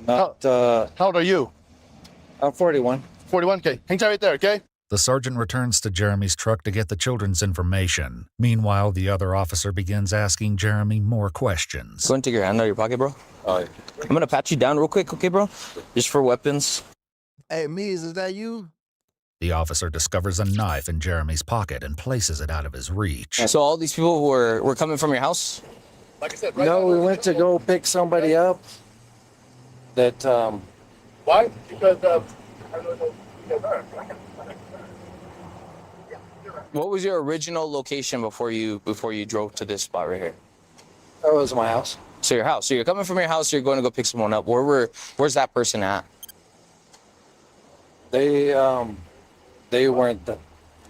A: old are you?
E: I'm 41.
A: 41? Okay. Hang tight right there, okay?
F: The sergeant returns to Jeremy's truck to get the children's information. Meanwhile, the other officer begins asking Jeremy more questions.
X: Go and take your hand out of your pocket, bro.
E: All right.
X: I'm gonna pat you down real quick, okay, bro? Just for weapons.
B: Hey, Mies, is that you?
F: The officer discovers a knife in Jeremy's pocket and places it out of his reach.
X: So all these people who were coming from your house?
A: Like I said,
E: No, we went to go pick somebody up. That,
A: Why? Because,
X: What was your original location before you drove to this spot right here?
E: That was my house.
X: So your house. So you're coming from your house, you're going to go pick someone up. Where's that person at?
E: They weren't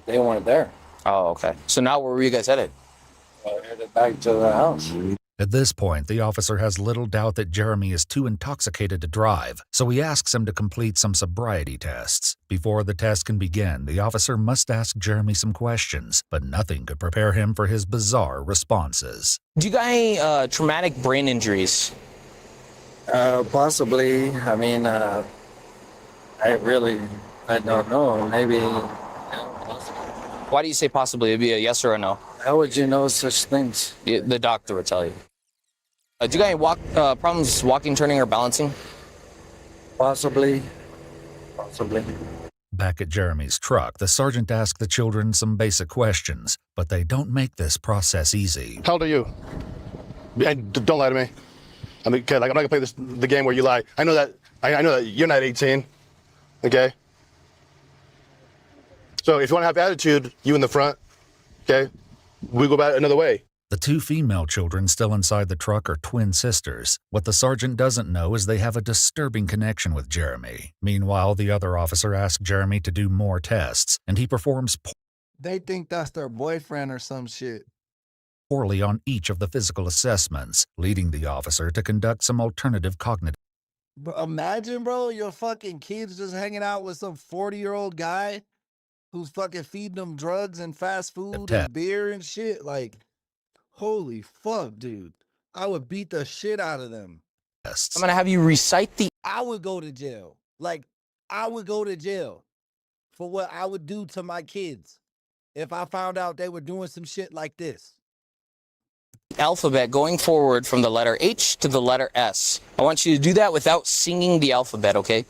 E: there.
X: Oh, okay. So now where were you guys headed?
E: Headed back to the house.
F: At this point, the officer has little doubt that Jeremy is too intoxicated to drive, so he asks him to complete some sobriety tests. Before the test can begin, the officer must ask Jeremy some questions, but nothing could prepare him for his bizarre responses.
X: Do you got any traumatic brain injuries?
E: Possibly. I mean, I don't know. Maybe.
X: Why do you say possibly? It'd be a yes or a no.
E: How would you know such things?
X: The doctor would tell you. Do you got any problems walking, turning, or balancing?
E: Possibly.
F: Back at Jeremy's truck, the sergeant asks the children some basic questions, but they don't make this process easy.
A: How old are you? And don't lie to me. I mean, I'm not gonna play the game where you lie. I know that you're not 18. Okay. So if you want to have attitude, you in the front. Okay. we go about it another way.
F: The two female children still inside the truck are twin sisters. What the sergeant doesn't know is they have a disturbing connection with Jeremy. Meanwhile, the other officer asks Jeremy to do more tests, and he performs
B: They think that's their boyfriend or some shit.
F: poorly on each of the physical assessments, leading the officer to conduct some alternative cognitive.
B: But imagine, bro, your fucking kids just hanging out with some 40-year-old guy who's fucking feeding them drugs and fast food and beer and shit. Like, holy fuck, dude. I would beat the shit out of them.
X: I'm gonna have you recite the.
B: I would go to jail. Like, I would go to jail for what I would do to my kids if I found out they were doing some shit like this.
X: Alphabet going forward from the letter H to the letter S. I want you to do that without singing the alphabet, okay?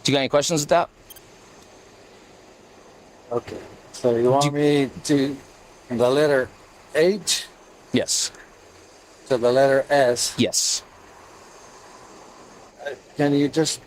X: Do you got any questions with that?
E: Okay. So you want me to the letter H?
X: Yes.
E: To the letter S?
X: Yes.
E: Can you just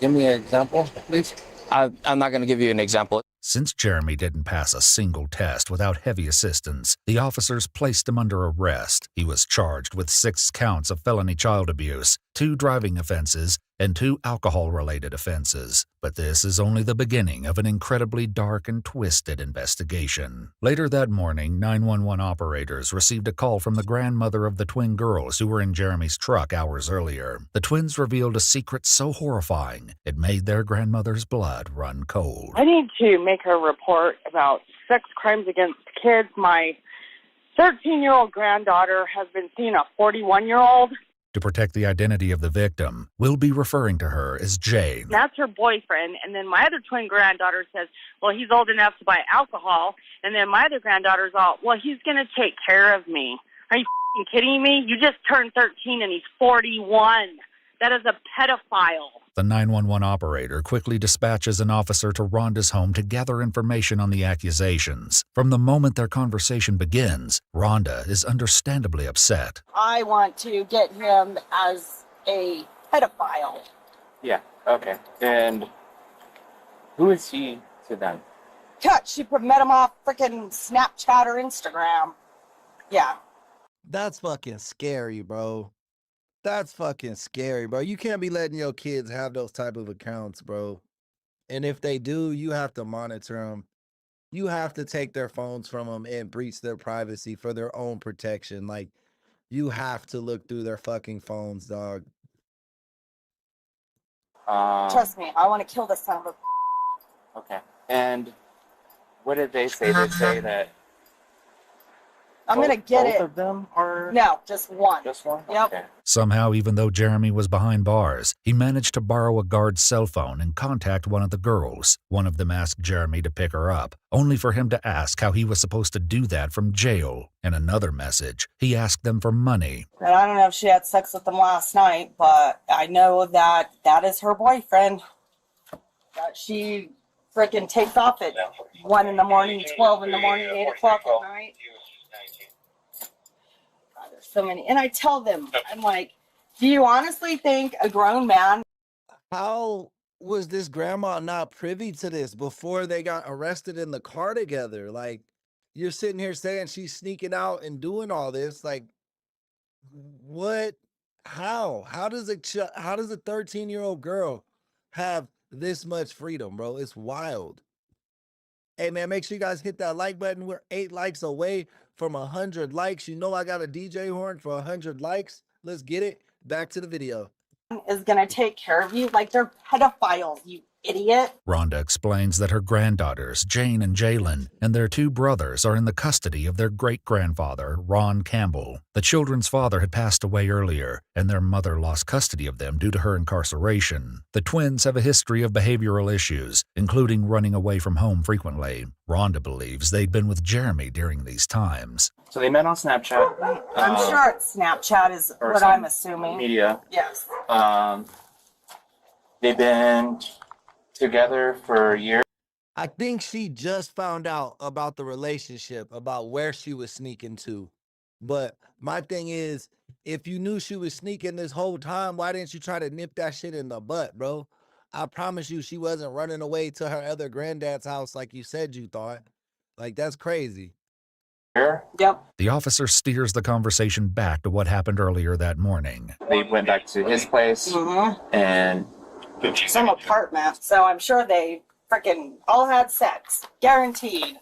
E: give me an example, please?
X: I'm not going to give you an example.
F: Since Jeremy didn't pass a single test without heavy assistance, the officers placed him under arrest. He was charged with 6 counts of felony child abuse, 2 driving offenses, and 2 alcohol-related offenses. But this is only the beginning of an incredibly dark and twisted investigation. Later that morning, 911 operators received a call from the grandmother of the twin girls who were in Jeremy's truck hours earlier. The twins revealed a secret so horrifying, it made their grandmother's blood run cold.
I: I need to make a report about sex crimes against kids. My 13-year-old granddaughter has been seeing a 41-year-old.
F: To protect the identity of the victim, we'll be referring to her as Jane.
I: That's her boyfriend. And then my other twin granddaughter says, well, he's old enough to buy alcohol. And then my other granddaughter's all, well, he's going to take care of me. Are you f***ing kidding me? You just turned 13 and he's 41. That is a pedophile.
F: The 911 operator quickly dispatches an officer to Rhonda's home to gather information on the accusations. From the moment their conversation begins, Rhonda is understandably upset.
M: I want to get him as a pedophile.
D: Yeah, okay. And who is he to them?
M: Cut, she met him off freaking Snapchat or Instagram. Yeah.
B: That's fucking scary, bro. That's fucking scary, bro. You can't be letting your kids have those type of accounts, bro. And if they do, you have to monitor them. You have to take their phones from them and breach their privacy for their own protection. Like, you have to look through their fucking phones, dog.
M: Trust me, I want to kill this son of a.
D: Okay. And what did they say? They say that
M: I'm gonna get
D: both
M: it.
D: of them are.
M: No, just one.
D: Just one?
M: Yep.
D: Okay.
F: Somehow, even though Jeremy was behind bars, he managed to borrow a guard's cell phone and contact one of the girls. One of them asked Jeremy to pick her up, only for him to ask how he was supposed to do that from jail. In another message, he asked them for money.
M: And I don't know if she had sex with him last night, but I know that that is her boyfriend. That she freaking takes off at 1 in the morning, 12 in the morning, 8 o'clock at night. God, there's so many. And I tell them, I'm like, do you honestly think a grown man?
B: How was this grandma not privy to this before they got arrested in the car together? Like, you're sitting here saying she's sneaking out and doing all this. Like, what? How? How does a 13-year-old girl have this much freedom, bro? It's wild. Hey, man, make sure you guys hit that like button. We're 8 likes away from 100 likes. You know I got a DJ horn for 100 likes. Let's get it. Back to the video.
M: Is gonna take care of you like they're pedophiles, you idiot.
F: Rhonda explains that her granddaughters, Jane and Jalen, and their 2 brothers are in the custody of their great-grandfather, Ron Campbell. The children's father had passed away earlier, and their mother lost custody of them due to her incarceration. The twins have a history of behavioral issues, including running away from home frequently. Rhonda believes they'd been with Jeremy during these times.
D: So they met on Snapchat.
M: I'm sure it's Snapchat is
D: or
M: what
D: some
M: I'm assuming.
D: Media.
M: Yes.
D: They've been together for years.
B: I think she just found out about the relationship, about where she was sneaking to. But my thing is, if you knew she was sneaking this whole time, why didn't you try to nip that shit in the butt, bro? I promise you she wasn't running away to her other granddad's house like you said you thought. Like, that's crazy.
I: Yep.
F: The officer steers the conversation back to what happened earlier that morning.
D: They went back to his place and
I: Some apartment. So I'm sure they freaking all had sex. Guaranteed.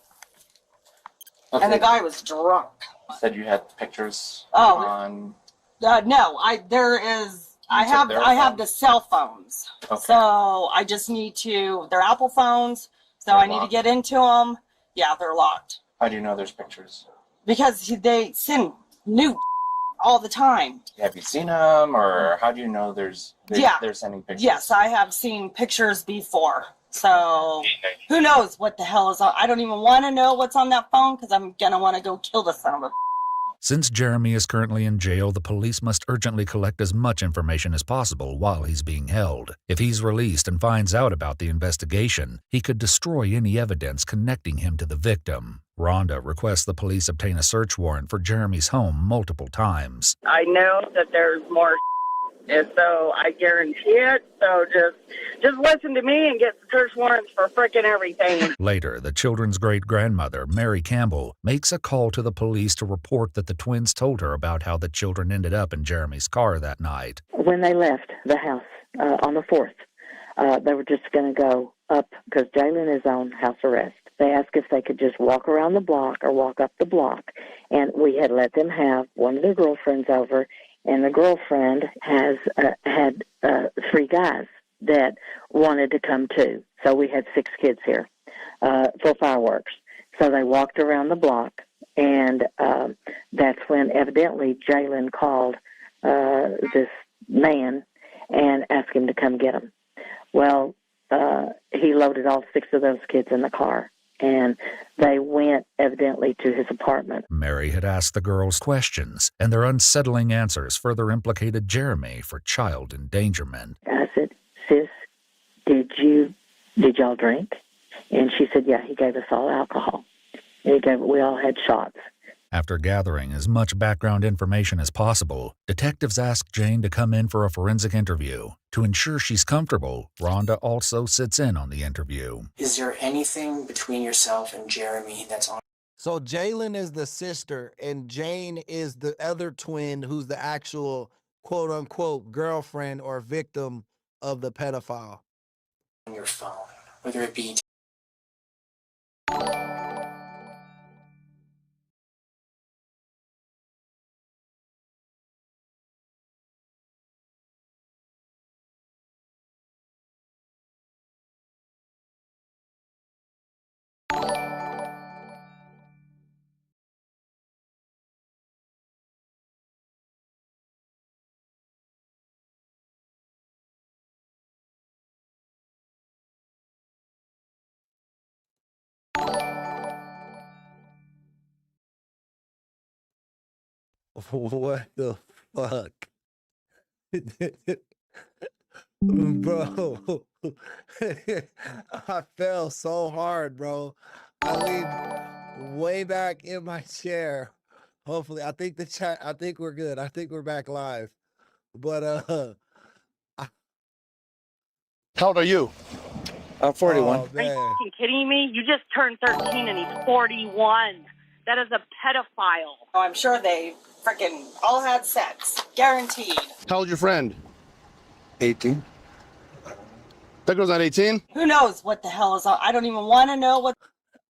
I: And the guy was drunk.
D: said you had pictures
I: Oh.
D: on.
I: No, I have the cell phones.
D: Okay.
I: So I just need to, they're Apple phones. So I need to get into them. Yeah, they're locked.
D: How do you know there's pictures?
I: Because they send new all the time.
D: Have you seen them, or how do you know they're sending pictures?
I: Yes, I have seen pictures before. So who knows what the hell is on? I don't even want to know what's on that phone because I'm gonna want to go kill the son of a.
F: Since Jeremy is currently in jail, the police must urgently collect as much information as possible while he's being held. If he's released and finds out about the investigation, he could destroy any evidence connecting him to the victim. Rhonda requests the police obtain a search warrant for Jeremy's home multiple times.
I: I know that there's more, and so I guarantee it. So just listen to me and get search warrants for frickin' everything.
F: Later, the children's great-grandmother, Mary Campbell, makes a call to the police to report that the twins told her about how the children ended up in Jeremy's car that night.
C: When they left the house on the 4th, they were just going to go up because Jalen is on house arrest. They asked if they could just walk around the block or walk up the block, and we had let them have one of their girlfriends over, and the girlfriend had 3 guys that wanted to come too. So we had 6 kids here for fireworks. So they walked around the block, and that's when evidently Jalen called this man and asked him to come get him. Well, he loaded all 6 of those kids in the car, and they went evidently to his apartment.
F: Mary had asked the girls questions, and their unsettling answers further implicated Jeremy for child endangerment.
C: I said, "Sis, did y'all drink?" And she said, "Yeah, he gave us all alcohol. We all had shots."
F: After gathering as much background information as possible, detectives ask Jane to come in for a forensic interview. To ensure she's comfortable, Rhonda also sits in on the interview.
L: Is there anything between yourself and Jeremy that's on?
B: So Jalen is the sister, and Jane is the other twin who's the actual quote-unquote girlfriend or victim of the pedophile.
L: On your phone, whether it be
B: What the fuck? Bro, I fell so hard, bro. I leaned way back in my chair. Hopefully, I think we're good. I think we're back live. But
A: How old are you?
E: I'm 41.
B: Oh,
I: Are you
B: man.
I: fucking kidding me? You just turned 13 and he's 41. That is a pedophile. Oh, I'm sure they freaking all had sex. Guaranteed.
A: How old's your friend?
E: 18.
A: That girl's not 18?
I: Who knows what the hell is on? I don't even want to know what.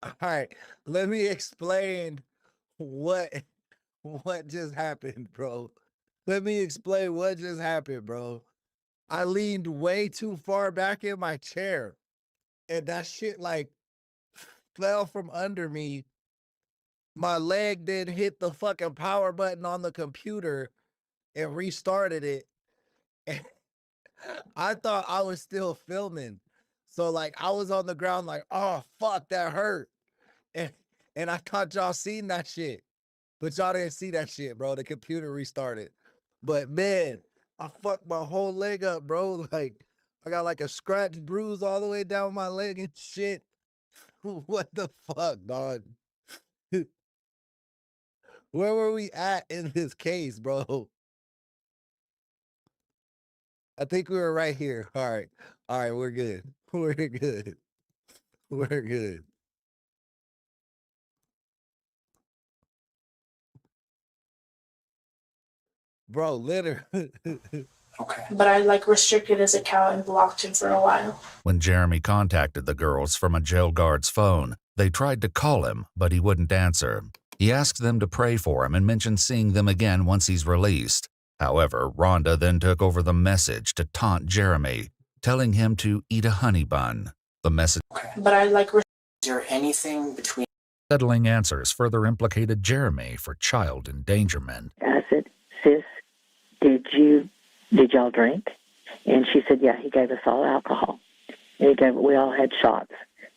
B: All right, let me explain what just happened, bro. Let me explain what just happened, bro. I leaned way too far back in my chair, and that shit like fell from under me. My leg then hit the fucking power button on the computer and restarted it. And I thought I was still filming. So like I was on the ground like, oh fuck, that hurt. And I thought y'all seen that shit. But y'all didn't see that shit, bro. The computer restarted. But man, I fucked my whole leg up, bro. Like I got like a scratch bruise all the way down my leg and shit. What the fuck, dog? Where were we at in this case, bro? I think we were right here. All right. All right, we're good. We're good. We're good. Bro, literally.
H: Okay. But I restricted his account and blocked him for a while.
F: When Jeremy contacted the girls from a jail guard's phone, they tried to call him, but he wouldn't answer. He asked them to pray for him and mentioned seeing them again once he's released. However, Rhonda then took over the message to taunt Jeremy, telling him to eat a honey bun. The message.
H: Okay. But I is there anything between
F: Settling answers further implicated Jeremy for child endangerment.
C: I said, sis, did y'all drink? And she said, yeah, he gave us all alcohol. And we all had shots.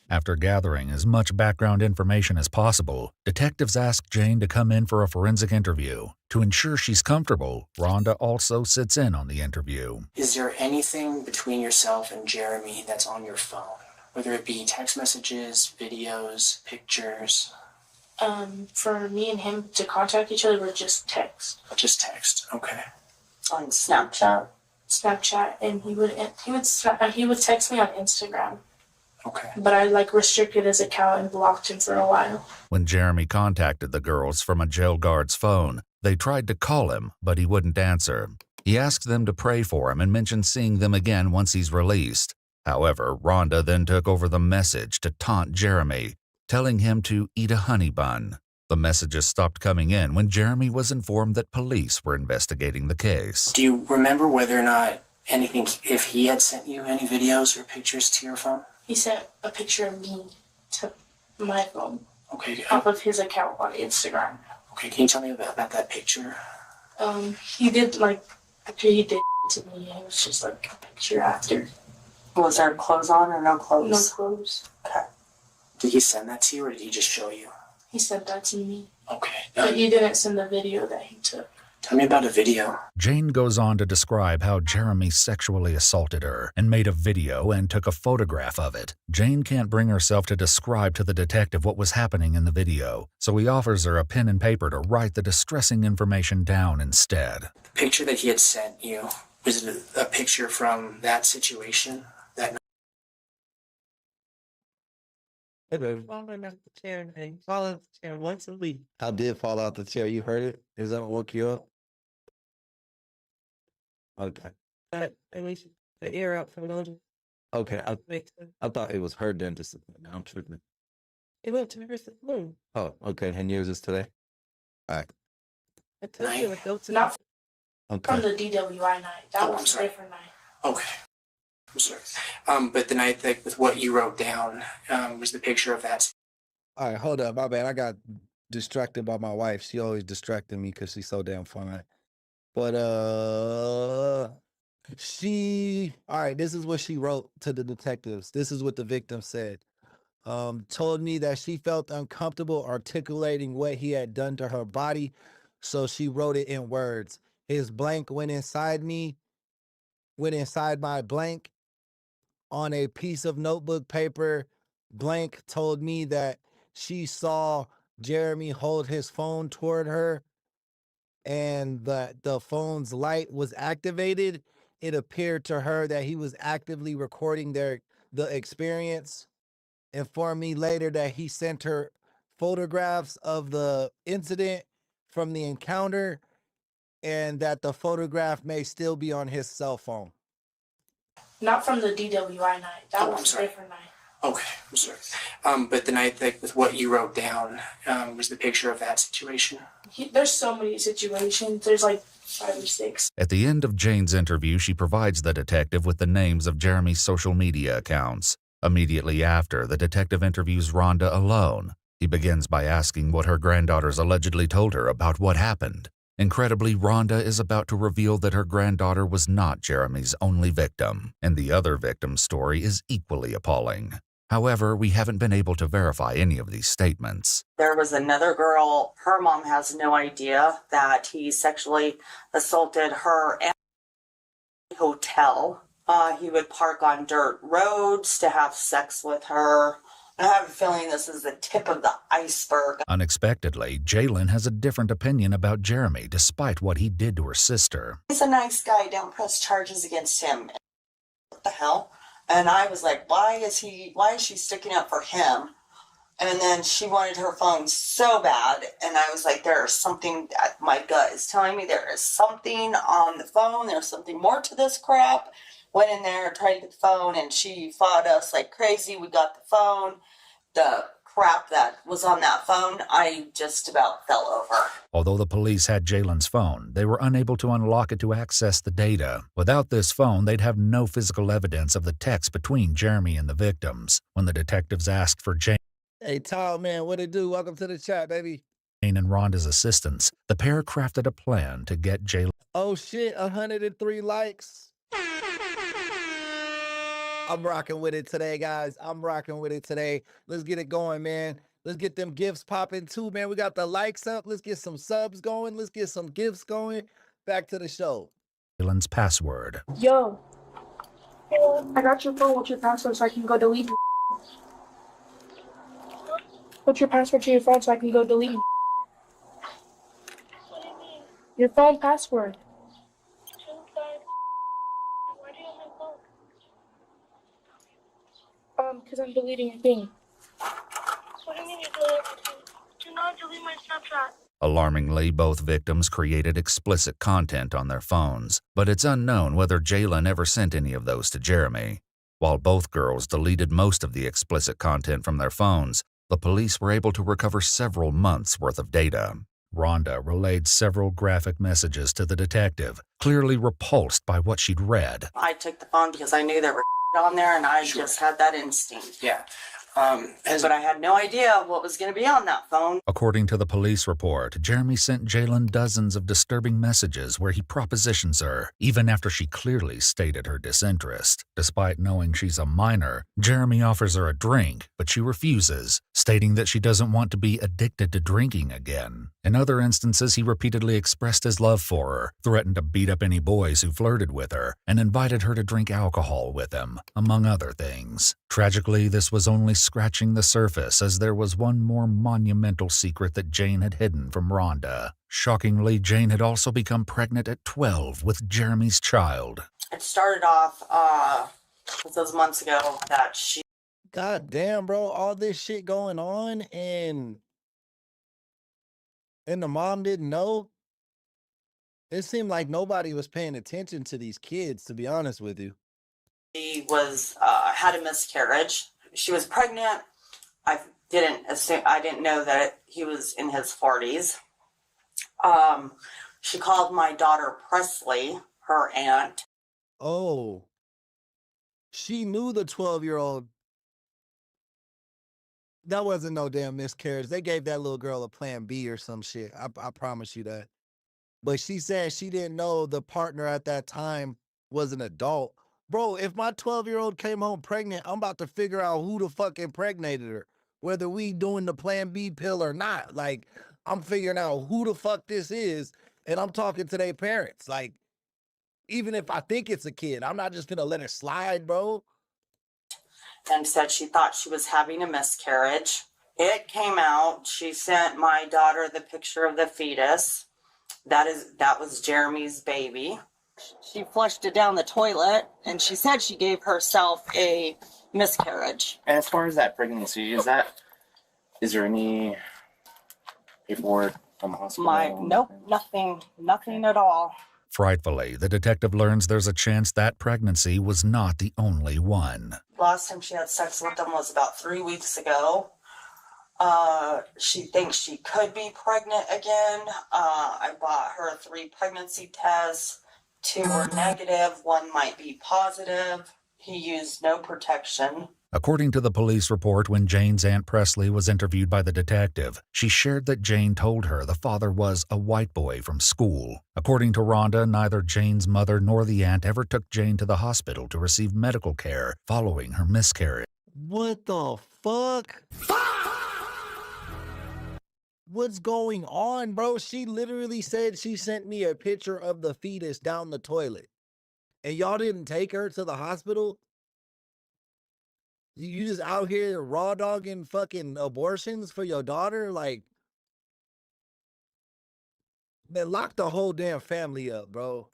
F: After gathering as much background information as possible, detectives asked Jane to come in for a forensic interview. To ensure she's comfortable, Rhonda also sits in on the interview.
L: Is there anything between yourself and Jeremy that's on your phone? Whether it be text messages, videos, pictures?
H: For me and him to contact each other, we're just text.
L: Just text, okay.
H: On Snapchat? Snapchat, and he would text me on Instagram.
L: Okay.
H: But I restricted his account and blocked him for a while.
F: When Jeremy contacted the girls from a jail guard's phone, they tried to call him, but he wouldn't answer. He asked them to pray for him and mentioned seeing them again once he's released. However, Rhonda then took over the message to taunt Jeremy, telling him to eat a honey bun. The messages stopped coming in when Jeremy was informed that police were investigating the case.
L: Do you remember whether or not if he had sent you any videos or pictures to your phone?
H: He sent a picture of me to my phone.
L: Okay.
H: Off of his account on Instagram.
L: Okay, can you tell me about that picture?
H: He did after he did to me, it was just a picture after.
M: Was there clothes on or no clothes?
H: No clothes.
L: Okay. Did he send that to you or did he just show you?
H: He sent that to me.
L: Okay.
H: But he didn't send the video that he took.
L: Tell me about a video.
F: Jane goes on to describe how Jeremy sexually assaulted her and made a video and took a photograph of it. Jane can't bring herself to describe to the detective what was happening in the video, so he offers her a pen and paper to write the distressing information down instead.
L: The picture that he had sent you, was it a picture from that situation? That
B: Hey, baby.
M: Falling off the chair, and fall off the chair once a week.
B: I did fall out the chair. You heard it? Is that what woke you up? Okay.
M: But at least the ear out from London.
B: Okay. I thought it was her dentist. I'm tripping.
M: It went to the moon.
B: Oh, okay. And yours is today? All right.
M: I told you to go to
H: Not
B: Okay.
H: from the DWI night. That was a different night.
L: Okay. I'm sorry. But the night that with what you wrote down was the picture of that.
B: All right, hold up. My bad. I got distracted by my wife. She always distracted me because she's so damn fine. But all right, this is what she wrote to the detectives. This is what the victim said. Told me that she felt uncomfortable articulating what he had done to her body, so she wrote it in words. His blank went inside my blank on a piece of notebook paper. Blank told me that she saw Jeremy hold his phone toward her and the phone's light was activated. It appeared to her that he was actively recording the experience. Informed me later that he sent her photographs of the incident from the encounter and that the photograph may still be on his cell phone.
H: Not from the DWI night. That was a different night.
L: Okay, I'm sorry. But the night that with what you wrote down was the picture of that situation.
H: There's so many situations. There's 5 or 6.
F: At the end of Jane's interview, she provides the detective with the names of Jeremy's social media accounts. Immediately after, the detective interviews Rhonda alone. He begins by asking what her granddaughters allegedly told her about what happened. Incredibly, Rhonda is about to reveal that her granddaughter was not Jeremy's only victim, and the other victim's story is equally appalling. However, we haven't been able to verify any of these statements.
M: There was another girl, her mom has no idea that he sexually assaulted her at the hotel. He would park on dirt roads to have sex with her. I have a feeling this is the tip of the iceberg.
F: Unexpectedly, Jalen has a different opinion about Jeremy despite what he did to her sister.
M: He's a nice guy, don't press charges against him. What the hell? And I was like, why is she sticking up for him
J: And then she wanted her phone so bad. And I was like, there's something that my gut is telling me there is something on the phone. There's something more to this crap. Went in there, tried to get the phone, and she fought us like crazy. We got the phone. The crap that was on that phone, I just about fell over.
F: Although the police had Jalen's phone, they were unable to unlock it to access the data. Without this phone, they'd have no physical evidence of the text between Jeremy and the victims. When the detectives asked for Jane
B: Hey, tall man, what it do? Welcome to the chat, baby.
F: and Rhonda's assistance, the pair crafted a plan to get Jalen.
B: Oh shit, 103 likes. I'm rocking with it today, guys. I'm rocking with it today. Let's get it going, man. Let's get them gifts popping too, man. We got the likes up. Let's get some subs going. Let's get some gifts going. Back to the show.
F: Jalen's password.
H: Yo, I got your phone. What's your password so I can go delete it? What's your password to your phone so I can go delete it? Your phone password. Because I'm deleting your thing. What do you mean you're deleting everything? Do not delete my Snapchat.
F: Alarmingly, both victims created explicit content on their phones, but it's unknown whether Jalen ever sent any of those to Jeremy. While both girls deleted most of the explicit content from their phones, the police were able to recover several months' worth of data. Rhonda relayed several graphic messages to the detective, clearly repulsed by what she'd read.
J: I took the phone because I knew there were on there, and I just had that instinct.
L: Yeah.
J: But I had no idea what was going to be on that phone.
F: According to the police report, Jeremy sent Jalen dozens of disturbing messages where he propositions her, even after she clearly stated her disinterest. Despite knowing she's a minor, Jeremy offers her a drink, but she refuses, stating that she doesn't want to be addicted to drinking again. In other instances, he repeatedly expressed his love for her, threatened to beat up any boys who flirted with her, and invited her to drink alcohol with him, among other things. Tragically, this was only scratching the surface, as there was one more monumental secret that Jane had hidden from Rhonda. Shockingly, Jane had also become pregnant at 12 with Jeremy's child.
J: It started off those months ago that she...
B: God damn, bro, all this shit going on, and the mom didn't know? It seemed like nobody was paying attention to these kids, to be honest with you.
J: She was had a miscarriage. She was pregnant. I didn't know that he was in his 40s. She called my daughter Presley, her aunt.
B: Oh, she knew the 12-year-old. That wasn't no damn miscarriage. They gave that little girl a plan B or some shit. I promise you that. But she said she didn't know the partner at that time was an adult. Bro, if my 12-year-old came home pregnant, I'm about to figure out who the fuck impregnated her. Whether we doing the plan B pill or not. Like, I'm figuring out who the fuck this is, and I'm talking to their parents. Like, even if I think it's a kid, I'm not just gonna let it slide, bro.
J: And said she thought she was having a miscarriage. It came out. She sent my daughter the picture of the fetus. That was Jeremy's baby. She flushed it down the toilet, and she said she gave herself a miscarriage.
D: And as far as that pregnancy, is there any paperwork from the hospital?
J: Nope, nothing at all.
F: Frightfully, the detective learns there's a chance that pregnancy was not the only one.
J: Last time she had sex with him was about 3 weeks ago. She thinks she could be pregnant again. I bought her 3 pregnancy tests. 2 were negative, 1 might be positive. He used no protection.
F: According to the police report, when Jane's Aunt Presley was interviewed by the detective, she shared that Jane told her the father was a white boy from school. According to Rhonda, neither Jane's mother nor the aunt ever took Jane to the hospital to receive medical care following her miscarriage.
B: What the fuck? What's going on, bro? She literally said she sent me a picture of the fetus down the toilet. And y'all didn't take her to the hospital? You just out here raw dogging fucking abortions for your daughter? Like, man, lock the whole damn family up, bro.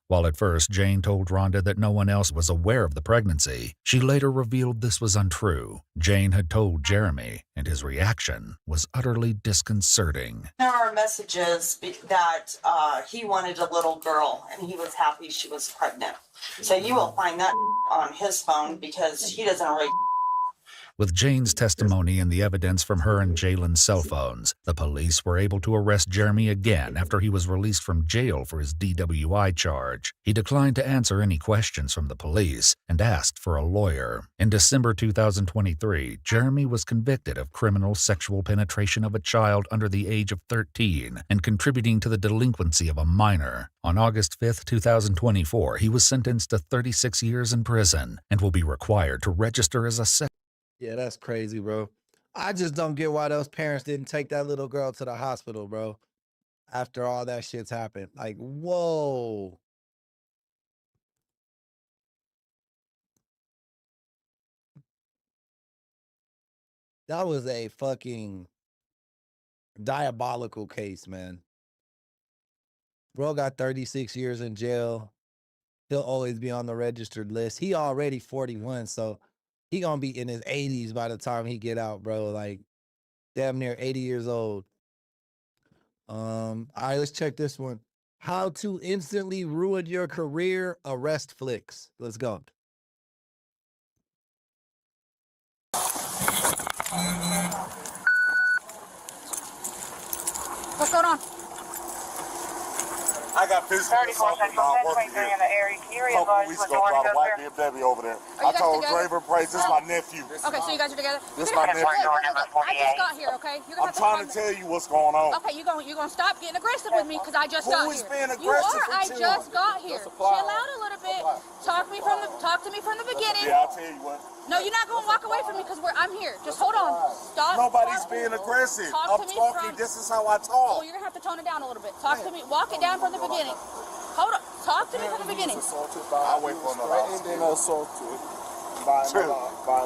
F: While at first Jane told Rhonda that no one else was aware of the pregnancy, she later revealed this was untrue. Jane had told Jeremy, and his reaction was utterly disconcerting.
J: There are messages that he wanted a little girl and he was happy she was pregnant. So you will find that on his phone because he doesn't write.
F: With Jane's testimony and the evidence from her and Jalen's cell phones, the police were able to arrest Jeremy again after he was released from jail for his DWI charge. He declined to answer any questions from the police and asked for a lawyer. In December 2023, Jeremy was convicted of criminal sexual penetration of a child under the age of 13 and contributing to the delinquency of a minor. On August 5, 2024, he was sentenced to 36 years in prison and will be required to register as a sex.
B: Yeah, that's crazy, bro. I just don't get why those parents didn't take that little girl to the hospital, bro. After all that shit's happened. Like, whoa. That was a fucking diabolical case, man. Bro got 36 years in jail. He'll always be on the registered list. He already 41, so he gonna be in his 80s by the time he get out, bro. Like, damn near 80 years old. All right, let's check this one. How to instantly ruin your career, arrest flicks. Let's go.
M: What's going on?
Q: I got physical assault in my work here.
M: in the area. Can you
Q: A couple weeks ago, brought a white BMW over there. I
M: guys
Q: told
M: together?
Q: Draver Price, this is my nephew.
M: Okay, so you guys are together?
Q: This
M: You're
Q: my
M: gonna-
Q: nephew.
M: I just got here, okay? You're gonna
Q: I'm
M: have
Q: trying to
M: to
Q: tell you what's going on.
M: Okay, you're gonna stop getting aggressive with me because I just got
Q: Who is
M: here.
Q: being
M: You
Q: aggressive
M: are. I
Q: with you?
M: just got here. Chill out a little bit. Talk to me from the beginning.
Q: Yeah, I'll tell you what.
M: No, you're not gonna walk away from me because I'm here. Just hold on. Stop.
Q: Nobody's being aggressive.
M: Talk
Q: I'm
M: to me
Q: talking.
M: from-
Q: This is how I
M: Oh,
Q: talk.
M: you're gonna have to tone it down a little bit. Talk to me. Walk it down from the beginning. Hold on. Talk to me from the beginning.
Q: I'll wait for another
T: And then assaulted by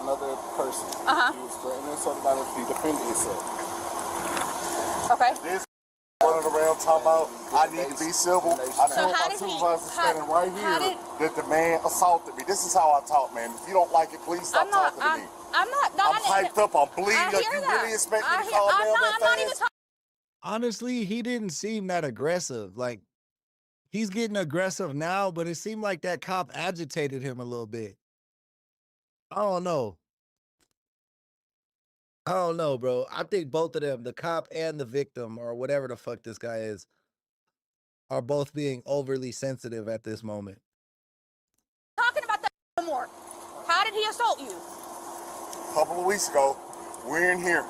T: another person. He was threatening somebody to defend himself.
M: Okay.
Q: This running around talking about I need to be civil. I
M: So
Q: told
M: how
Q: my
M: did he-
Q: supervisor standing right
M: how
Q: here that the man assaulted me. This is how I talk, man. If you don't like it, please stop talking to me.
M: I'm not.
Q: I'm hyped up. I'm bleeding
M: I
Q: up.
M: hear
Q: You
M: that.
Q: really expect me
M: I
Q: to
M: hear-
Q: calm
M: I'm
Q: down
M: not-
Q: that
M: I'm not even
Q: fast?
B: Honestly, he didn't seem that aggressive. Like, he's getting aggressive now, but it seemed like that cop agitated him a little bit. I don't know. I don't know, bro. I think both of them, the cop and the victim, or whatever the fuck this guy is, are both being overly sensitive at this moment.
M: Talking about that no more. How did he assault you?
Q: A couple of weeks ago, we're in here.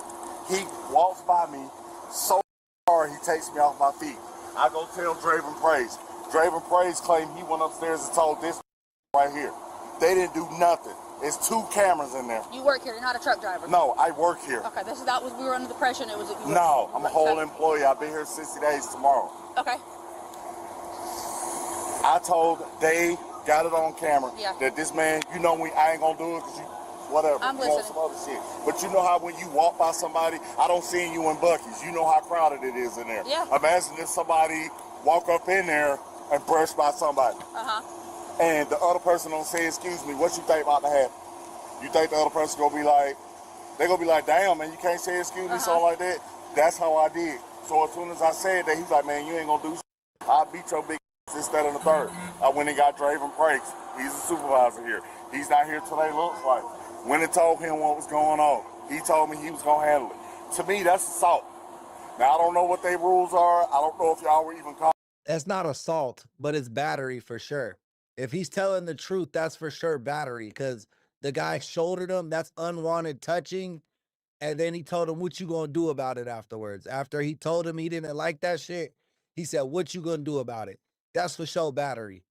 Q: He walks by me so hard he takes me off my feet. I go tell Draven Praise. Draven Praise claimed he went upstairs and told this right here. They didn't do nothing. There's 2 cameras in there.
M: You work here. You're not a truck driver.
Q: No, I work here.
M: Okay, we were under the impression it was.
Q: No, I'm a whole employee. I'll be here 60 days tomorrow.
M: Okay.
Q: I told they got it on camera
M: Yeah.
Q: that this man, I ain't gonna do it because you, whatever.
M: I'm
Q: you want
M: listening.
Q: some other shit. But you know how when you walk by somebody, I don't see you in Buc-ee's. You know how crowded it is in there.
M: Yeah.
Q: Imagine if somebody walk up in there and brush by somebody. And the other person don't say, excuse me, what you think about to happen? You think the other person gonna be like, they gonna be like, damn, man, you can't say excuse me, something like that? That's how I did. So as soon as I said that, he's like, man, you ain't gonna do shit. I'll beat your big this, that, and the third. I went and got Draven Prakes. He's a supervisor here. He's not here today, looks like. Went and told him what was going on. He told me he was gonna handle it. To me, that's assault. Now, I don't know what their rules are. I don't know if y'all were even called.
B: That's not assault, but it's battery for sure. If he's telling the truth, that's for sure battery, because the guy shouldered him. That's unwanted touching. And then he told him, what you gonna do about it afterwards? After he told him he didn't like that shit, he said, what you gonna do about it? That's for sure battery.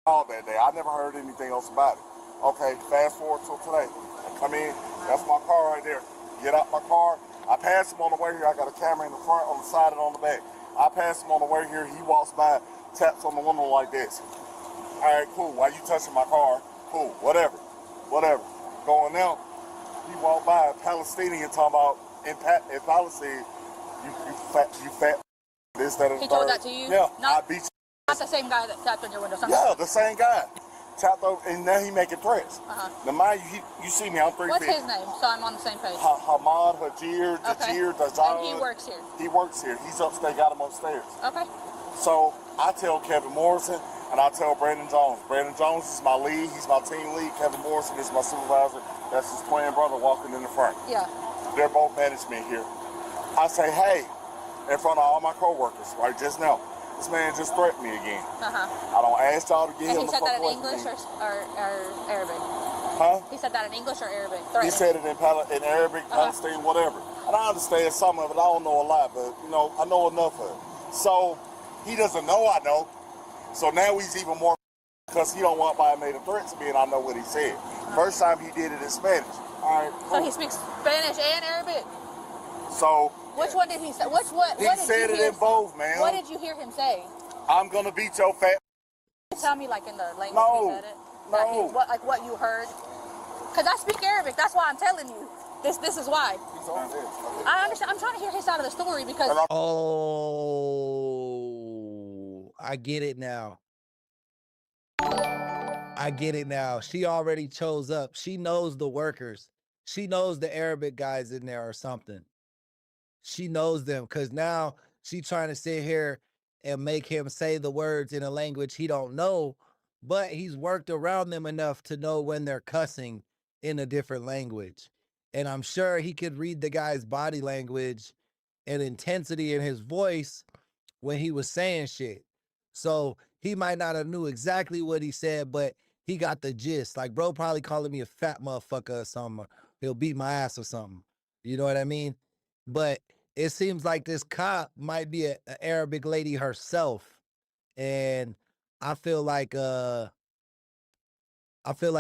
Q: All that day. I never heard anything else about it. Okay, fast forward till today. I come in, that's my car right there. Get out my car. I pass him on the way here. I got a camera in the front, on the side, and on the back. I pass him on the way here. He walks by, taps on the window like this. All right, cool. Why you touching my car? Cool. Whatever. Going out, he walked by, a Palestinian talking about in Palestine, you fat, this, that, and the
M: He told
Q: third.
M: that to you?
Q: Yeah,
M: Not-
Q: I beat
M: Not the same guy that tapped on your window.
Q: Yeah, the same guy. Tapped over, and now he making threats.
M: Uh-huh.
Q: Now, mind you see me, I'm 3
M: What's
Q: feet.
M: his name? So I'm on the same page.
Q: Hamad, Hajir, Dajir, Dajjal.
M: And he works here.
Q: He works here. He's upstairs, got him upstairs.
M: Okay.
Q: So I tell Kevin Morrison, and I tell Brandon Jones. Brandon Jones is my lead. He's my team lead. Kevin Morrison is my supervisor. That's his twin brother walking in the front.
M: Yeah.
Q: They're both management here. I say, hey, in front of all my coworkers, right just now, this man just threatened me again.
M: Uh-huh.
Q: I don't ask y'all to get
M: And
Q: him
M: he
Q: the
M: said
Q: fuck
M: that in
Q: away from
M: English
Q: me.
M: or Arabic?
Q: Huh?
M: He said that in English or Arabic?
Q: He said it in Arabic, Palestine, whatever. And I understand some of it. I don't know a lot, but, you know, I know enough of it. So he doesn't know I know. So now he's even more because he don't want by made a threat to me, and I know what he said. First time he did it in Spanish. All right.
M: So he speaks Spanish and Arabic?
Q: So
M: Which one did he say? What
Q: he
M: did
Q: said
M: you
Q: it
M: hear?
Q: in both, man.
M: What did you hear him say?
Q: I'm gonna beat your fat.
M: Tell me like in the language
Q: No,
M: he said it. No. What you heard? Because I speak Arabic. That's why I'm telling you. This is why. I understand. I'm trying to hear his side of the story because.
B: Oh, I get it now. I get it now. She already chose up. She knows the workers. She knows the Arabic guys in there or something. She knows them because now she's trying to sit here and make him say the words in a language he don't know, but he's worked around them enough to know when they're cussing in a different language. And I'm sure he could read the guy's body language and intensity in his voice when he was saying shit. So he might not have knew exactly what he said, but he got the gist. Like, bro probably calling me a fat motherfucker or something. Or he'll beat my ass or something. You know what I mean? But it seems like this cop might be an Arabic lady herself. And I feel like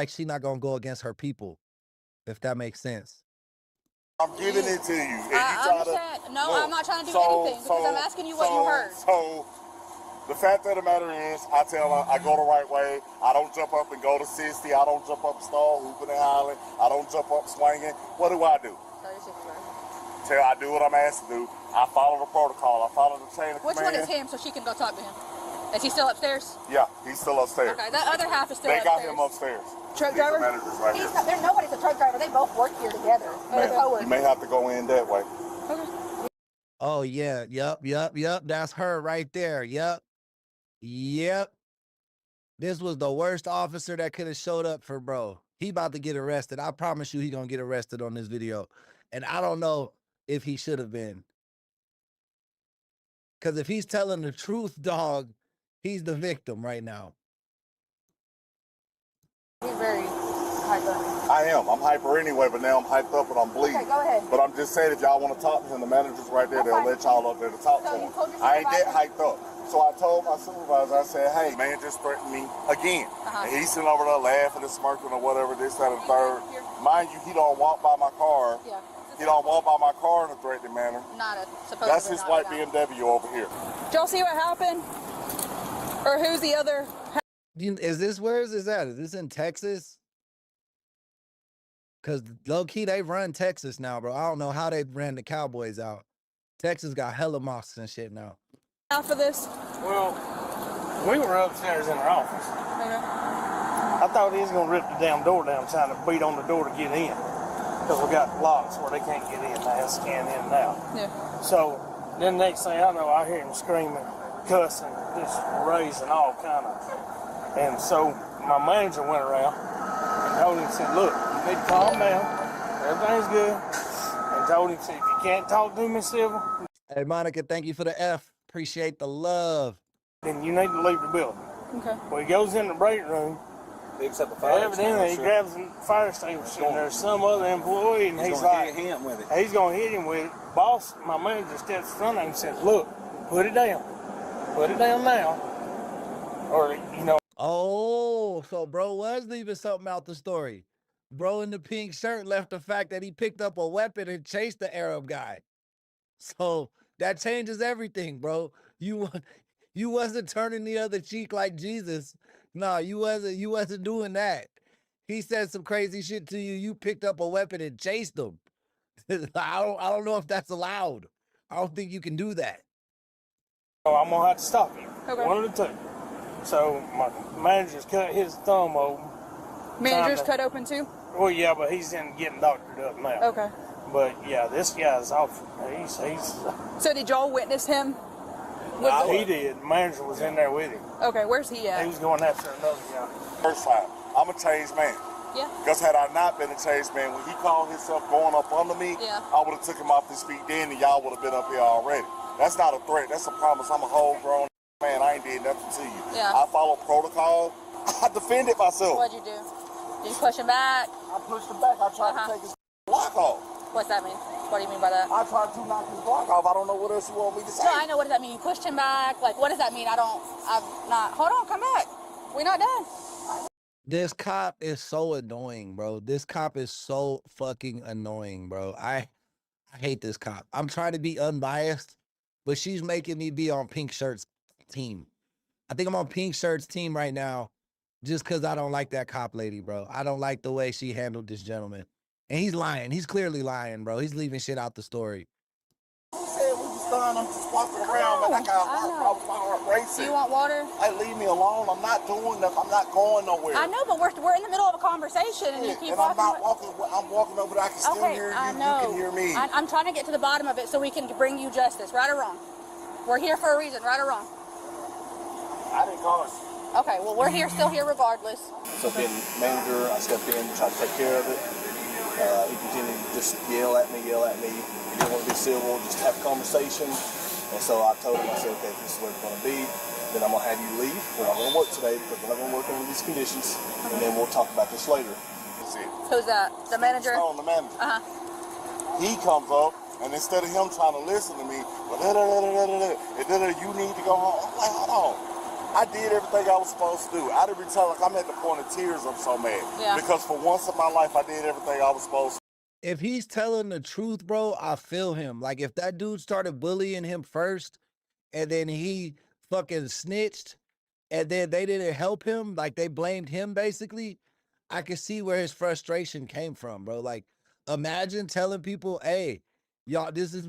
B: she's not gonna go against her people, if that makes sense.
Q: I'm giving it to you. And you
M: I
Q: try
M: understand.
Q: to,
M: No,
Q: look,
M: I'm not trying to do anything because I'm asking you what you heard.
Q: So the fact of the matter is, I tell her I go the right way. I don't jump up and go to 60. I don't jump up stall, hooping and hollering. I don't jump up swinging. What do? Tell I do what I'm asked to do. I follow the protocol. I follow the chain of
M: Which
Q: command.
M: one is him so she can go talk to him? Is he still upstairs?
Q: Yeah, he's still upstairs.
M: Okay, that other half is still
Q: They
M: upstairs.
Q: got him upstairs.
M: Truck
Q: These are
M: driver?
Q: managers right here.
M: There's nobody's a truck driver. They both work here together.
Q: You may have to go in that way.
B: Oh yeah, yup. That's her right there. Yup. This was the worst officer that could have showed up for bro. He about to get arrested. I promise you he gonna get arrested on this video. And I don't know if he should have been. Because if he's telling the truth, dog, he's the victim right now.
M: He's very hyper.
Q: I am. I'm hyper anyway, but now I'm hyped up and I'm bleeding.
M: Okay, go ahead.
Q: But I'm just saying, if y'all want to talk to him, the manager's right there. They'll let y'all up there to talk to him. I ain't that hyped up. So I told my supervisor, I said, hey, man just threatened me again. And he's sitting over there laughing and smirking or whatever, this, that, and the third. Mind you, he don't walk by my car. Yeah. He don't walk by my car in a threatening manner. That's his white BMW over here.
M: Did y'all see what happened? Or who's the other?
B: Where is this at? Is this in Texas? Because low-key, they run Texas now, bro. I don't know how they ran the Cowboys out. Texas got hella mosques and shit now.
M: After this?
G: Well, we were upstairs in our office. I thought he was going to rip the damn door down trying to beat on the door to get in. Because we got locks where they can't get in now, scan in and out. Yeah. So then next thing I know, I hear him screaming, cussing, just raising all kind of. And so my manager went around and told him, said, look, you need to calm down. Everything's good. And told him, said, if you can't talk to me civil.
B: Hey, Monica, thank you for the F. Appreciate the love.
G: Then you need to leave the building.
M: Okay.
G: Well, he goes in the break room.
U: Picks up the fire
G: evidently, he grabs the fire extinguisher, and there's some other employee, and he's like,
U: hit him with it.
G: He's going to hit him with it. Boss, my manager steps in front of him and says, look, put it down. Put it down now. Or, you know.
B: Oh, so bro was leaving something out the story. Bro in the pink shirt left the fact that he picked up a weapon and chased the Arab guy. So that changes everything, bro. You wasn't turning the other cheek like Jesus. No, you wasn't doing that. He said some crazy shit to you. You picked up a weapon and chased him. I don't know if that's allowed. I don't think you can do that.
G: Oh, I'm gonna have to stop you.
M: Okay.
G: One of the two. So my manager's cut his thumb open.
M: Manager's cut open too?
G: Well, yeah, but he's getting doctored up now.
M: Okay.
G: But yeah, this guy's off. He's
M: So did y'all witness him?
G: he did. The manager was in there with him.
M: Okay, where's he at?
G: He was going after another guy.
Q: First time, I'm a changed man.
M: Yeah.
Q: Because had I not been a changed man, when he called himself going up under me,
M: yeah,
Q: I would have took him off his feet then, and y'all would have been up here already. That's not a threat. That's a promise. I'm a whole grown man. I ain't did nothing to you.
M: Yeah.
Q: I follow protocol. I defended myself.
M: What'd you do? Did you push him back?
Q: I pushed him back. I tried to take his block off.
M: What's that mean? What do you mean by that?
Q: I tried to knock his block off. I don't know what else you want me to say.
M: No, I know. What does that mean? You pushed him back? Like, what does that mean? I'm not. Hold on, come back. We're not done.
B: This cop is so annoying, bro. This cop is so fucking annoying, bro. I hate this cop. I'm trying to be unbiased, but she's making me be on Pink Shirt's team. I think I'm on Pink Shirt's team right now just because I don't like that cop lady, bro. I don't like the way she handled this gentleman. And he's lying. He's clearly lying, bro. He's leaving shit out the story.
Q: Who said we was done? I'm just walking around, man. I got my heart racing.
M: Do you want water?
Q: Hey, leave me alone. I'm not doing nothing. I'm not going nowhere.
M: I know, but we're in the middle of a conversation, and you keep
Q: and
M: walking.
Q: I'm not walking. I'm walking over there. I can still hear you.
M: I know.
Q: You can hear me.
M: I'm trying to get to the bottom of it so we can bring you justice, right or wrong. We're here for a reason, right or wrong.
Q: I didn't cause you.
M: Okay, well, we're still here regardless.
T: So being manager, I stepped in, tried to take care of it. He continued to just yell at me. He didn't want to be civil, just have a conversation. And so I told him, I said, okay, if this is where it's going to be, then I'm going to have you leave. We're not going to work today because we're not going to work under these conditions. And then we'll talk about this later. That's it.
M: Who's that? The manager?
Q: Stone, the manager.
M: Uh-huh.
Q: He comes up, and instead of him trying to listen to me, you need to go home. I'm like, hold on. I did everything I was supposed to do. I didn't retell, like I'm at the point of tears. I'm so mad.
M: Yeah.
Q: Because for once in my life, I did everything I was supposed to.
B: If he's telling the truth, bro, I feel him. Like if that dude started bullying him first and then he fucking snitched and then they didn't help him, like they blamed him basically, I can see where his frustration came from, bro. Like imagine telling people, hey, y'all, this is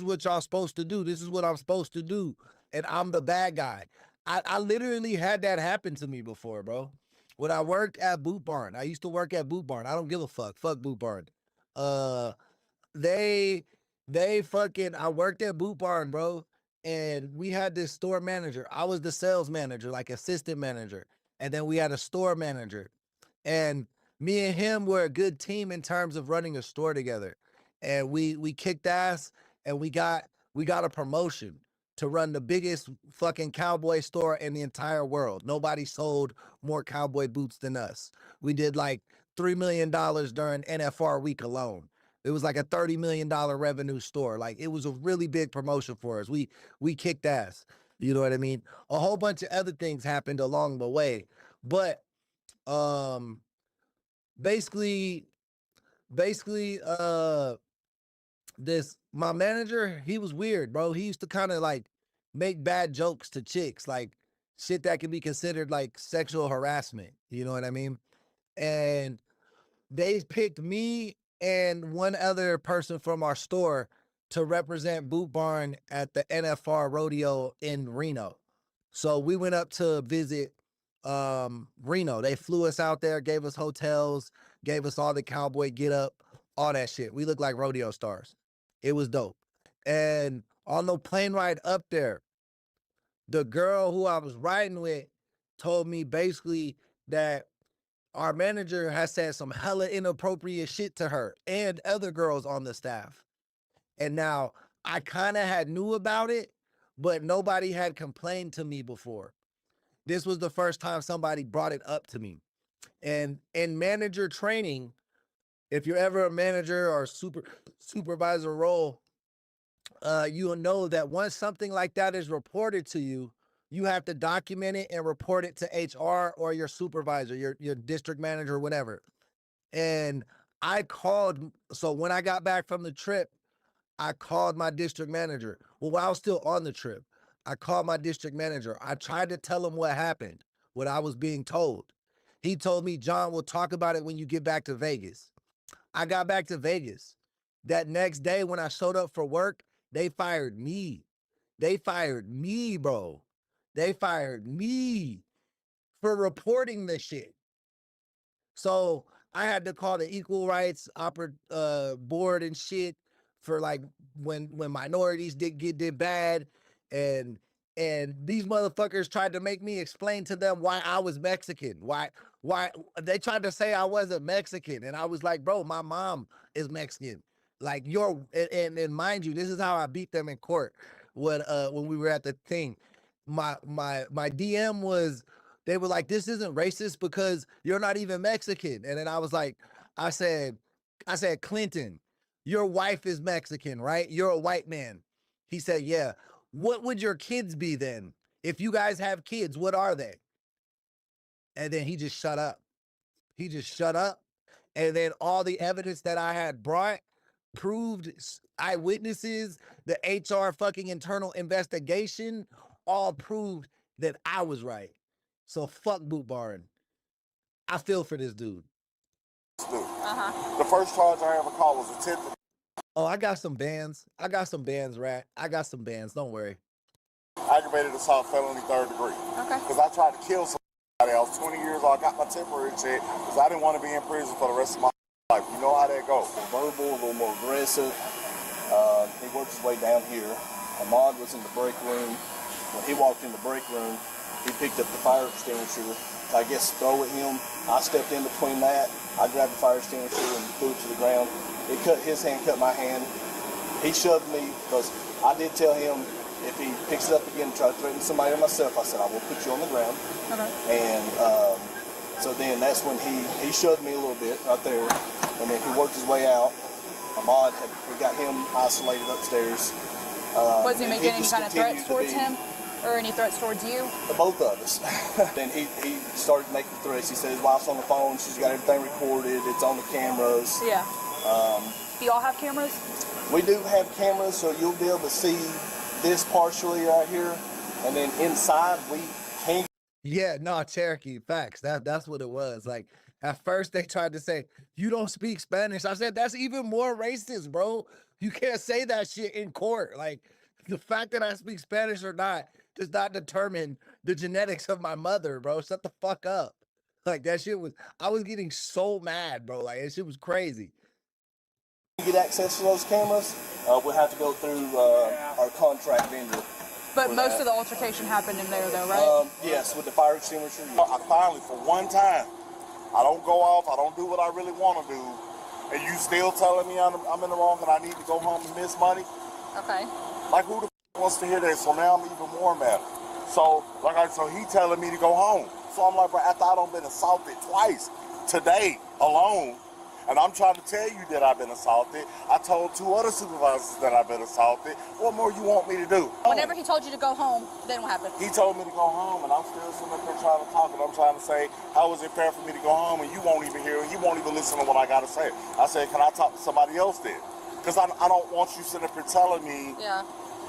B: what y'all supposed to do. This is what I'm supposed to do. And I'm the bad guy. I literally had that happen to me before, bro. When I worked at Boot Barn, I used to work at Boot Barn. I don't give a fuck. Fuck Boot Barn. They fucking, I worked at Boot Barn, bro. And we had this store manager. I was the sales manager, like assistant manager. And then we had a store manager. And me and him were a good team in terms of running a store together. And we kicked ass and we got a promotion to run the biggest fucking cowboy store in the entire world. Nobody sold more cowboy boots than us. We did like $3 million during NFR week alone. It was like a $30 million revenue store. Like it was a really big promotion for us. We kicked ass. You know what I mean? A whole bunch of other things happened along the way. But basically my manager, he was weird, bro. He used to kind of like make bad jokes to chicks, like shit that can be considered like sexual harassment. You know what I mean? And they picked me and one other person from our store to represent Boot Barn at the NFR rodeo in Reno. So we went up to visit Reno. They flew us out there, gave us hotels, gave us all the cowboy get up, all that shit. We looked like rodeo stars. It was dope. And on the plane ride up there, the girl who I was riding with told me basically that our manager has said some hella inappropriate shit to her and other girls on the staff. And now I kind of had knew about it, but nobody had complained to me before. This was the first time somebody brought it up to me. And in manager training, if you're ever a manager or supervisor role, you'll know that once something like that is reported to you, you have to document it and report it to HR or your supervisor, your district manager, whatever. And I called, so when I got back from the trip, I called my district manager. Well, while I was still on the trip, I called my district manager. I tried to tell him what happened, what I was being told. He told me, John, we'll talk about it when you get back to Vegas. I got back to Vegas. That next day when I showed up for work, they fired me. They fired me, bro. They fired me. for reporting the shit. So I had to call the equal rights board and shit for like when minorities did bad, and these motherfuckers tried to make me explain to them why I was Mexican. Why they tried to say I wasn't Mexican, and I was like, bro, my mom is Mexican. Like and mind you, this is how I beat them in court when we were at the thing. My DM was, they were like, this isn't racist because you're not even Mexican. And then I was like, I said, Clinton, your wife is Mexican, right? You're a white man. He said, yeah. What would your kids be then? If you guys have kids, what are they? And then he just shut up. He just shut up. And then all the evidence that I had brought proved, eyewitnesses, the HR fucking internal investigation, all proved that I was right. So fuck boot barring. I feel for this dude.
Q: The first charge I ever called was attempted.
B: Oh, I got some bands. Rat. I got some bands. Don't worry.
Q: Aggravated assault, felony, 3rd degree.
M: Okay.
Q: Because I tried to kill somebody. I was 20 years old. I got my temporary check because I didn't want to be in prison for the rest of my life. You know how that goes.
T: Verbal, a little more aggressive. He worked his way down here. Ahmad was in the break room. When he walked in the break room, he picked up the fire extinguisher. I guess throw at him. I stepped in between that. I grabbed the fire extinguisher and threw it to the ground. His hand cut my hand. He shoved me because I did tell him if he picks it up again and try to threaten somebody or myself, I said, I will put you on the ground.
M: Okay.
T: And so then that's when he shoved me a little bit right there. And then he worked his way out. Ahmad, we got him isolated upstairs.
M: Was he making any kind of threats towards him? Or any threats towards you?
T: Both of us. Then he started making threats. He said his wife's on the phone. She's got everything recorded. It's on the cameras.
M: Yeah. Do y'all have cameras?
T: We do have cameras, so you'll be able to see this partially right here. And then inside, we can't.
B: Yeah, no, Cherokee, facts. That's what it was. Like, at first, they tried to say, you don't speak Spanish. I said, that's even more racist, bro. You can't say that shit in court. Like, the fact that I speak Spanish or not does not determine the genetics of my mother, bro. Shut the fuck up. Like, that shit was, I was getting so mad, bro. Like, that shit was crazy.
T: To get access to those cameras, we'll have to go through our contract vendor.
M: But most of the altercation happened in there, though, right?
T: Yes, with the fire extinguisher.
Q: I finally, for one time, I don't go off, I don't do what I really want to do, and you still telling me I'm in the wrong and I need to go home and miss money?
M: Okay.
Q: Like, who the wants to hear that? So now I'm even more mad. So he telling me to go home. So I'm like, bro, after I done been assaulted twice today alone, and I'm trying to tell you that I've been assaulted. I told 2 other supervisors that I've been assaulted. What more you want me to do?
M: Whenever he told you to go home, then what happened?
Q: He told me to go home, and I'm still sitting up there trying to talk, and I'm trying to say, how is it fair for me to go home, and you won't even hear it, you won't even listen to what I got to say. I said, can I talk to somebody else then? Because I don't want you sitting up here telling me,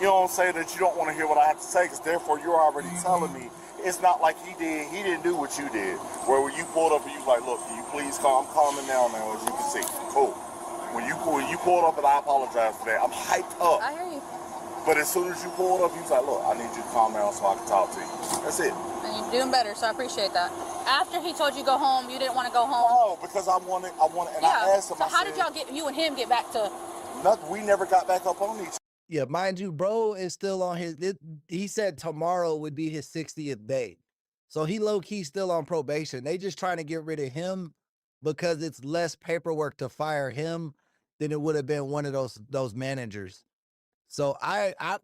Q: you know what I'm saying, that you don't want to hear what I have to say, because therefore you're already telling me. It's not like he didn't do what you did, where you pulled up and you was like, look, can you please calm, I'm calming down now, as you can see. Cool. When you pulled up, and I apologize for that, I'm hyped up.
M: I hear you.
Q: But as soon as you pulled up, you was like, look, I need you to calm down so I can talk to you. That's it.
M: And you're doing better, so I appreciate that. After he told you to go home, you didn't want to go home?
Q: No, because I wanted, and I asked him,
M: so how did you and him get back to?
Q: Nothing, we never got back up on each other.
B: Yeah, mind you, bro is still on he said tomorrow would be his 60th day. So he low-key still on probation. They just trying to get rid of him because it's less paperwork to fire him than it would have been one of those managers. So I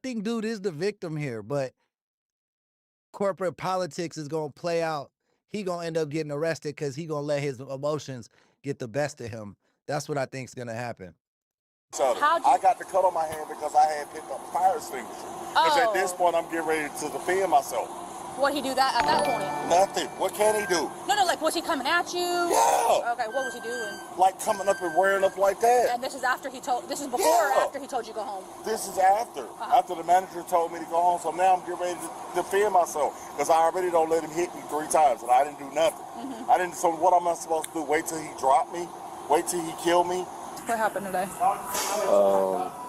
B: think dude is the victim here, but corporate politics is gonna play out. He gonna end up getting arrested because he gonna let his emotions get the best of him. That's what I think is gonna happen.
Q: I got the cut on my hand because I had picked up a fire extinguisher. Because at this point, I'm getting ready to defend myself.
M: What he do that at that point?
Q: Nothing. What can he do?
M: No, like, was he coming at you?
Q: Yeah.
M: Okay, what was he doing?
Q: Like coming up and wearing up like that.
M: And this is before or after he told you to go home?
Q: This is after. After the manager told me to go home, so now I'm getting ready to defend myself. Because I already don't let him hit me 3 times, and I didn't do nothing. So what am I supposed to do? Wait till he dropped me? Wait till he killed me?
M: What happened today?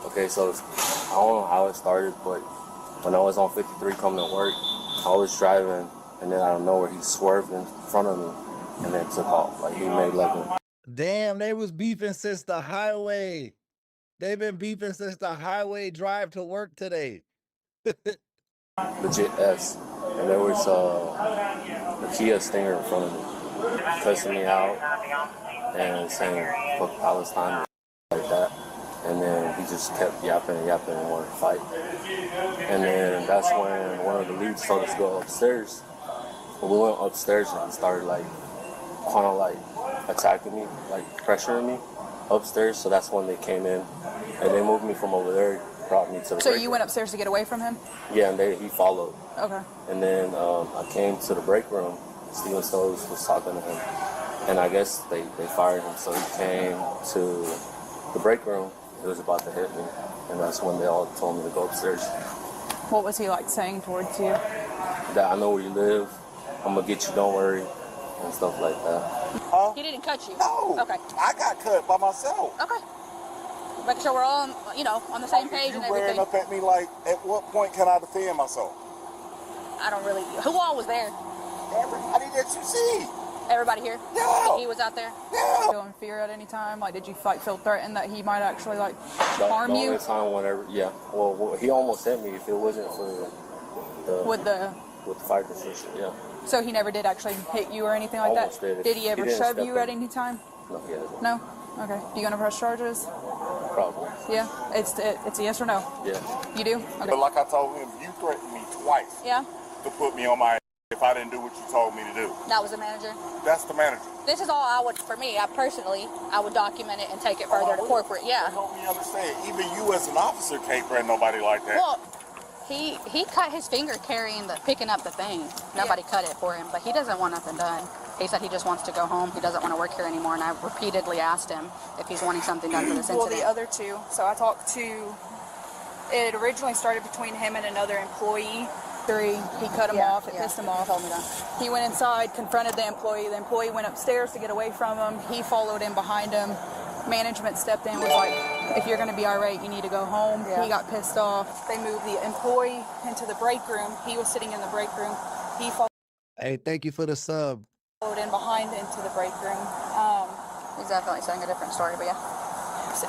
O: Okay, so I don't know how it started, but when I was on 53 coming to work, I was driving and then out of nowhere he swerved in front of me and then took off. Like he made like a
B: Damn, they was beefing since the highway. They've been beefing since the highway drive to work today.
O: legit S, and there was a Kia Stinger in front of me, cussing me out and saying "fuck Palestine" like that. And then he just kept yapping and yapping and wanted to fight. And then that's when one of the leads told us to go upstairs. When we went upstairs and he started like kind of like attacking me, like pressuring me upstairs. So that's when they came in and they moved me from over there, brought me to the
R: So
O: break
R: you
O: room.
R: went upstairs to get away from him?
O: Yeah, and he followed.
R: Okay.
O: And then I came to the break room. Steven Stokes was talking to him. And I guess they fired him. So he came to the break room. He was about to hit me. And that's when they all told me to go upstairs.
R: What was he like saying towards you?
O: That I know where you live. I'm going to get you, don't worry. And stuff like that.
R: He didn't cut you?
Q: No.
R: Okay.
Q: I got cut by myself.
R: Okay. Making sure we're all, on the same page and
Q: You wearing
R: everything.
Q: up at me like, at what point can I defend myself?
R: I don't really. Who all was there?
Q: Everybody that you see.
R: Everybody here?
Q: Yeah.
R: He was out there?
Q: Yeah.
R: Feel in fear at any time? Like, did you feel threatened that he might actually
O: The
R: harm you?
O: only time whenever, yeah. Well, he almost hit me if it wasn't for
R: With the
O: fire decision, yeah.
R: So he never did actually hit you or anything like
O: Almost
R: that?
O: did.
R: He
O: He
R: ever
O: didn't
R: shove
O: step
R: you at
O: in.
R: any time?
O: No, he hasn't.
R: No? Okay. You gonna press charges?
O: Probably.
R: Yeah. It's a yes or no?
O: Yeah.
R: You do? Okay.
Q: But like I told him, you threatened me twice
R: Yeah.
Q: to put me on my ass if I didn't do what you told me to do.
R: That was the manager.
Q: That's the manager.
R: This is all I would, for me, I would document it and take it further to corporate. Yeah.
Q: Help me understand. Even you as an officer can't threaten nobody like that.
R: Well, he cut his finger picking up the thing. Nobody cut it for him, but he doesn't want nothing done. He said he just wants to go home. He doesn't want to work here anymore, and I repeatedly asked him if he's wanting something done for this incident.
U: Well, the other two. So I talked to. It originally started between him and another employee.
R: He cut him off. It pissed him off. Told me that. He went inside, confronted the employee. The employee went upstairs to get away from him. He followed in behind him. Management stepped in, was like, if you're going to be irate, you need to go home.
U: Yeah.
R: He got pissed off.
U: They moved the employee into the break room. He was sitting in the break room. He followed
B: Hey, thank you for the sub.
U: in behind into the break room.
R: He's definitely saying a different story, but yeah.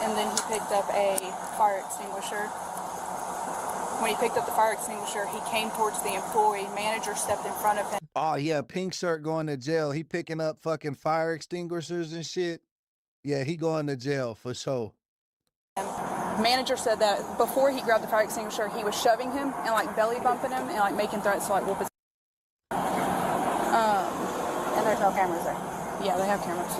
U: And then he picked up a fire extinguisher. When he picked up the fire extinguisher, he came towards the employee. Manager stepped in front of him.
B: Oh, yeah, pink shirt going to jail. He picking up fucking fire extinguishers and shit. Yeah, he going to jail for sure.
R: Manager said that before he grabbed the fire extinguisher, he was shoving him and belly bumping him and making threats to whoop his. And there's no cameras there. Yeah, they have cameras.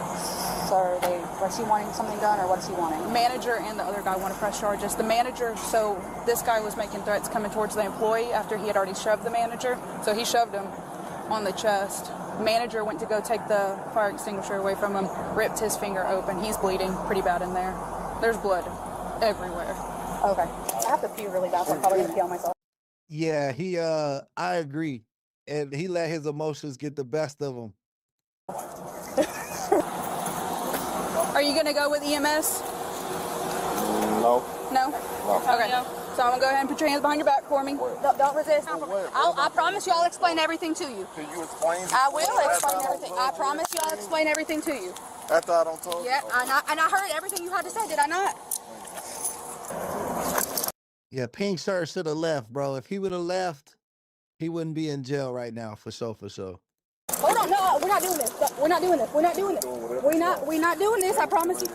R: So was he wanting something done or what is he wanting? Manager and the other guy want to press charges. The manager, so this guy was making threats coming towards the employee after he had already shoved the manager. So he shoved him on the chest. Manager went to go take the fire extinguisher away from him, ripped his finger open. He's bleeding pretty bad in there. There's blood everywhere. Okay. I have to pee really bad, so I'm probably going to pee on myself.
B: Yeah, I agree. And he let his emotions get the best of him.
R: Are you going to go with EMS?
O: No.
R: No? Okay. So I'm going to go ahead and put your hands behind your back for me. Don't resist. I promise you I'll explain everything to you.
Q: Can you explain?
R: I will explain everything. I promise you I'll explain everything to you.
Q: After I don't talk?
R: Yeah, and I heard everything you had to say, did I not?
B: Yeah, pink shirt should have left, bro. If he would have left, he wouldn't be in jail right now, for sure, for sure.
R: Hold on, no, we're not doing this. We're not doing this. We're not doing this. We're not doing this, I promise you.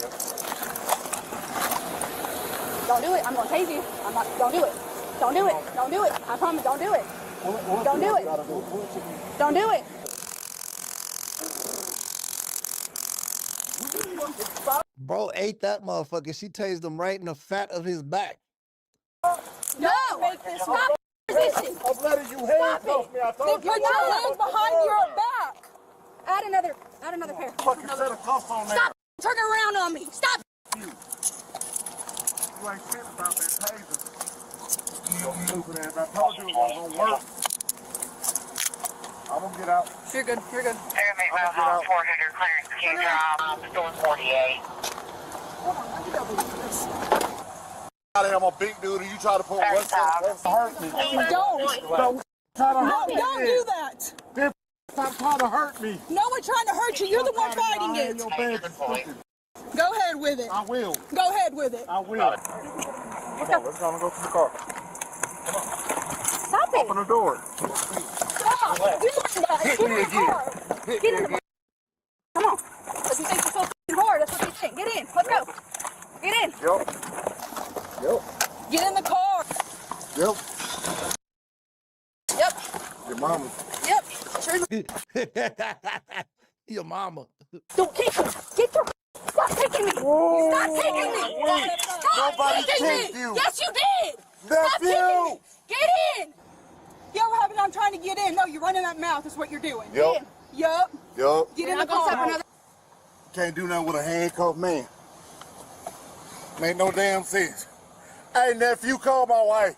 R: Don't do it. I'm gonna tase you. Don't do it. Don't do it. Don't do it. I promise, don't do it. Don't do it. Don't do it.
B: Bro ate that motherfucker. She tased him right in the fat of his back.
R: No! Stop resisting! Stop it! Then put your hands behind your back! Add another pair. Stop turning around on me! Stop!
Q: You ain't shit about that taser. You stupid ass. I told you it wasn't gonna work. I'm gonna get out.
R: You're good. You're good.
Q: I'm gonna get out.
I: 400 clearance to drive, store 48.
Q: I'm a big dude and you try to put one that's hurt me.
R: Don't do that! that.
Q: Stop trying to hurt me.
R: No one trying to hurt you. You're the one fighting it. Go ahead with it.
Q: I will.
R: Go ahead with it.
Q: I will. Come on, let's go to the car.
R: Stop it.
Q: Open the door.
R: Stop. Get in the car. Get in the car. Come on. If you think you're so f***ing hard, that's what you think. Get in. Let's go. Get in.
Q: Yep.
R: Get in the car.
Q: Yep.
R: Yep.
Q: Your mama.
R: Yep.
B: Your mama.
R: Don't kick me. Get your. Stop kicking me. Stop kicking me. Stop
Q: Nobody
R: kicking
Q: kicked
R: me.
Q: you.
R: Yes, you did. Stop kicking me. Get in. You ever have it? I'm trying to get in. No, you're running that mouth. Is what you're doing.
Q: Yep.
R: Get in. Yup.
Q: Yup.
R: Get in the car.
Q: Can't do nothing with a handcuffed man. Make no damn sense. Hey, nephew, call my wife.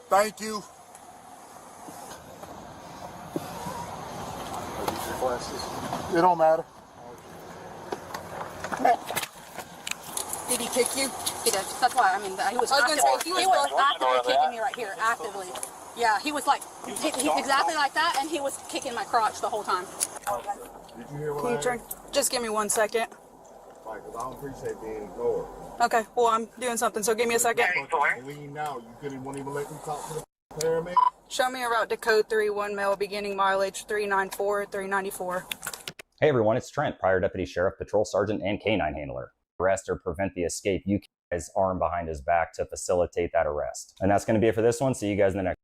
Q: Thank you. It don't matter.
R: Did he kick you?
U: He did. That's why, I mean, he was actively kicking me right here, actively. Yeah, he was like, exactly like that, and he was kicking my crotch the whole time.
Q: Did you hear what
R: Can you turn? Just give me 1 second.
Q: Like, I don't appreciate being ignored.
R: Okay, well, I'm doing something, so give me a second.
Q: Lean now. You couldn't even let me talk to the paramedic.
R: Show me a route to code 31 male, beginning mileage 394, 394.
N: Hey everyone, it's Trent, Prior Deputy Sheriff, Patrol Sergeant, and Canine Handler. Arrest or prevent the escape, you guys arm behind his back to facilitate that arrest. And that's going to be it for this one. See you guys in the next.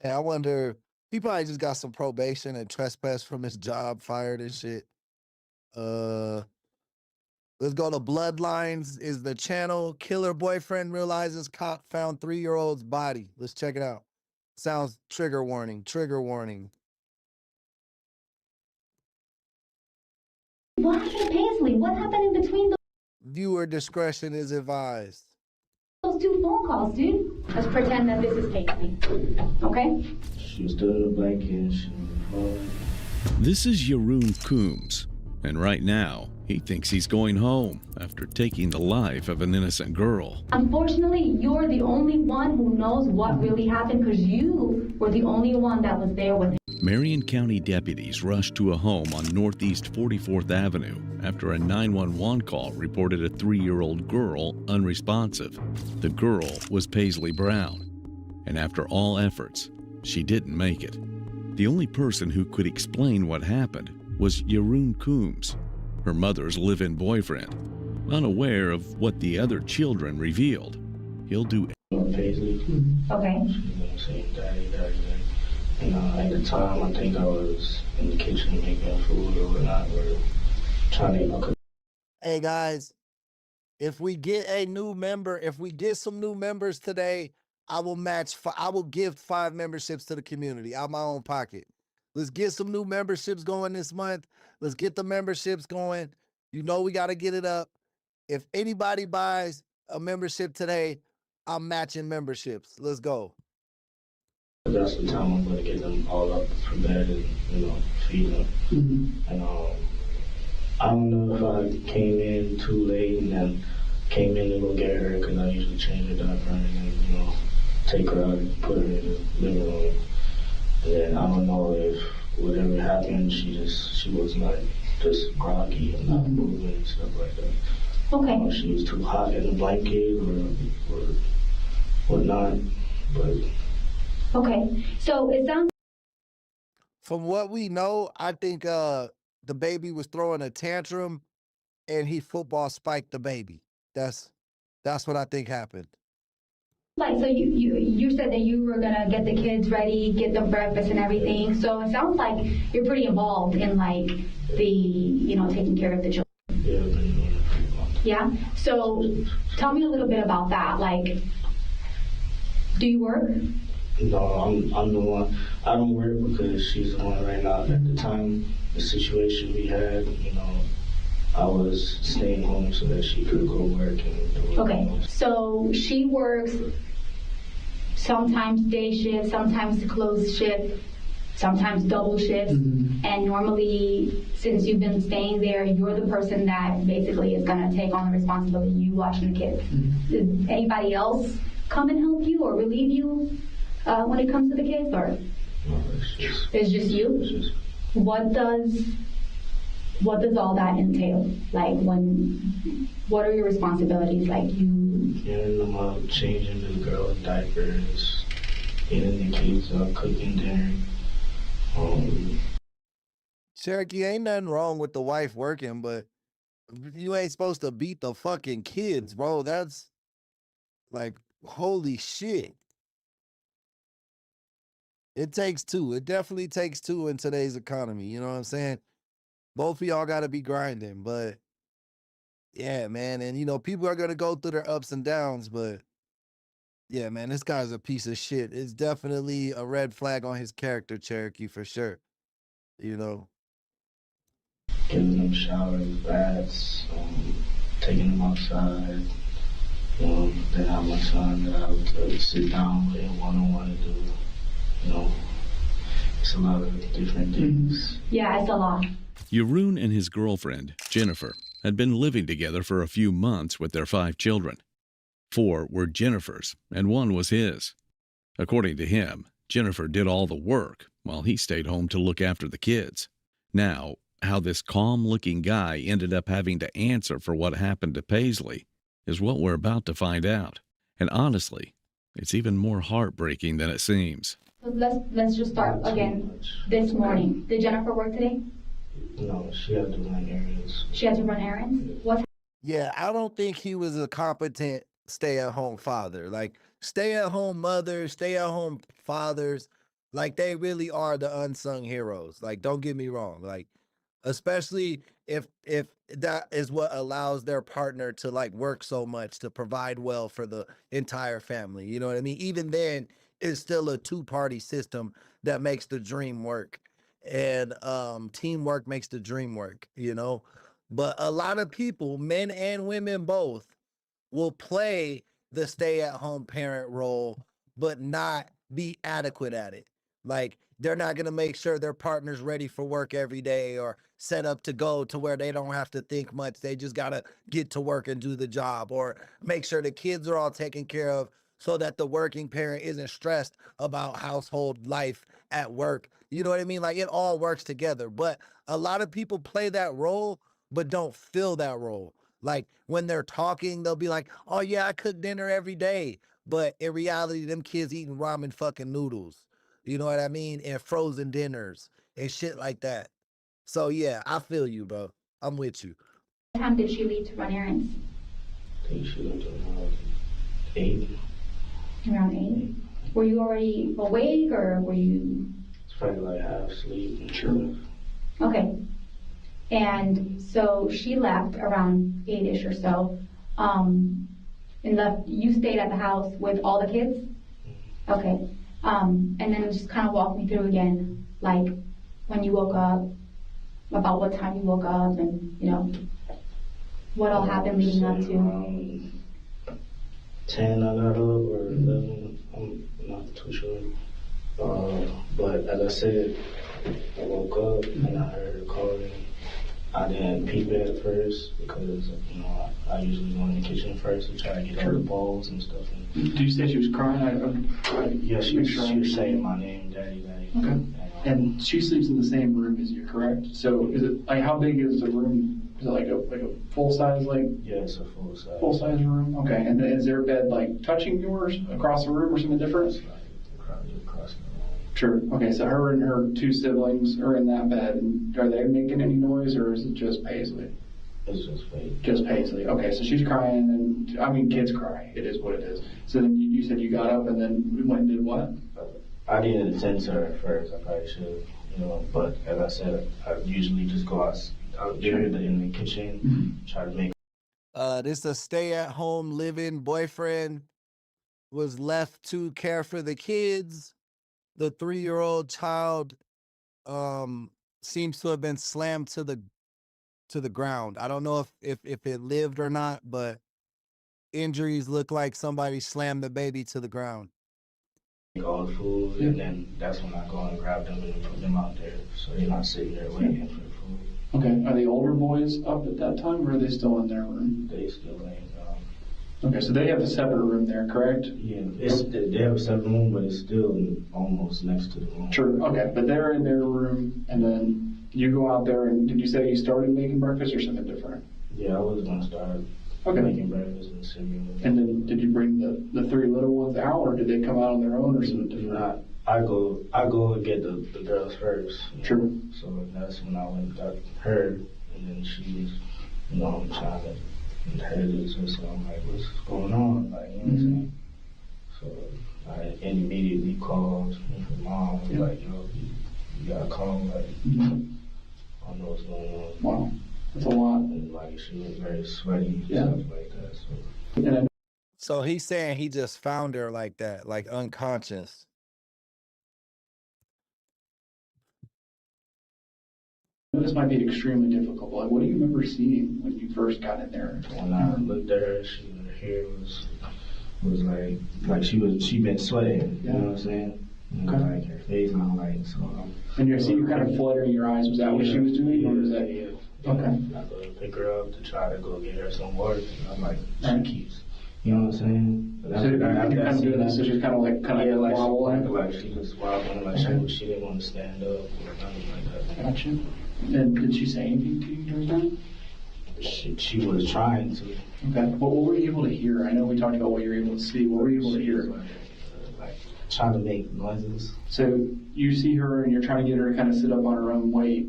B: And I wonder, he probably just got some probation and trespass from his job, fired and shit. Let's go to Bloodlines is the channel. Killer boyfriend realizes cop found 3-year-old's body. Let's check it out. Sounds trigger warning, trigger warning.
S: What happened to Paisley? What happened in between
B: Viewer discretion is advised.
S: those 2 phone calls, dude? Let's pretend that this is Paisley. Okay?
V: She stood in a blanket and she was
W: This is Jeroen Coombs, and right now, he thinks he's going home after taking the life of an innocent girl.
S: Unfortunately, you're the only one who knows what really happened because you were the only one that was there with him.
W: Marion County deputies rushed to a home on Northeast 44th Avenue after a 911 call reported a 3-year-old girl unresponsive. The girl was Paisley Brown, and after all efforts, she didn't make it. The only person who could explain what happened was Jeroen Coombs, her mother's live-in boyfriend. Unaware of what the other children revealed, he'll do
V: Paisley.
S: Okay.
V: She was saying, Daddy, Daddy, Daddy. And at the time, I think I was in the kitchen making food or whatnot, or trying to.
B: Hey guys, if we get a new member, if we get some new members today, I will give 5 memberships to the community out of my own pocket. Let's get some new memberships going this month. Let's get the memberships going. You know we got to get it up. If anybody buys a membership today, I'm matching memberships. Let's go.
V: That's the time I'm going to get them all up for bed and, feed them. And I don't know if I came in too late and then came in to go get her because I usually change her diaper and then, take her out and put her in the living room. And then I don't know if whatever happened, she was like just groggy and not moving and stuff like that.
S: Okay.
V: She was too hot in the blanket or whatnot, but.
S: Okay, so it sounds.
B: From what we know, I think the baby was throwing a tantrum, and he football spiked the baby. That's what I think happened.
S: Like, so you said that you were gonna get the kids ready, get them breakfast and everything. So it sounds like you're pretty involved in like the, taking care of the children. Yeah. So tell me a little bit about that. Like, do you work?
V: No, I'm the one. I don't work because she's the one right now. At the time, the situation we had, I was staying home so that she could go work and do it.
S: Okay, so she works sometimes day shift, sometimes closed shift, sometimes double shifts. And normally, since you've been staying there, you're the person that basically is going to take on the responsibility, you watching the kids. Does anybody else come and help you or relieve you when it comes to the kids? Or
V: No, it's just.
S: It's just you?
V: It's just.
S: What does all that entail? Like what are your responsibilities? Like you
V: Getting them up, changing the girls' diapers, getting the kids up, cooking dinner.
B: Cherokee, ain't nothing wrong with the wife working, but you ain't supposed to beat the fucking kids, bro. That's like, holy shit. It takes two. It definitely takes two in today's economy. You know what I'm saying? Both of y'all got to be grinding, but yeah, man. And, you know, people are going to go through their ups and downs, but yeah, man, this guy's a piece of shit. It's definitely a red flag on his character, Cherokee, for sure. You know?
V: Giving them showers, baths, taking them outside. Then have my son that I would sit down with one-on-one and do. It's a lot of different things.
S: Yeah, it's a lot.
W: Yaroon and his girlfriend, Jennifer, had been living together for a few months with their 5 children. 4 were Jennifer's, and 1 was his. According to him, Jennifer did all the work while he stayed home to look after the kids. Now, how this calm-looking guy ended up having to answer for what happened to Paisley is what we're about to find out. And honestly, it's even more heartbreaking than it seems.
S: Let's just start again. This morning, did Jennifer work today?
V: No, she had to run errands.
S: She had to run errands? What?
B: Yeah, I don't think he was a competent stay-at-home father. Like, stay-at-home mothers, stay-at-home fathers, like, they really are the unsung heroes. Like, don't get me wrong. Like, especially if that is what allows their partner to, like, work so much to provide well for the entire family. You know what I mean? Even then, it's still a two-party system that makes the dream work. And teamwork makes the dream work, you know? But a lot of people, men and women both, will play the stay-at-home parent role, but not be adequate at it. Like, they're not going to make sure their partner's ready for work every day or set up to go to where they don't have to think much. They just got to get to work and do the job, or make sure the kids are all taken care of so that the working parent isn't stressed about household life at work. You know what I mean? Like, it all works together. But a lot of people play that role, but don't fill that role. Like, when they're talking, they'll be like, oh yeah, I cook dinner every day. But in reality, them kids eating ramen fucking noodles. You know what I mean? And frozen dinners and shit like that. So yeah, I feel you, bro. I'm with you.
S: What time did she leave to run errands?
V: I think she went around 8.
S: Around 8? Were you already awake, or were you?
V: It's probably like half sleep and sure.
S: Okay. And so she left around 8-ish or so, and left. You stayed at the house with all the kids? Okay. And then just kind of walk me through again, like when you woke up, about what time you woke up, and you know what all happened leading up to.
V: 10 I got up, or 11, I'm not too sure. But as I said, I woke up and I heard her calling. I didn't peep it at first because, I usually go in the kitchen first to try to get all the bowls and stuff.
E: Did you say she was crying?
V: Yeah, she was saying my name, Daddy, Daddy.
E: Okay. And she sleeps in the same room as you, correct? So is it, like, how big is the room? Is it like a full size, like?
V: Yeah, it's a full size.
E: Full size room? Okay. And is there a bed, like, touching yours across the room or something different?
V: Across the room.
E: Sure. Okay, so her and her 2 siblings are in that bed. And are they making any noise, or is it just Paisley?
V: It's just Paisley.
E: Just Paisley. Okay, so she's crying, and kids cry. It is what it is. So then you said you got up and then went and did what?
V: I didn't attend to her at first. I probably should, but as I said, I usually just go out there in the kitchen, try to make.
B: This a stay-at-home living boyfriend was left to care for the kids. The 3-year-old child seems to have been slammed to the ground. I don't know if it lived or not, but injuries look like somebody slammed the baby to the ground.
V: All the food, and then that's when I go and grab them and put them out there, so they're not sitting there waiting for the food.
E: Okay. Are the older boys up at that time, or are they still in their room?
V: They still laying down.
E: Okay, so they have a separate room there, correct?
V: Yeah, they have a separate room, but it's still almost next to the room.
E: Sure, okay, but they're in their room, and then you go out there, and did you say you started making breakfast or something different?
V: Yeah, I was gonna start making breakfast and cereal.
E: And then did you bring the three little ones out, or did they come out on their own or something different?
V: I go and get the girls first.
E: True.
V: So that's when I went and got her, and then she was, trying to inherit it. So I'm like, what's going on? Like, you know what I'm saying? So I immediately called her mom. Was like, yo, you gotta call. Like, I don't know what's going on.
E: Wow, that's a lot.
V: And like, she was very sweaty and stuff like that.
B: So he's saying he just found her like that, like unconscious.
E: This might be extremely difficult, but like, what do you remember seeing when you first got in there?
V: When I looked at her, her hair was like she been sweating. You know what I'm saying? Okay. Like her face and like so.
E: And you see you kind of fluttering your eyes. Was that what she was doing, or was that?
V: Yeah.
E: Okay.
V: I go to pick her up to try to go get her some water. And I'm like, she keeps. You know what I'm saying?
E: So you're kind of doing this, so she's kind of wobbling.
V: Like she was wobbling, like she didn't want to stand up or nothing like that.
E: Gotcha. And did she say anything to you during that?
V: She was trying to.
E: Okay. What were you able to hear? I know we talked about what you were able to see. What were you able to hear?
V: Like trying to make noises.
E: So you see her and you're trying to get her to kind of sit up on her own weight.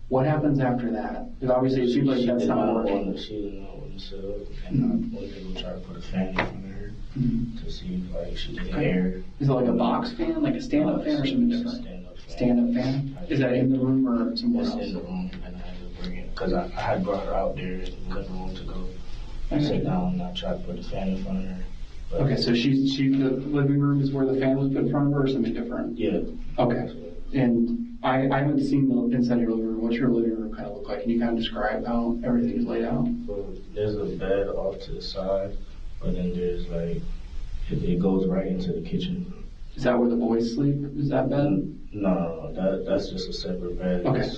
E: What happens after that? Because obviously it seems like that's not working.
V: She didn't know when to sit up, and I went to go try to put a fan in front of her to see if like she could hear.
E: Is it like a box fan, like a stand-up fan, or something different? Stand-up fan. Is that in the room or somewhere else?
V: In the room, and I had to bring it because I had brought her out there in the living room to go sit down, and I tried to put the fan in front of her. But
E: okay, so the living room is where the fan was put in front of her, or something different?
V: Yeah.
E: Okay. And I haven't seen the inside of your living room. What's your living room kind of look like? Can you kind of describe how everything is laid out?
V: So there's a bed off to the side, but then there's like it goes right into the kitchen.
E: Is that where the boys sleep? Is that bed?
V: No, that's just a separate bed.
E: Okay.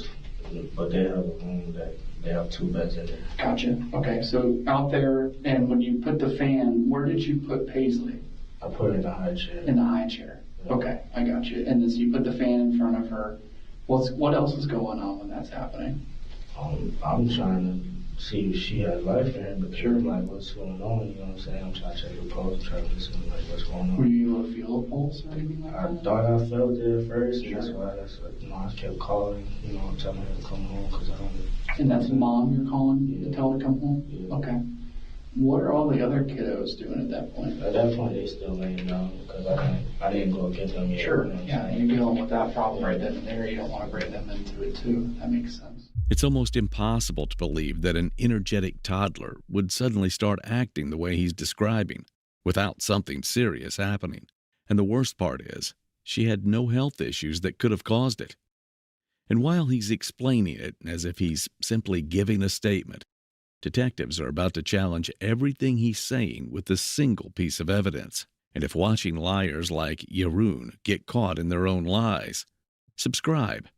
V: But they have a room that they have two beds in there.
E: Gotcha. Okay, so out there, and when you put the fan, where did you put Paisley?
V: I put her in the high chair.
E: In the high chair. Yeah. Okay, I got you. And then so you put the fan in front of her. What else is going on when that's happening?
V: I'm trying to see if she has life in her, but sure, like what's going on, you know what I'm saying? I'm trying to check her pulse, trying to listen like what's going on.
E: Were you able to feel a pulse or anything like that?
V: I thought I felt it at first, and that's why I kept calling, telling her to come home because I don't.
E: And that's mom you're calling to tell her to come home?
V: Yeah.
E: Okay. What are all the other kiddos doing at that point?
V: At that point, they still laying down because I didn't go get them yet.
E: Sure. Yeah, you're dealing with that problem right then and there. You don't want to bring them into it too. That makes sense.
W: It's almost impossible to believe that an energetic toddler would suddenly start acting the way he's describing without something serious happening. And the worst part is, she had no health issues that could have caused it. And while he's explaining it as if he's simply giving a statement, detectives are about to challenge everything he's saying with a single piece of evidence. And if watching liars like Yaroon get caught in their own lies, subscribe,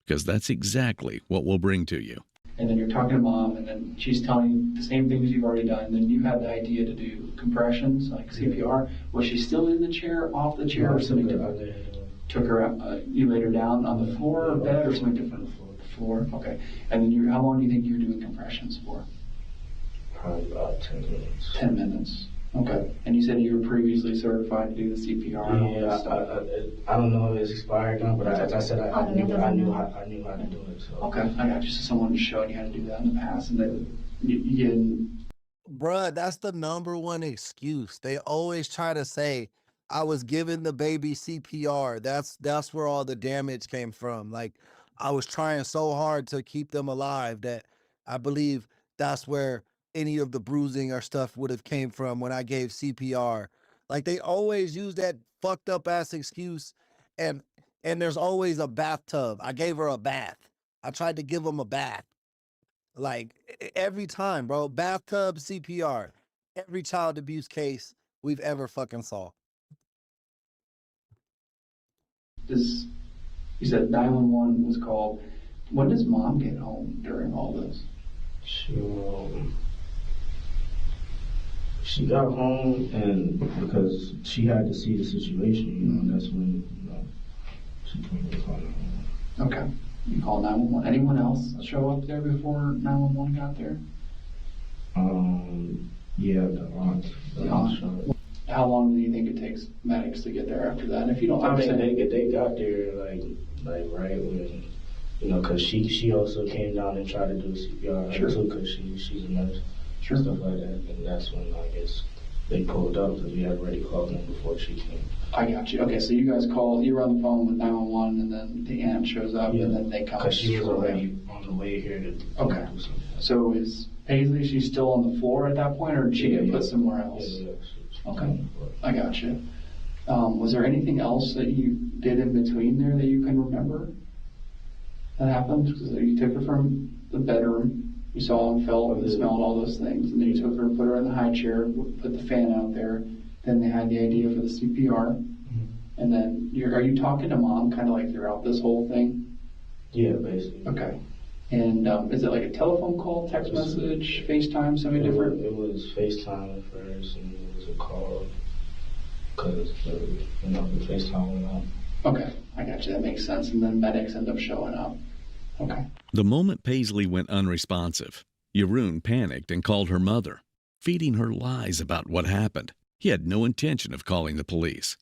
W: because that's exactly what we'll bring to you.
E: And then you're talking to mom, and then she's telling you the same things you've already done. Then you had the idea to do compressions, like CPR. Was she still in the chair, off the chair, or something different? Took her out, you laid her down on the floor or bed or something different? Floor, okay. And then how long do you think you're doing compressions for?
V: Probably about 10 minutes.
E: 10 minutes. Okay. And you said you were previously certified to do the CPR and all that stuff.
V: I don't know if it's expired now, but as I said, I knew how to do it. So.
E: Okay, I got you. So someone showed you how to do that in the past, and then you didn't.
B: Bruh, that's the number one excuse. They always try to say, I was giving the baby CPR. That's where all the damage came from. Like, I was trying so hard to keep them alive that I believe that's where any of the bruising or stuff would have came from when I gave CPR. Like, they always use that fucked up ass excuse, and there's always a bathtub. I gave her a bath. I tried to give them a bath. Like, every time, bro. Bathtub CPR. Every child abuse case we've ever fucking saw.
E: You said 911 was called. When does mom get
V: She got home, and because she had to see the situation, that's when she told me to call 911.
E: Okay. You called 911. Anyone else show up there before 911 got there?
V: Yeah, the aunt. Showed up.
E: How long do you think it takes medics to get there after that? If you don't,
V: I mean, they got there like right when, because she also came down and tried to do CPR too, because she's a nurse, stuff like that, and that's when I guess they pulled up because we had already called them before she came.
E: I got you. Okay, so you guys call. You were on the phone with 911, and then the aunt shows up, and then they come.
V: Because she was already on the way here to do something.
E: So is Paisley? She's still on the floor at that point, or did she get put somewhere else?
V: Yeah.
E: Okay, I got you. Was there anything else that you did in between there that you can remember that happened? Because you took her from the bedroom, you saw and felt and smelled all those things, and then you took her and put her in the high chair, put the fan out there. Then they had the idea for the CPR, and then are you talking to mom kind of like throughout this whole thing?
V: Yeah, basically.
E: Okay. And is it like a telephone call, text message, FaceTime, something different?
V: It was FaceTime at first, and it was a call because the FaceTime went out.
E: Okay, I got you. That makes sense. And then medics end up showing up. Okay.
W: The moment Paisley went unresponsive, Jeroen panicked and called her mother, feeding her lies about what happened. He had no intention of calling the police,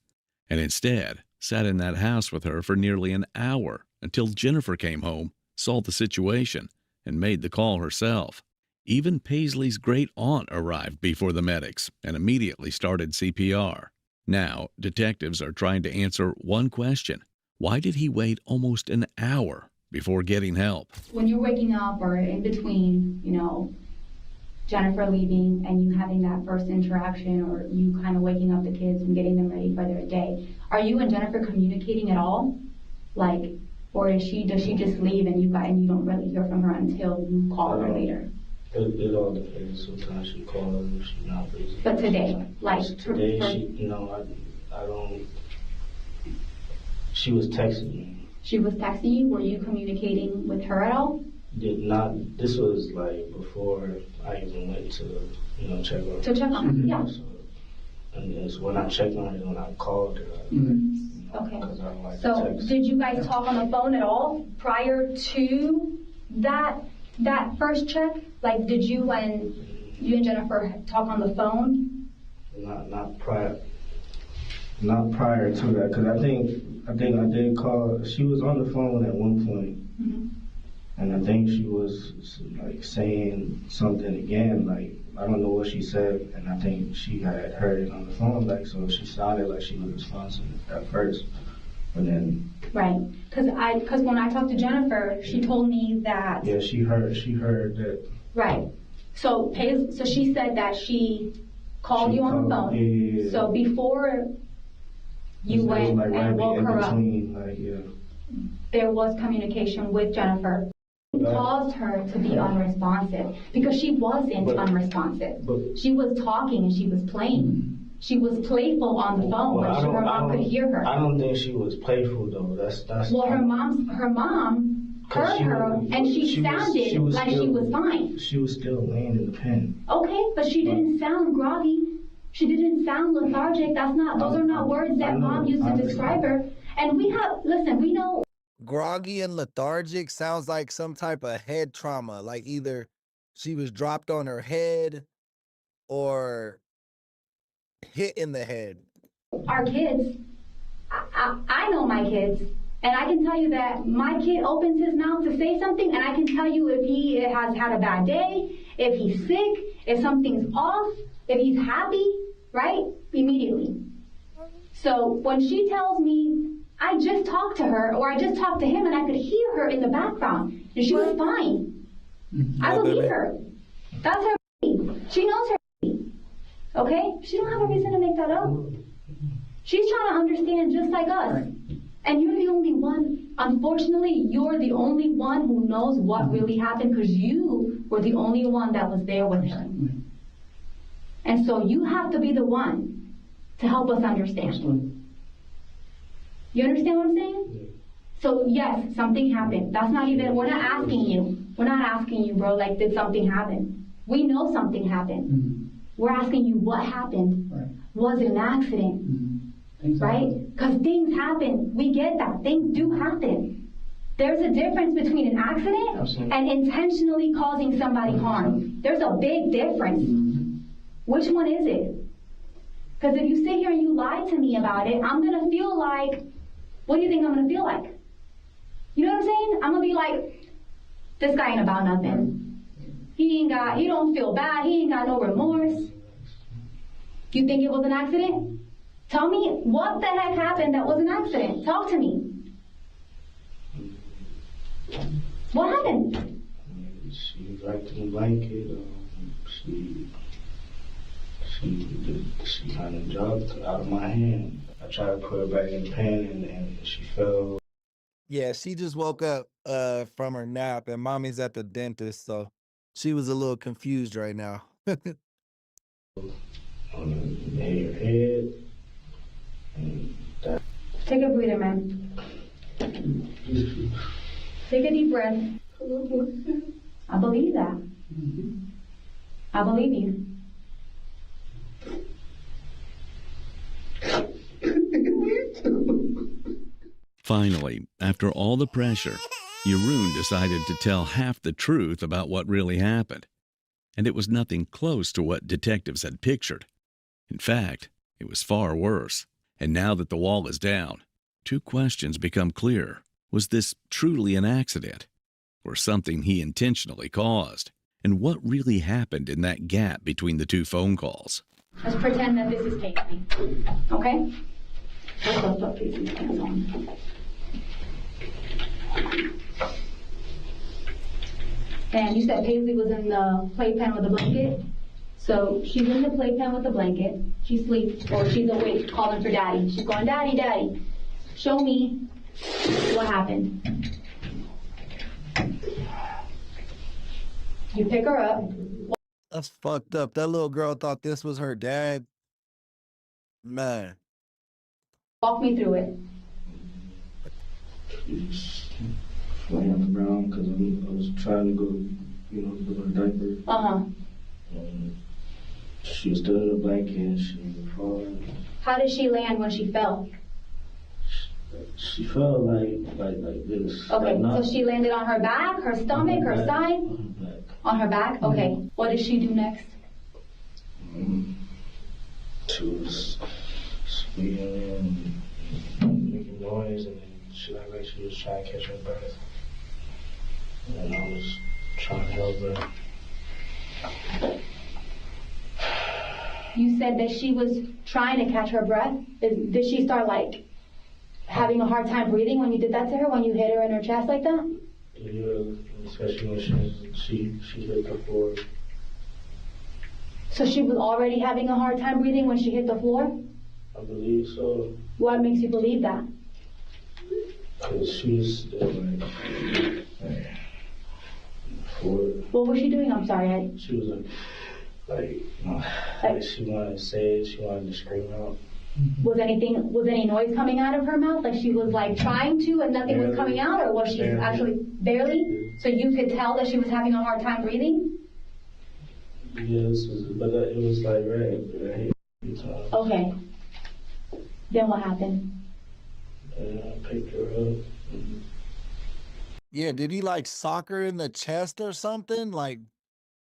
W: and instead sat in that house with her for nearly an hour until Jennifer came home, saw the situation, and made the call herself. Even Paisley's great aunt arrived before the medics and immediately started CPR. Now, detectives are trying to answer one question. Why did he wait almost an hour before getting help?
S: When you're waking up or in between, Jennifer leaving and you having that first interaction, or you kind of waking up the kids and getting them ready for their day, are you and Jennifer communicating at all? Or does she just leave and you don't really hear from her until you call her later?
V: It all depends. Sometimes she calls and she's not busy.
S: But today,
V: today, I don't. She was texting me.
S: She was texting you. Were you communicating with her at all?
V: Did not. This was before I even went to check on her.
S: To check on her, yeah.
V: So, and it's when I checked on her is when I called her.
S: Okay.
V: Because I don't like
S: So
V: to text.
S: did you guys talk on the phone at all prior to that first check? Did you and Jennifer talk on the phone?
V: Not prior to that, because I think I did call. She was on the phone at one point, and I think she was saying something again. I don't know what she said, and I think she had heard it on the phone. So she sounded like she was responsive at first, but then.
S: Right, because when I talked to Jennifer, she told me that.
V: Yeah, she heard that.
S: Right, so she said that she called you on the phone.
V: Yeah.
S: So before you went and woke her up, there was communication with Jennifer. It caused her to be unresponsive because she wasn't unresponsive. She was talking and she was playing. She was playful on the phone, but her mom could hear her.
V: I don't think she was playful though. That's.
S: Well, her mom heard her, and she sounded like she was fine.
V: She was still laying in the pen.
S: Okay, but she didn't sound groggy. She didn't sound lethargic. Those are not words that mom used to describe her. And we know.
B: Groggy and lethargic sounds like some type of head trauma, either she was dropped on her head or hit in the head.
S: Our kids, I know my kids, and I can tell you that my kid opens his mouth to say something, and I can tell you if he has had a bad day, if he's sick, if something's off, if he's happy, right? Immediately. So when she tells me, I just talked to her, or I just talked to him, and I could hear her in the background, and she was fine. I believe her. That's her baby. She knows her baby. Okay? She don't have a reason to make that up. She's trying to understand just like us. And you're the only one, unfortunately, you're the only one who knows what really happened because you were the only one that was there with her. And so you have to be the one to help us understand. You understand what I'm saying? So yes, something happened. That's not even, we're not asking you. We're not asking you, bro, did something happen? We know something happened. We're asking you what happened.
E: Right.
S: Was it an accident? Right? Because things happen. We get that. Things do happen. There's a difference between an accident and intentionally causing somebody harm. There's a big difference. Which one is it? Because if you sit here and you lie to me about it, I'm going to feel like, what do you think I'm going to feel like? You know what I'm saying? I'm going to be like, this guy ain't about nothing. He don't feel bad. He ain't got no remorse. You think it was an accident? Tell me what the heck happened that was an accident. Talk to me. What happened?
V: She wrapped in a blanket. She kind of jumped out of my hand. I tried to put her back in the pan and she fell.
B: Yeah, she just woke up from her nap, and mommy's at the dentist, so she was a little confused right now.
V: On her head. And that.
S: Take a breather, man. Take a deep breath. I believe that. I believe you.
W: Finally, after all the pressure, Jeroen decided to tell half the truth about what really happened. And it was nothing close to what detectives had pictured. In fact, it was far worse. And now that the wall is down, two questions become clear. Was this truly an accident? Or something he intentionally caused? And what really happened in that gap between the two phone calls?
S: Let's pretend that this is Paisley. Okay? Let's put Paisley's pants on. And you said Paisley was in the playpen with a blanket? So she's in the playpen with a blanket. She sleeps, or she's awake, calling for daddy. She's going, daddy, daddy. Show me what happened. You pick her up.
B: That's fucked up. That little girl thought this was her dad. Man.
S: Walk me through it.
V: Laying on the ground because I was trying to go, put her diaper.
S: Uh-huh.
V: She was still in a blanket and she was falling.
S: How did she land when she fell?
V: She fell like this.
S: Okay,
V: like
S: so she landed on her back, her stomach, her side? On her back? Okay. What did she do next?
V: She was squealing and making noise, and then she looked like she was trying to catch her breath. And I was trying to help her.
S: You said that she was trying to catch her breath. Did she start having a hard time breathing when you did that to her, when you hit her in her chest like that?
V: Yeah, especially when she hit the floor.
S: So she was already having a hard time breathing when she hit the floor?
V: I believe so.
S: What makes you believe that?
V: Because she was still
S: What was she doing? I'm sorry.
V: She was like she wanted to say it, she wanted to scream out.
S: Was any noise coming out of her mouth? Like she was trying to and nothing was coming out, or was she actually barely? So you could tell that she was having a hard time breathing?
V: Yes, but it was right.
S: Okay. Then what happened?
V: I picked her up.
B: Yeah, did he sock her in the chest or something?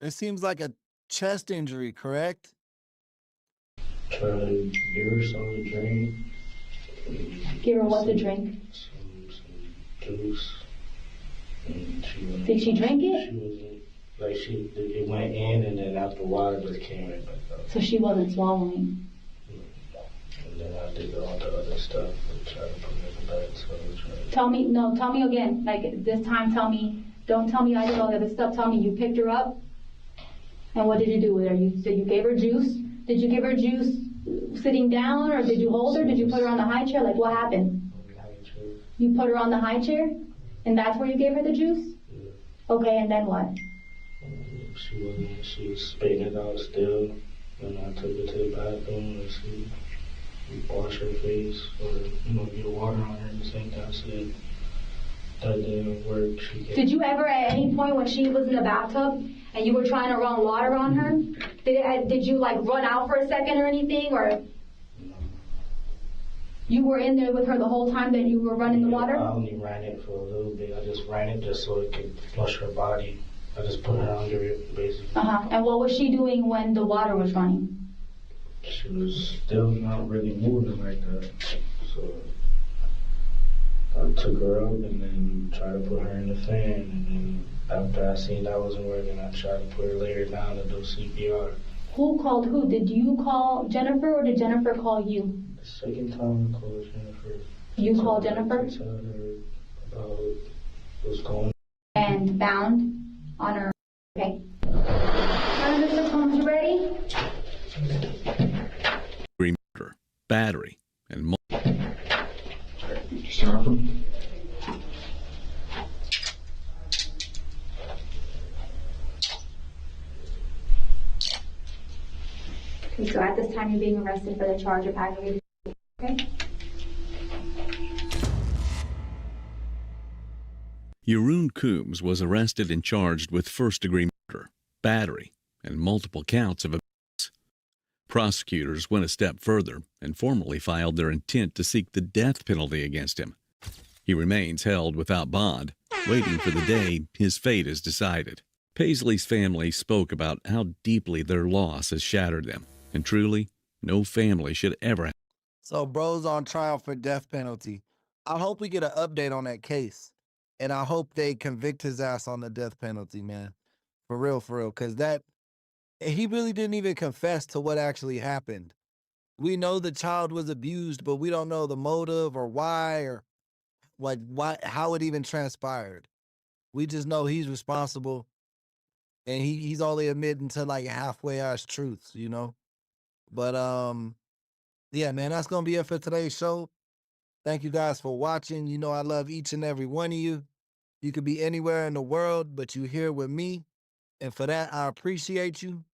B: It seems like a chest injury, correct?
V: Try to give her something to drink.
S: Give her what to drink?
V: Some juice.
S: Did she drink it?
V: She wasn't, it went in and then after a while it just came right back up.
S: So she wasn't swallowing?
V: And then I did all the other stuff and tried to put it in the back. So
S: Tell me again. This time don't tell me I did all the other stuff. Tell me you picked her up and what did you do with her? You said you gave her juice. Did you give her juice sitting down, or did you hold her? Did you put her on the high chair? What happened? You put her on the high chair? And that's where you gave her the juice?
V: Yeah.
S: Okay, and then what?
V: She was spitting it out still. And I took her to the bathroom and she washed her face or, get water on her and the same time. I said that didn't work.
S: Did you ever at any point when she was in the bathtub and you were trying to run water on her, Did you like run out for a second or anything, or you were in there with her the whole time that you were running the water?
V: I only ran it for a little bit. I just ran it just so it could flush her body. I just put her under it, basically.
S: And what was she doing when the water was running?
V: She was still not really moving like that. So I took her up and then tried to put her in the fan. And then after I seen that wasn't working, I tried to put her later down to do CPR.
S: Who called who? Did you call Jennifer or did Jennifer call you?
V: The second time I called Jennifer.
S: You called Jennifer?
V: To tell her about what's going on.
S: And found on her. Okay. Mr. Combs, you ready?
W: Murder, battery, and
S: Okay, so at this time you're being arrested for the charge of aggravated. Okay.
W: Jeroen Coombs was arrested and charged with first-degree murder, battery, and multiple counts of abuse. Prosecutors went a step further and formally filed their intent to seek the death penalty against him. He remains held without bond, waiting for the day his fate is decided. Paisley's family spoke about how deeply their loss has shattered them, and truly, no family should ever have.
B: So bro's on trial for death penalty. I hope we get an update on that case. And I hope they convict his ass on the death penalty, man. For real, because he really didn't even confess to what actually happened. We know the child was abused, but we don't know the motive or why or how it even transpired. We just know he's responsible, and he's only admitting to like halfway ass truths, you know. But yeah, man, that's gonna be it for today's show. Thank you guys for watching. You know I love each and every one of you. You could be anywhere in the world, but you're here with me. And for that, I appreciate you.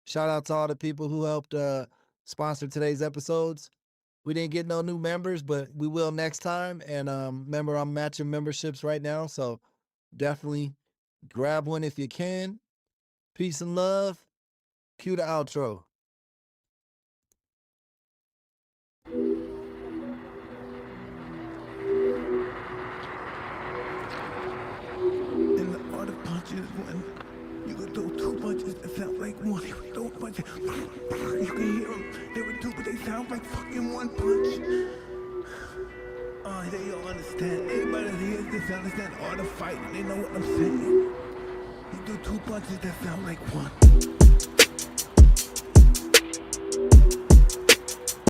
B: Shout out to all the people who helped sponsor today's episodes. We didn't get no new members, but we will next time. And remember, I'm matching memberships right now. So definitely grab one if you can. Peace and love. Cue the outro.
A: Punches when you could throw two punches that sound like one. You could throw punches, you can hear them. They were two, but they sound like fucking one punch. Oh, they don't understand. Everybody that hears this understand all the fighting. They know what I'm saying. You do two punches that sound like one.